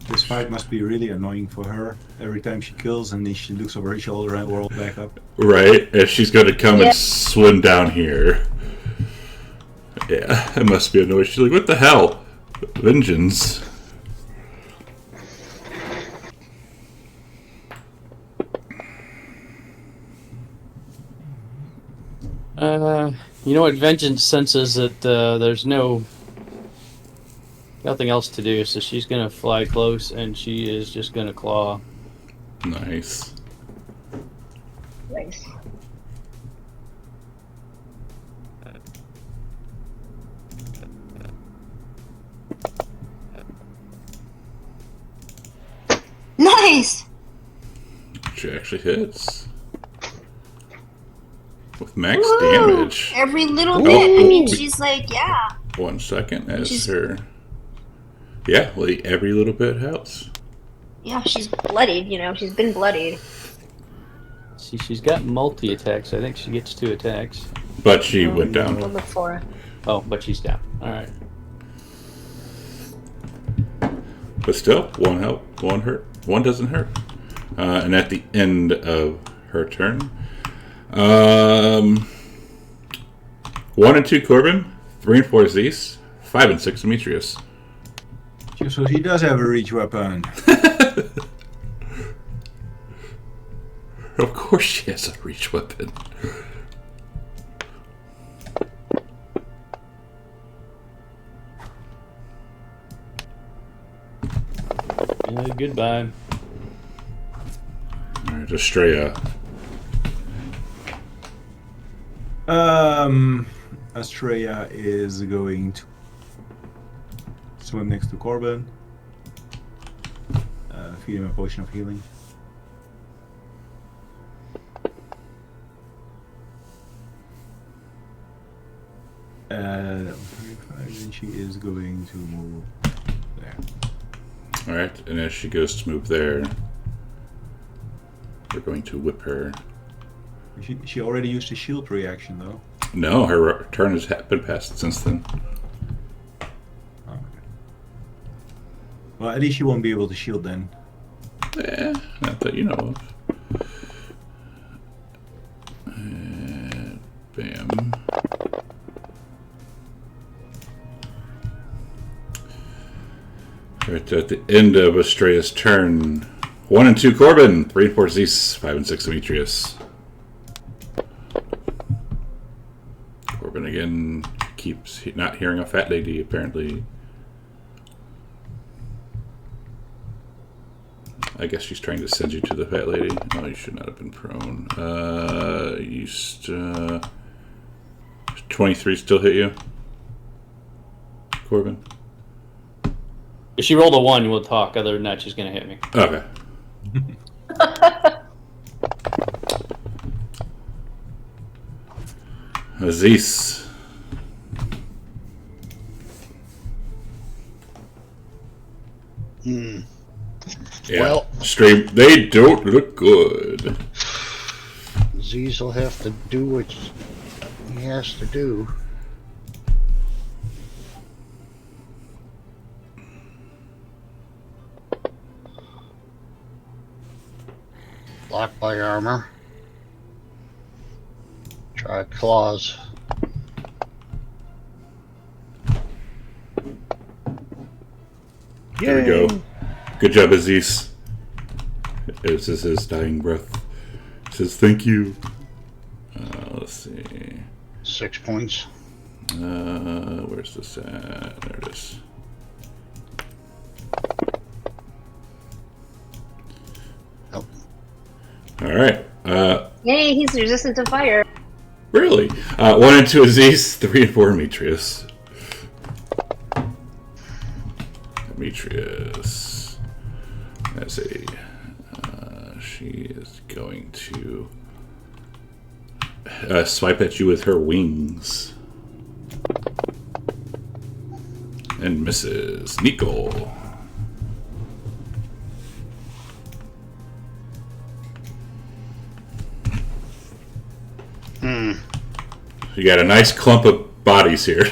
This fight must be really annoying for her. Every time she kills, and then she looks over her shoulder and rolls back up. Right? And she's going to come and swim down here. Yeah, it must be annoying. She's like, "What the hell? Vengeance." You know what? Vengeance senses that there's nothing else to do, so she's gonna fly close and she is just gonna claw. Nice. Nice. Nice! She actually hits. With max Woo! damage. Every little Oh, bit. I mean, oh, she's like, yeah. 1 second as She's- her. Yeah, well, every little bit helps. Yeah, she's bloodied, she's been bloodied. See, she's got multi attacks. I think she gets 2 attacks. But she went We'll down. look for her. Oh, but she's down. All right. But still, 1 help, 1 hurt. 1 doesn't hurt. And at the end of her turn, 1 and 2 Corbin, 3 and 4 Zeus, 5 and 6 Demetrius. So he does have a reach weapon. Of course she has a reach weapon. Goodbye. Alright, Estrella. Estrella is going to swim next to Corbin. Feed him a potion of healing. And she is going to move there. Alright, and as she goes to move there, we're going to whip her. She already used a shield reaction, though. No, her turn has been passed since then. Oh, okay. Well, at least she won't be able to shield then. Not that you know of. And bam. Right at the end of Estrella's turn. 1 and 2 Corbin, 3 and 4 Zeus, 5 and 6 Demetrius. Corbin again keeps not hearing a fat lady, apparently. I guess she's trying to send you to the fat lady. Oh, you should not have been prone. 23 still hit you? Corbin? If she rolled a 1, we'll talk. Other than that, she's going to hit me. Okay. Aziz. Hmm. Yeah. Well, Stream. They don't look good. Z's will have to do what he has to do. Blocked by armor. Try claws. There we go. Good job, Aziz. This is his dying breath. He says, thank you. Let's see. 6 points. Where's this at? There it is. Nope. Alright. Yay, he's resistant to fire. Really? 1 and 2 Aziz, 3 and 4 Demetrius. Demetrius. Let's see. She is going to swipe at you with her wings. And misses. Nico. You got a nice clump of bodies here.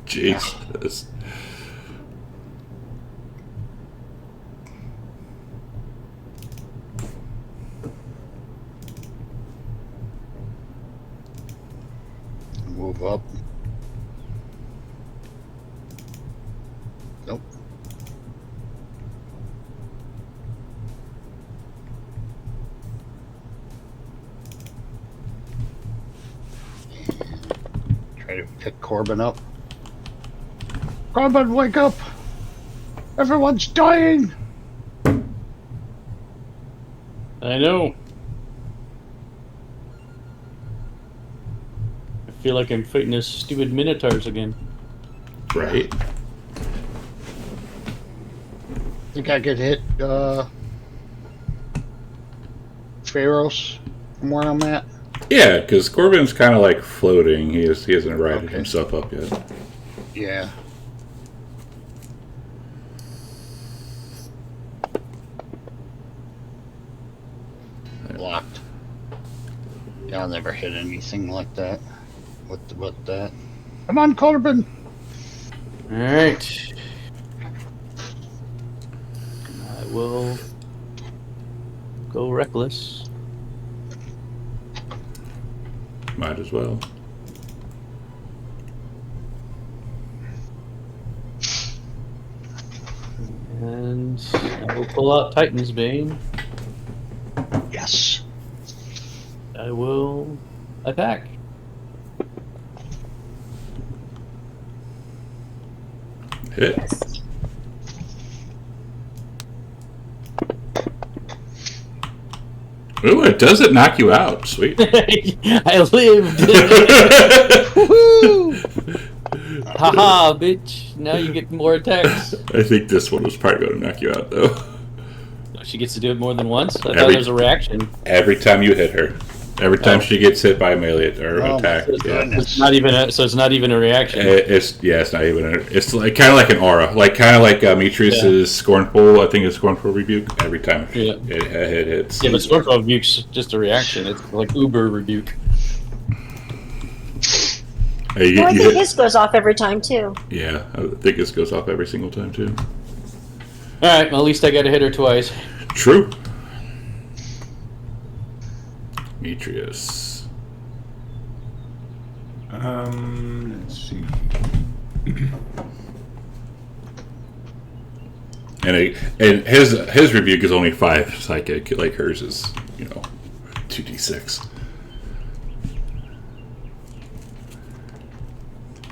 Jesus. Move up. Nope. Try to pick Corbin up. Corbin, wake up! Everyone's dying! I know. I feel like I'm fighting those stupid minotaurs again. Right? Think I could hit Pharos from where I'm at? Yeah, because Corbin's kind of like floating. He hasn't righted Okay. himself up yet. Yeah. Blocked. Yeah, I'll never hit anything like that. What that? Come on, Corbin! Alright. I will go reckless. Might as well. And I will pull out Titan's Bane. Yes. I will attack. Hit. Ooh, it doesn't knock you out. Sweet. I lived! Haha, bitch. Now you get more attacks. I think this one was probably going to knock you out, though. She gets to do it more than once? I thought Every- there was a reaction. Every time you hit her. Every time Oh. she gets hit by a melee or Oh, attack. my Yeah. goodness. It's not even a, so it's not even a reaction. It's not even. It's like kind of like an aura, like kind of like Demetrius's scornful. I think it's scornful rebuke. Every time Yeah. it hits. Yeah, but Stormfall Rebuke's just a reaction. It's like Uber Rebuke. Hey, Well, I you think hit- his goes off every time too. yeah, I think this goes off every single time too. Alright, well, at least I got to hit her twice. True. Demetrius. Let's see. And his rebuke is only 5 psychic, like hers is 2d6.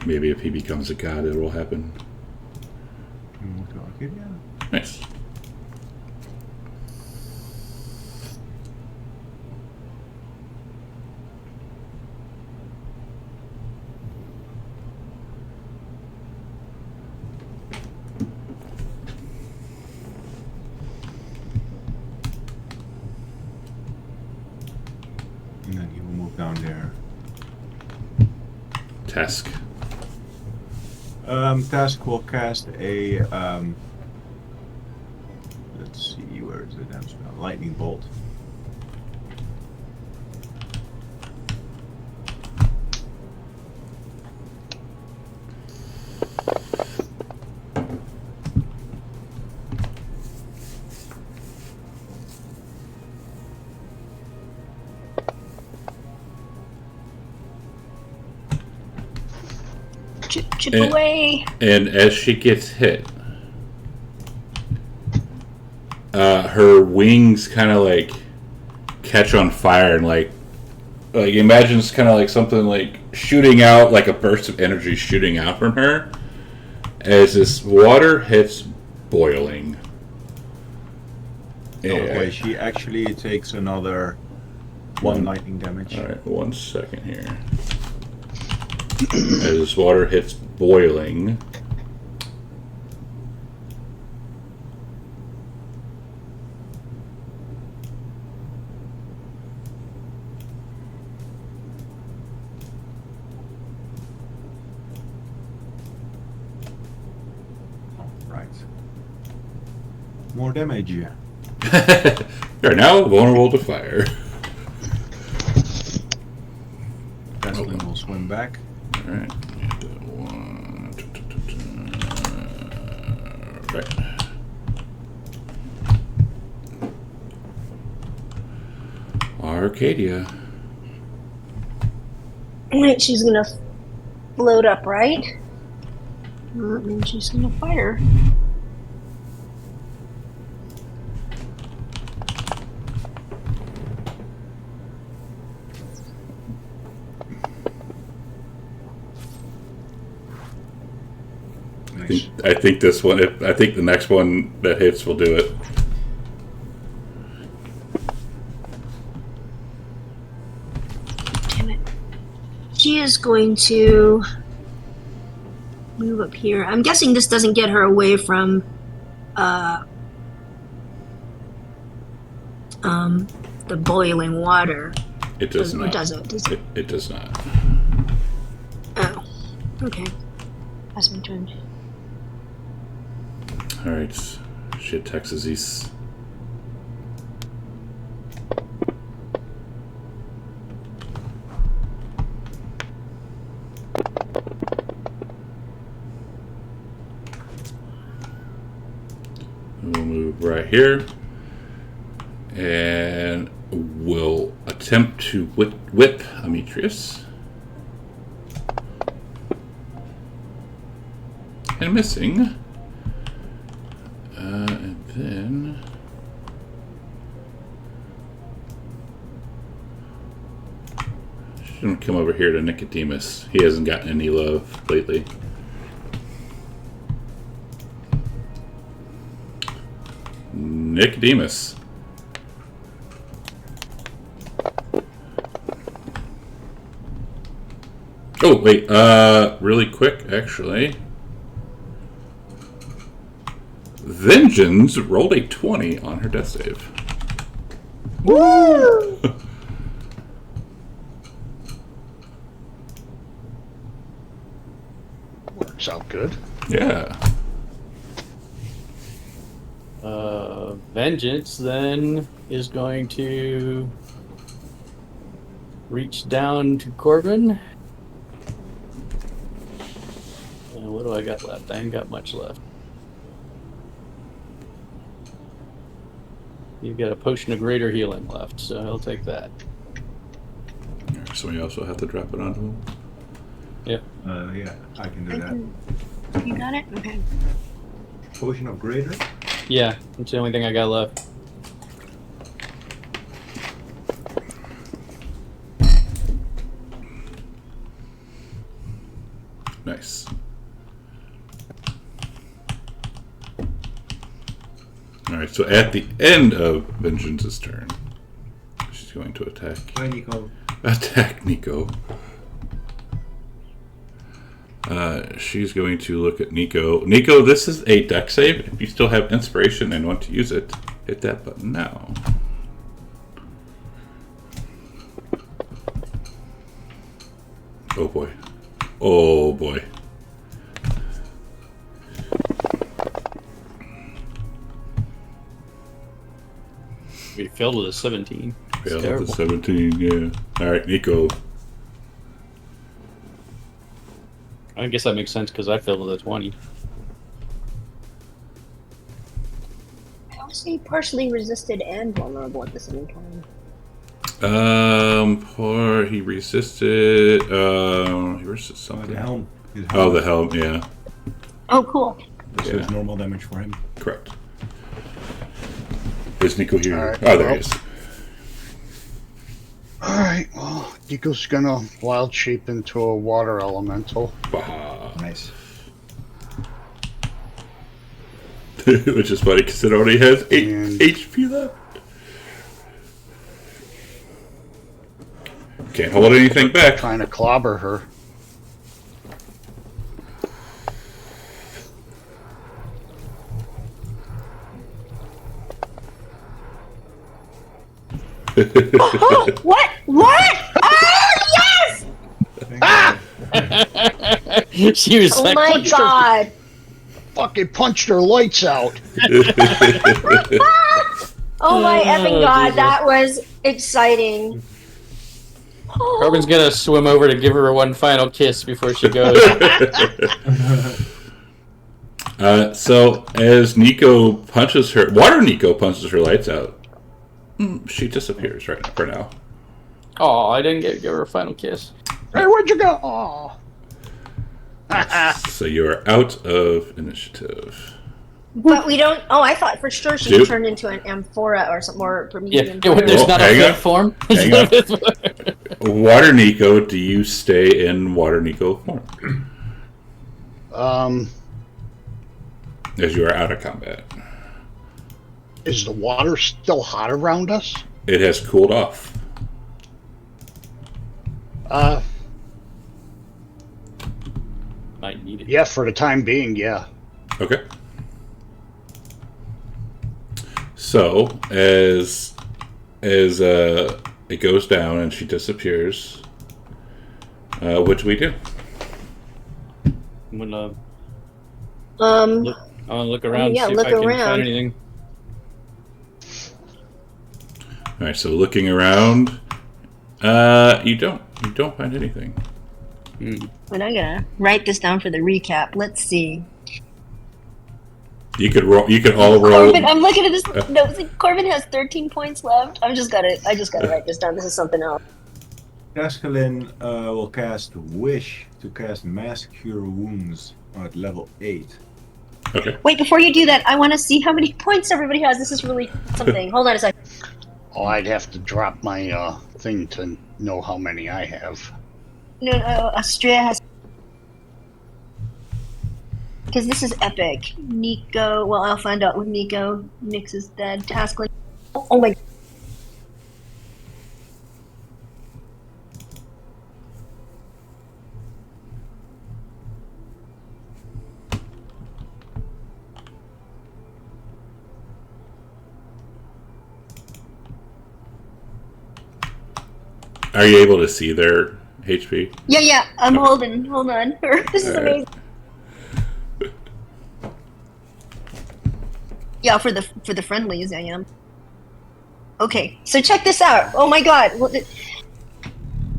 Maybe if he becomes a god, it will happen. Nice. And then he will move down there. Task. Task will cast a let's see, where is the damn spell? Lightning bolt. Chip away. And as she gets hit, her wings kind of like catch on fire and like imagine it's kind of like something like shooting out, like a burst of energy shooting out from her as this water hits boiling. Okay, she actually takes another 1 lightning damage. All right, 1 second here. As this water hits boiling. Right. More damage. You're now vulnerable to fire. Vestlin will swim back. Alright. Right. Arcadia. Wait, she's gonna float up, right? Well, that means she's gonna fire. Nice. I think this one. I think the next one that hits will do it. Damn it. She is going to move up here. I'm guessing this doesn't get her away from the boiling water. It does not. Or does it? Does it? It does not. Oh. Okay. That's my turn. Alright. She attacks Aziz. We'll move right here. And we'll attempt to whip Ametreus. And missing. And then she's gonna come over here to Nicodemus. He hasn't gotten any love lately. Nicodemus. Oh wait, really quick actually. Vengeance rolled a 20 on her death save. Woo! Works out good. Yeah. Vengeance then is going to reach down to Corbin. And what do I got left? I ain't got much left. You've got a potion of greater healing left, so he'll take that. So we also have to drop it onto him. Yep. Yeah, I can do that. You got it? Okay. Potion of Greater. Yeah, that's the only thing I got left. Nice. Alright, so at the end of Vengeance's turn, she's going to attack. Hi, Nico. Attack Nico. She's going to look at Nico. Nico, this is a deck save. If you still have inspiration and want to use it, hit that button now. Oh boy. Oh boy. We failed with a 17. It's Failed terrible. the 17, yeah. Alright, Nico. I guess that makes sense because I failed with a 20. How is he partially resisted and vulnerable at the same time? He resisted, he resisted The something. helm. His Oh, the helm, yeah. Oh, cool. So Yeah. it's normal damage for him. Correct. Is Nico here? Alright, Oh, there well. he is. Alright, well, Nico's gonna wild shape into a water elemental. Bah. Nice. Which is funny because it only has 8 And- HP left. Can't hold anything back. Trying to clobber her. What? What? Oh, yes! She was Oh like, my punched her. god. Fucking punched her lights out. Oh my effing god, Jesus. that was exciting. Corbin's gonna swim over to give her one final kiss before she goes. So as Nico punches her, Water Nico punches her lights out. She disappears right for now. Oh, I didn't give her a final kiss. Hey, where'd you go? Aw. So you are out of initiative. But we don't. Oh, I thought for sure she Dude. turned into an amphora or some more Yeah, medium. there's Oh, not a hang fit on. form. Hang Water Nico, do you stay in Water Nico form as you are out of combat? Is the water still hot around us? It has cooled off. Might need it. Yeah, for the time being, yeah. Okay. So as it goes down and she disappears, what do we do? I'm gonna Um, I want to look around, yeah, see look if I can around. find anything. All right. So looking around, you don't find anything. but I'm gonna write this down for the recap. Let's see. You could roll. You could all roll. Corbin, I'm looking at this. No, Corbin has 13 points left. I just gotta write this down. This is something else. Cascalin will cast Wish to cast Mass Cure Wounds at level 8. Okay. Wait, before you do that, I want to see how many points everybody has. This is really something. Hold on a second. Oh, I'd have to drop my thing to know how many I have. No, Astrea has. Because this is epic. Nico. Well, I'll find out with Nico. Nyx is dead. Tasklin. Oh my. Are you able to see their HP? Yeah. I'm holding. Hold on. This is All right. amazing. Yeah, for the friendlies, I am. Okay, so check this out. Oh my god.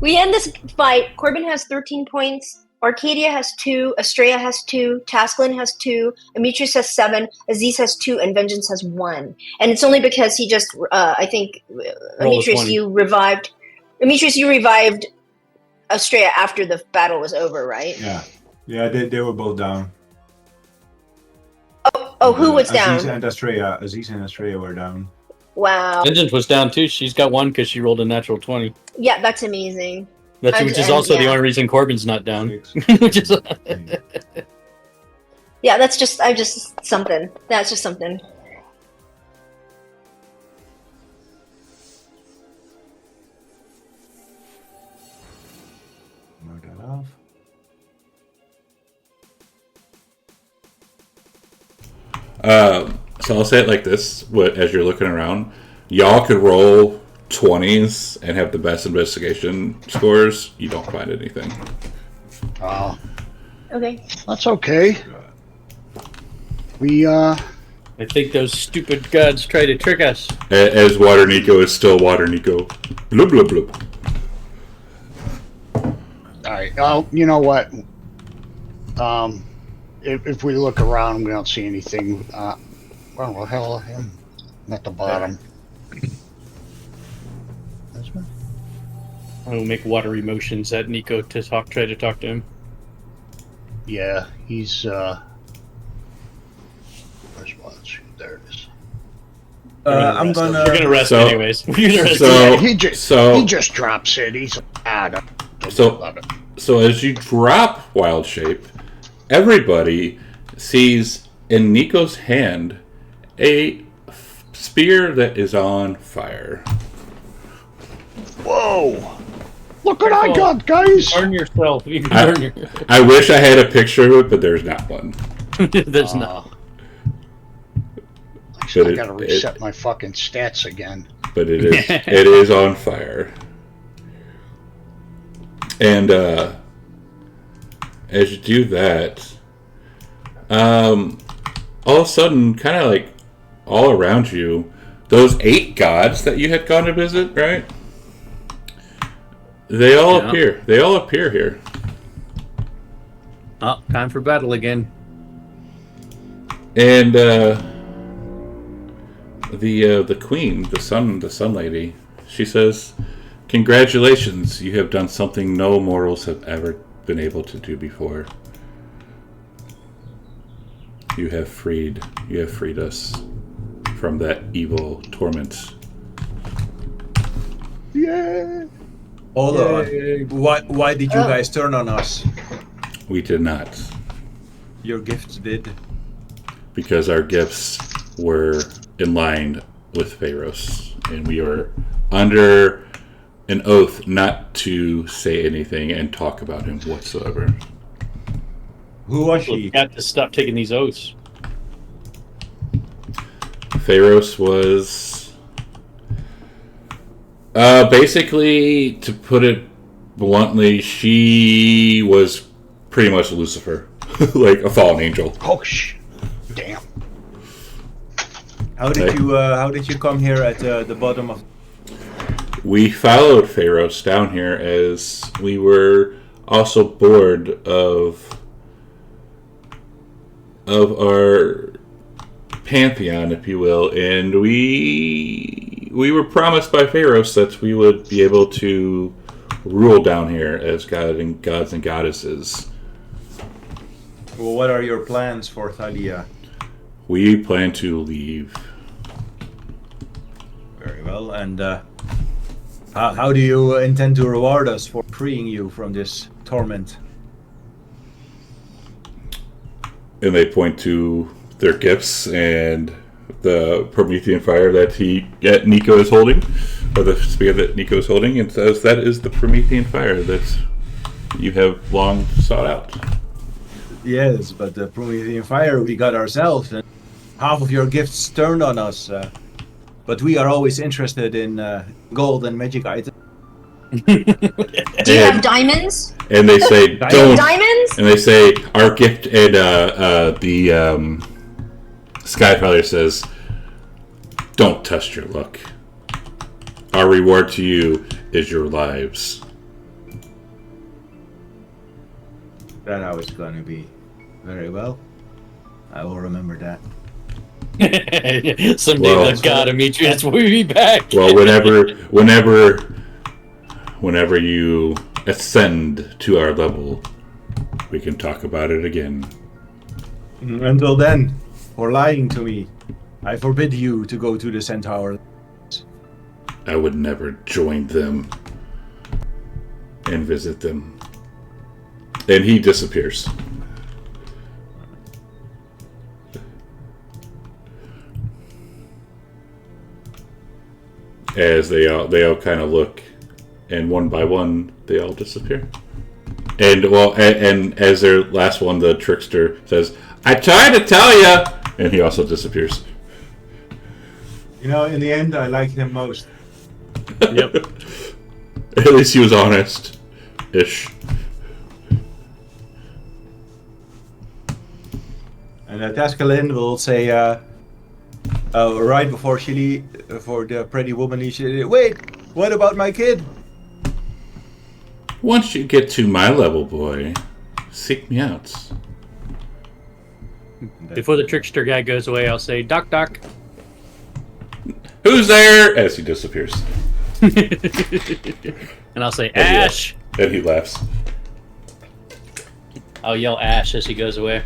We end this fight. Corbin has 13 points. Arcadia has 2. Astrea has 2. Tasklin has 2. Amitrius has 7. Aziz has 2. And Vengeance has 1. And it's only because he just, I think, Roll a Amitrius, 20. you revived Astrea after the battle was over, right? Yeah. Yeah, they were both down. Oh, who was Aziz down? and Estrella were down. Wow. Vengeance was down too. She's got one because she rolled a natural 20. Yeah, that's amazing. Which is also the yeah. only reason Corbin's not down. 6. Which is Yeah, that's just something. That's just something. Mark that off. So I'll say it like this: as you're looking around, y'all could roll 20s and have the best investigation scores. You don't find anything. Oh, Okay. that's okay. We I think those stupid gods try to trick us. As Water Nico is still Water Nico. Blub blub blub. all right. Oh, you know what? If we look around, we don't see anything. Well, the hell, him at the bottom. This one? I will make watery motions at Nico to try to talk to him. Yeah, he's where's Watch? There it is. I'm We're gonna. gonna rest So- anyways. We're gonna rest. So he so just drops it. He's don't So- worry about it. so as you drop Wild Shape, everybody sees in Nico's hand a spear that is on fire. Whoa! Look what I Careful. got, guys. Burn yourself. You can I- burn your. I wish I had a picture of it, but there's not one. There's not. But I gotta reset my fucking stats again. But it is on fire. And as you do that, all of a sudden, kind of like all around you, those 8 gods that you had gone to visit, right? They all Yeah. appear. They all appear here. Oh, time for battle again. And the queen, the sun lady, she says, "Congratulations, you have done something no mortals have ever been able to do before. You have freed us from that evil torment." Yeah. Hold on. Why did you guys turn on us? We did not, Your gifts did. because our gifts were in line with Pharaoh's, and we were under an oath not to say anything and talk about him whatsoever. Who was We've she? got to stop taking these oaths. Pharaoh's was basically, to put it bluntly, she was pretty much Lucifer, like a fallen angel. Oh, damn. How did you come here at the bottom of? We followed Pharaoh's down here as we were also bored of our pantheon, if you will, and we were promised by Pharaoh's that we would be able to rule down here as gods and goddesses. Well, what are your plans for Thalia? We plan to leave. Very well. And how do you intend to reward us for freeing you from this torment? And they point to their gifts and the Promethean fire that Nico is holding, or the spear that Nico is holding, and says that is the Promethean fire that you have long sought out. Yes, but the Promethean fire we got ourselves, and half of your gifts turned on us. But we are always interested in gold and magic items. Do you have diamonds? And they say, don't. Diamonds? And they say, our gift, and the Skyfather says, don't test your luck. Our reward to you is your lives. That's how it's gonna be. Very well. I will remember that. Someday Well- the god Demetrius will be back. Well, whenever you ascend to our level, we can talk about it again. Until then, for lying to me. I forbid you to go to the Centaur. I would never join them and visit them. And he disappears. As they all kind of look, and one by one they all disappear. And as their last one, the trickster says, "I tried to tell you," and he also disappears. You know, in the end, I liked him most. Yep. At least he was honest-ish. And Tascalin will say, right before for the pretty woman, he said, "Wait, what about my kid?" Once you get to my level, boy, seek me out. Before the trickster guy goes away, I'll say, "Doc, doc." Who's there? As he disappears. And I'll say, "Ash." And he laughs. I'll yell Ash as he goes away.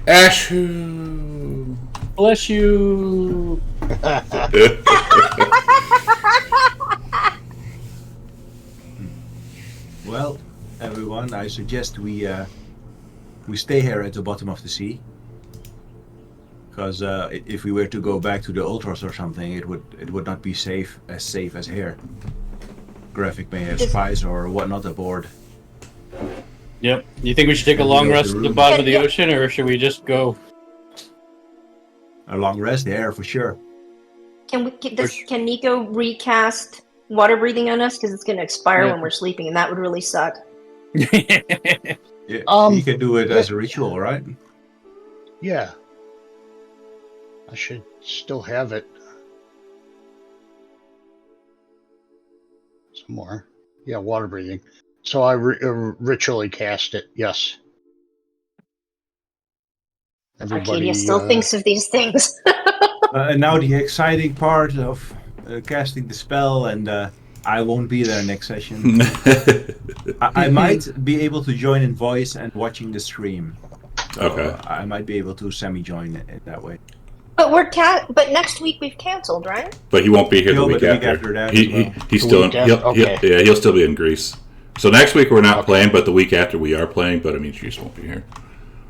Ash who? Bless you. Well, everyone, I suggest we stay here at the bottom of the sea. Because if we were to go back to the Ultras or something, it would not be safe as here. Graphic may have spies or whatnot aboard. Yep. You think we should take a long rest at the bottom of the ocean, or should we just go? A long rest there for sure. Can Nico recast water breathing on us? Because it's going to expire when we're sleeping, and that would really suck. Yeah, you can do it as a ritual, right? Yeah. I should still have it somewhere. Yeah, water breathing. So I ritually cast it. Yes. Arcadia still thinks of these things. And now the exciting part of casting the spell, and I won't be there next session. I might be able to join in voice and watching the stream. So Okay. I might be able to semi-join it that way. But but next week we've canceled, right? But he won't be here the week but after. that He's The still week after? he'll still be in Greece. So next week we're not playing, but the week after we are playing. But I mean, she just won't be here.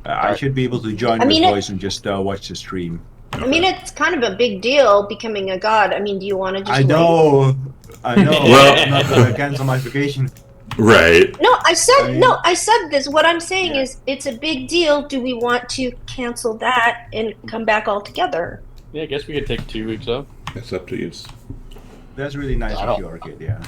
I should be able to join with voice and just watch the stream. I mean, it's kind of a big deal becoming a god. I mean, do you want to just I know. Well- I'm not going to cancel my vacation. Right. No, I said this. What I'm saying is it's a big deal. Do we want to cancel that and come back all together? Yeah, I guess we could take 2 weeks off. It's up to you. That's really nice I of don't- you, Arcade, yeah.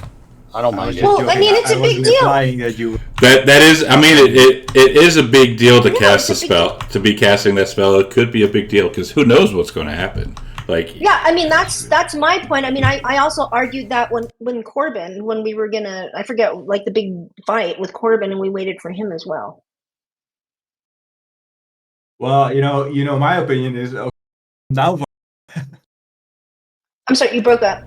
I don't mind it. Well, I mean, it's a big deal. That you... That is. I mean, it is a big deal to Yeah, cast it's a a big spell. To be casting that spell, it could be a big deal because who knows what's going to happen. Like, Yeah, I mean that's my point. I mean, I also argued that when Corbin, when we were gonna, I forget, like the big fight with Corbin, and we waited for him as well. Well, you know, my opinion is now. I'm sorry, you broke up.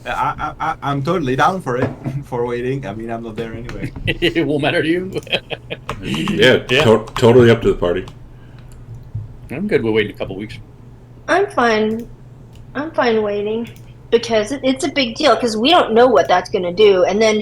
I'm totally down for it, for waiting. I mean, I'm not there anyway. It won't matter to you. yeah, totally up to the party. I'm good. We'll wait a couple weeks. I'm fine waiting because it's a big deal because we don't know what that's going to do, and then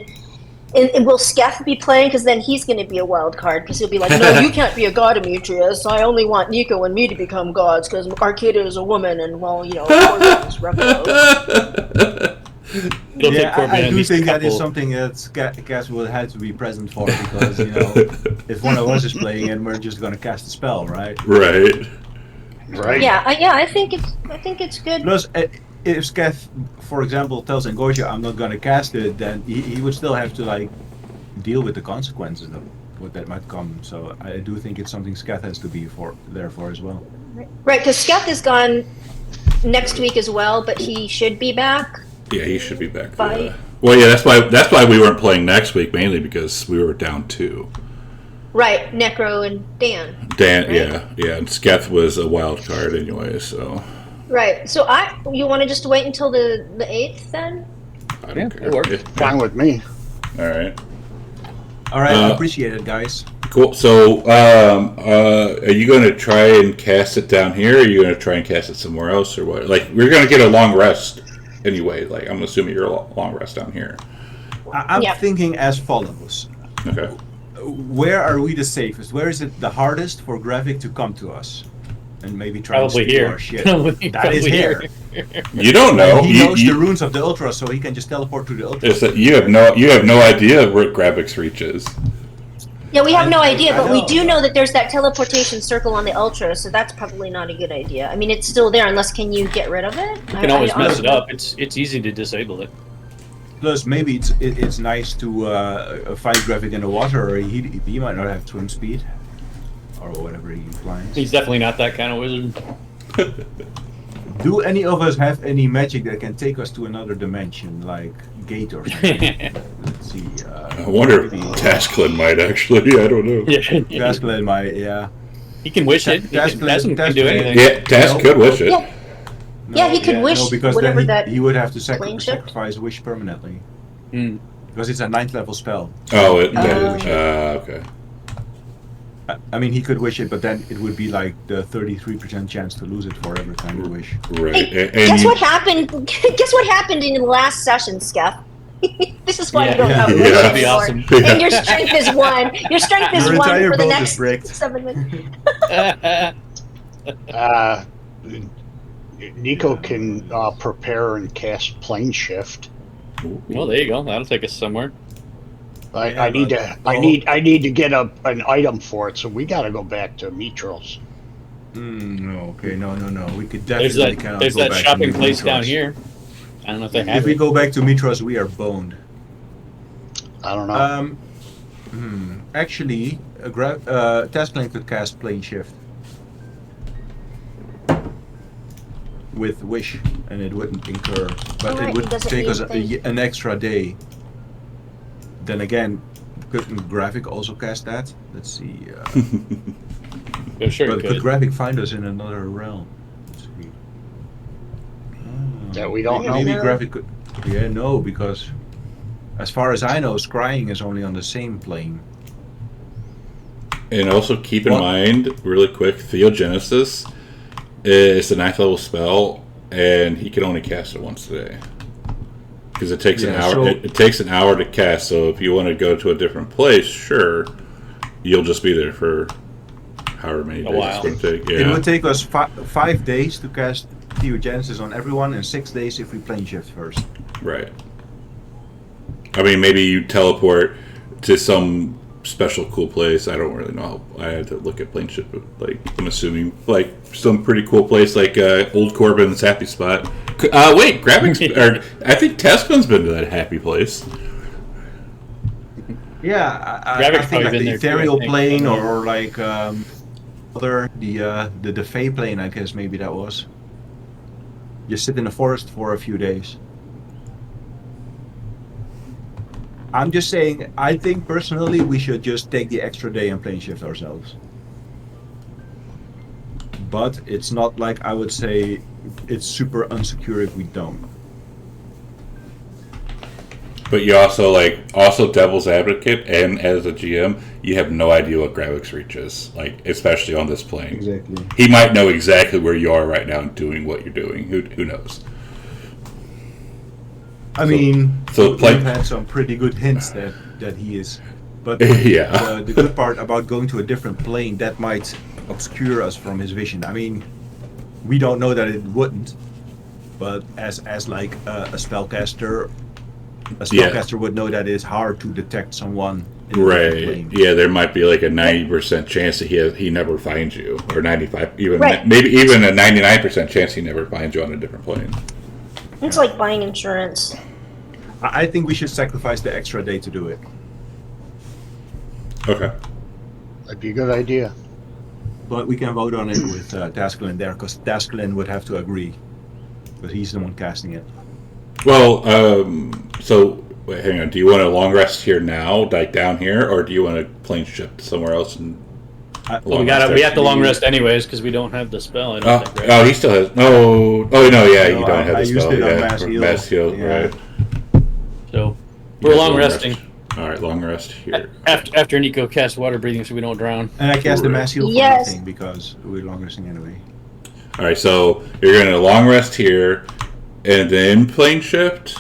and will Sketh be playing? Because then he's going to be a wild card because he'll be like, no, you can't be a god, Demetrius. I only want Nico and me to become gods because Arcadia is a woman, and well, you know, Corbin's Ruffalo. I do think that is something that Cass will have to be present for because if one of us is playing and we're just going to cast a spell, right? Right. Right. Yeah, I think it's good. Plus, if Sketh, for example, tells Angosha, I'm not going to cast it, then he would still have to deal with the consequences of what that might come. So I do think it's something Sketh has to be there for as well. Right, because Sketh is gone next week as well, but he should be back. Yeah, he should be back. Bye. Well, yeah, that's why we weren't playing next week, mainly because we were down 2. Right, Necro and Dan. Right? Yeah, and Sketh was a wild card anyway, so. Right, so you want to just wait until the 8th then? I don't Yeah, care. it works. Fine with me. All right. All right, I appreciate it, guys. Cool. So, are you going to try and cast it down here, or are you going to try and cast it somewhere else, or what? Like, we're going to get a long rest anyway. Like, I'm assuming you're a long rest down here. I'm Yep. thinking as follows. Okay. Where are we the safest? Where is it the hardest for Gravik to come to us? And maybe try Probably to steal here. our shit. Probably That is here. You don't know. He knows the You, runes of the Ultra, so he can just teleport to the Ultra. it's that you have no idea where Gravik's reach is. Yeah, we have no idea, I but we know. do know that there's that teleportation circle on the Ultra, so that's probably not a good idea. I mean, it's still there unless can you get rid of it? You can always mess it up. It's easy to disable it. Plus, maybe it's nice to find Gravik in the water, or he might not have swim speed, or whatever he implies. He's definitely not that kind of wizard. Do any of us have any magic that can take us to another dimension, like gate or something? Let's see. I wonder if Tasklin might actually. I don't know. Yeah. Tasklin might, yeah. He can wish it. He Tasklin can do anything. Yeah, Task could wish it. Yeah. Yeah, he could wish No, because whatever then that he would have to plane shift. sacrifice wish permanently. Hmm. Because it's a 9th level spell. Oh, it. Oh. Okay. I mean, he could wish it, but then it would be like the 33% chance to lose it for every time you wish. Right. Hey, And guess you- what happened? Guess what happened in the last session, Skeff? This is why you don't have Yeah. wish That'd be anymore. awesome. And your strength is 1. Your strength is Your 1 entire for the boat is next bricked. 7 minutes. Nico can prepare and cast plane shift. Well, there you go. That'll take us somewhere. I need to get an item for it, so we got to go back to Mitros. No, okay, no. We could There's definitely that. cannot There's go that back shopping to place Mitros. down here. I don't know if they If have we it. go back to Mitros, we are boned. I don't know. Actually, Tasklin could cast plane shift with wish, and it wouldn't incur, but Alright, it would doesn't take need us thing. an extra day. Then again, couldn't Gravik also cast that? Let's see. Oh, sure, But you could could. Gravik find us in another realm? Let's see. That we don't know. Maybe No. Gravik could. Yeah, no, because as far as I know, scrying is only on the same plane. And also keep in What? mind, really quick, Theogenesis is a 9th level spell, and he can only cast it once a day. Because it takes an Yeah, hour. so- It takes an hour to cast. So if you want to go to a different place, sure, you'll just be there for however many days while. it's going to take. It Yeah. would take us 5 days to cast Theogenesis on everyone, and 6 days if we plane shift first. Right. I mean, maybe you teleport to some special cool place. I don't really know. I had to look at plane ship, but like I'm assuming like some pretty cool place like Old Corbin's Happy Spot. Wait, Gravik's or I think Tesklin's been to that happy place. Yeah, I Gravik's think probably like been the there too, I ethereal think. plane or like the Fey plane, I guess maybe that was. You sit in the forest for a few days. I'm just saying, I think personally we should just take the extra day and plane shift ourselves. But it's not like I would say it's super unsecure if we don't. But you also devil's advocate, and as a GM, you have no idea what Gravik's reach is. Like especially on this plane, Exactly. he might know exactly where you are right now and doing what you're doing. Who knows? I mean, so play- we've had some pretty good hints that he is. But Yeah. the good part about going to a different plane, that might obscure us from his vision. I mean, we don't know that it wouldn't, but as like a spellcaster would know that it's hard to detect someone in a different Right. plane. Yeah, there might be like a 90% chance that he never finds you, or 95, Right. maybe even a 99% chance he never finds you on a different plane. It's like buying insurance. I think we should sacrifice the extra day to do it. Okay. That'd be a good idea. But we can vote on it with Tasklin there, because Tasklin would have to agree, because he's the one casting it. Well, so wait, hang on. Do you want a long rest here now, like down here, or do you want to plane shift somewhere else? And Well, we have to long rest anyways because we don't have the spell. I don't think, right? oh, he still has. No. Oh no, yeah, you No, don't have I the used spell. it on Yeah, Mass Heal. Mass Heal, Yeah. right? So we're Yeah, long long resting. rest. All right, long rest here. After Nico casts water breathing so we don't drown. And I cast the mass heal for Yes. nothing because we're long resting anyway. All right, so you're going to long rest here, and then plane shift.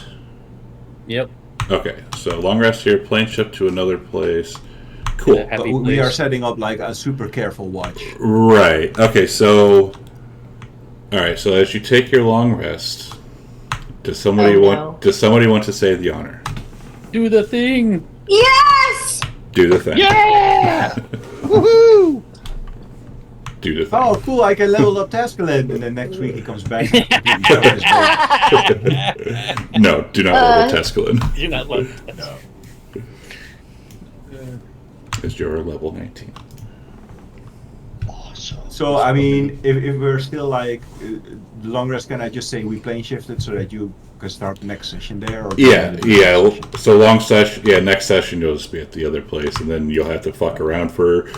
Yep. Okay, so long rest here, plane shift to another place. Cool. Yeah, But happy we are place. setting up like a super careful watch. Right. Okay, so all right, so as you take your long rest, does somebody want to say the honor? Do the thing. Yes! Do the thing. Yeah! Woohoo! Do the thing. Oh, cool! I can level up Tascalin, and then next week he comes back. No, do not level Tescalin. You're not loving it. No. Because you're level 19. Awesome. So I mean, if we're still like the long rest, can I just say we plane shifted so that you can start the next session there? Or Yeah. So long session. Yeah, next session you'll just be at the other place, and then you'll have to fuck around for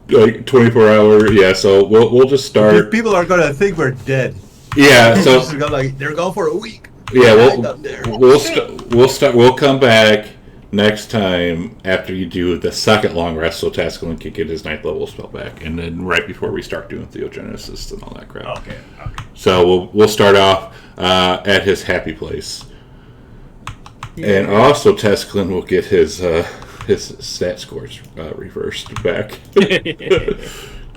like 24 hours. Yeah. So we'll just start. People are gonna think we're dead. Yeah. So They're gone for a week. yeah, There. we'll come back next time after you do the second long rest, so Tascalin can get his 9th level spell back, and then right before we start doing Theogenesis and all that crap. Okay. So we'll start off at his happy place, and also Tascalin will get his stat scores reversed back.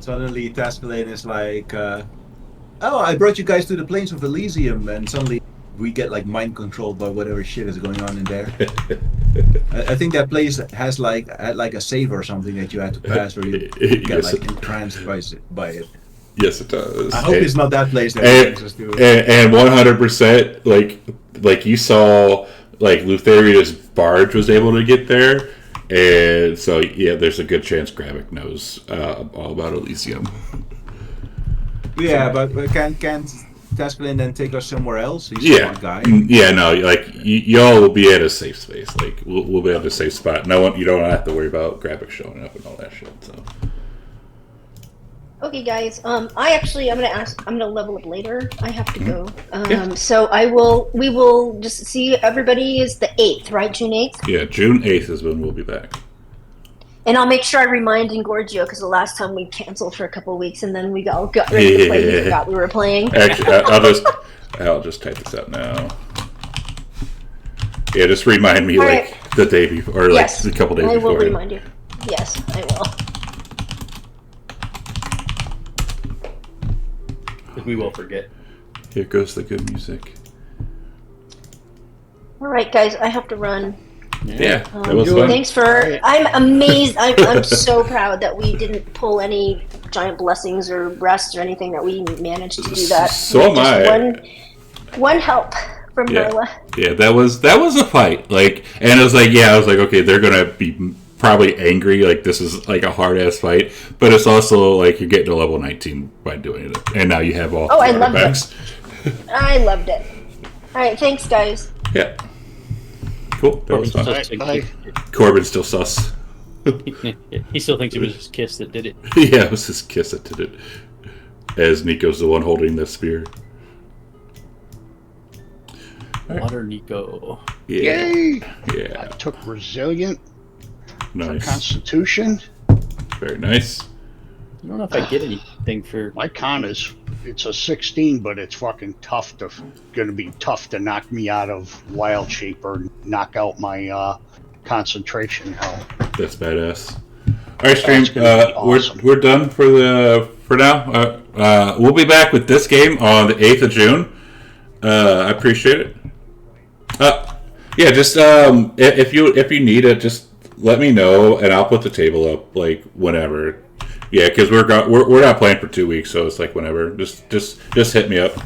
Suddenly, Tascalin is like, oh, I brought you guys to the plains of Elysium, and suddenly we get like mind controlled by whatever shit is going on in there. I think that place has like a save or something that you had to pass, or you get Yes, like entranced by it. Yes, it does. I hope it's not that place that and, brings us to. and 100%, like you saw, like Lutheria's barge was able to get there, and so yeah, there's a good chance Gravik knows all about Elysium. Yeah, but can't Tascalin then take us somewhere else? He's Yeah, one guy. yeah, no, like y'all will be at a safe space. Like we'll be at a safe spot. No one, you don't have to worry about Gravik showing up and all that shit. So. Okay, guys. I'm gonna level up later. I have to go. Yeah. So we will just see everybody is the 8th, right? June 8th. Yeah, June 8th is when we'll be back. And I'll make sure I remind Ingorgio because the last time we canceled for a couple of weeks and then we got ready to play. We forgot we were playing. Actually, I'll just type this out now. Yeah, just remind me All like right. the day before, or Yes, like a couple days I before. will remind you. Yes, I will. We will forget. Here goes the good music. All right, guys. I have to run. Yeah, that was fun. Thanks for. I'm amazed. I'm so proud that we didn't pull any giant blessings or rests or anything. That we managed to do that. So am I. One help from Yeah. Nyla. Yeah, that was a fight. Like, and I was like, okay, they're gonna be probably angry. Like, this is like a hard ass fight, but it's also like you're getting to level 19 by doing it, and now you have all. Oh, I four loved artifacts. it. I loved it. All right, thanks, guys. Yeah. Cool. That was fun. Bye. Corbin's still sus. He still thinks it was his kiss that did it. Yeah, it was his kiss that did it. As Nico's the one holding the spear. Water Nico. Yeah. Yay! I Yeah. took resilient for Nice. Constitution. Very nice. I don't know if I get anything for. My con it's a 16, but it's fucking gonna be tough to knock me out of wild shape or knock out my concentration hell. That's badass. All right, stream. That's gonna be awesome. We're done for now. We'll be back with this game on the 8th of June. I appreciate it. Yeah, just if you need it, just let me know and I'll put the table up like whenever. Yeah, because we're not playing for 2 weeks, so it's like whenever. Just hit me up.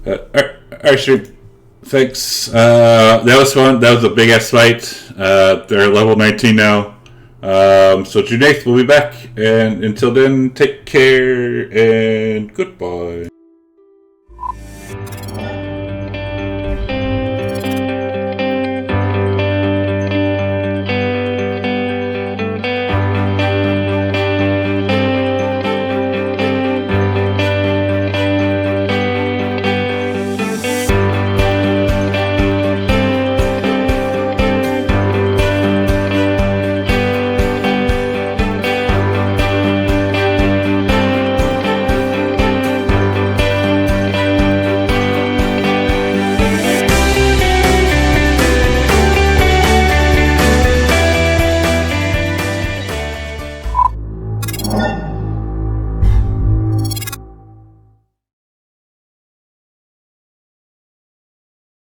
All right, stream. Thanks. That was fun. That was a big ass fight. They're level 19 now. So June 8th, we'll be back. And until then, take care and goodbye.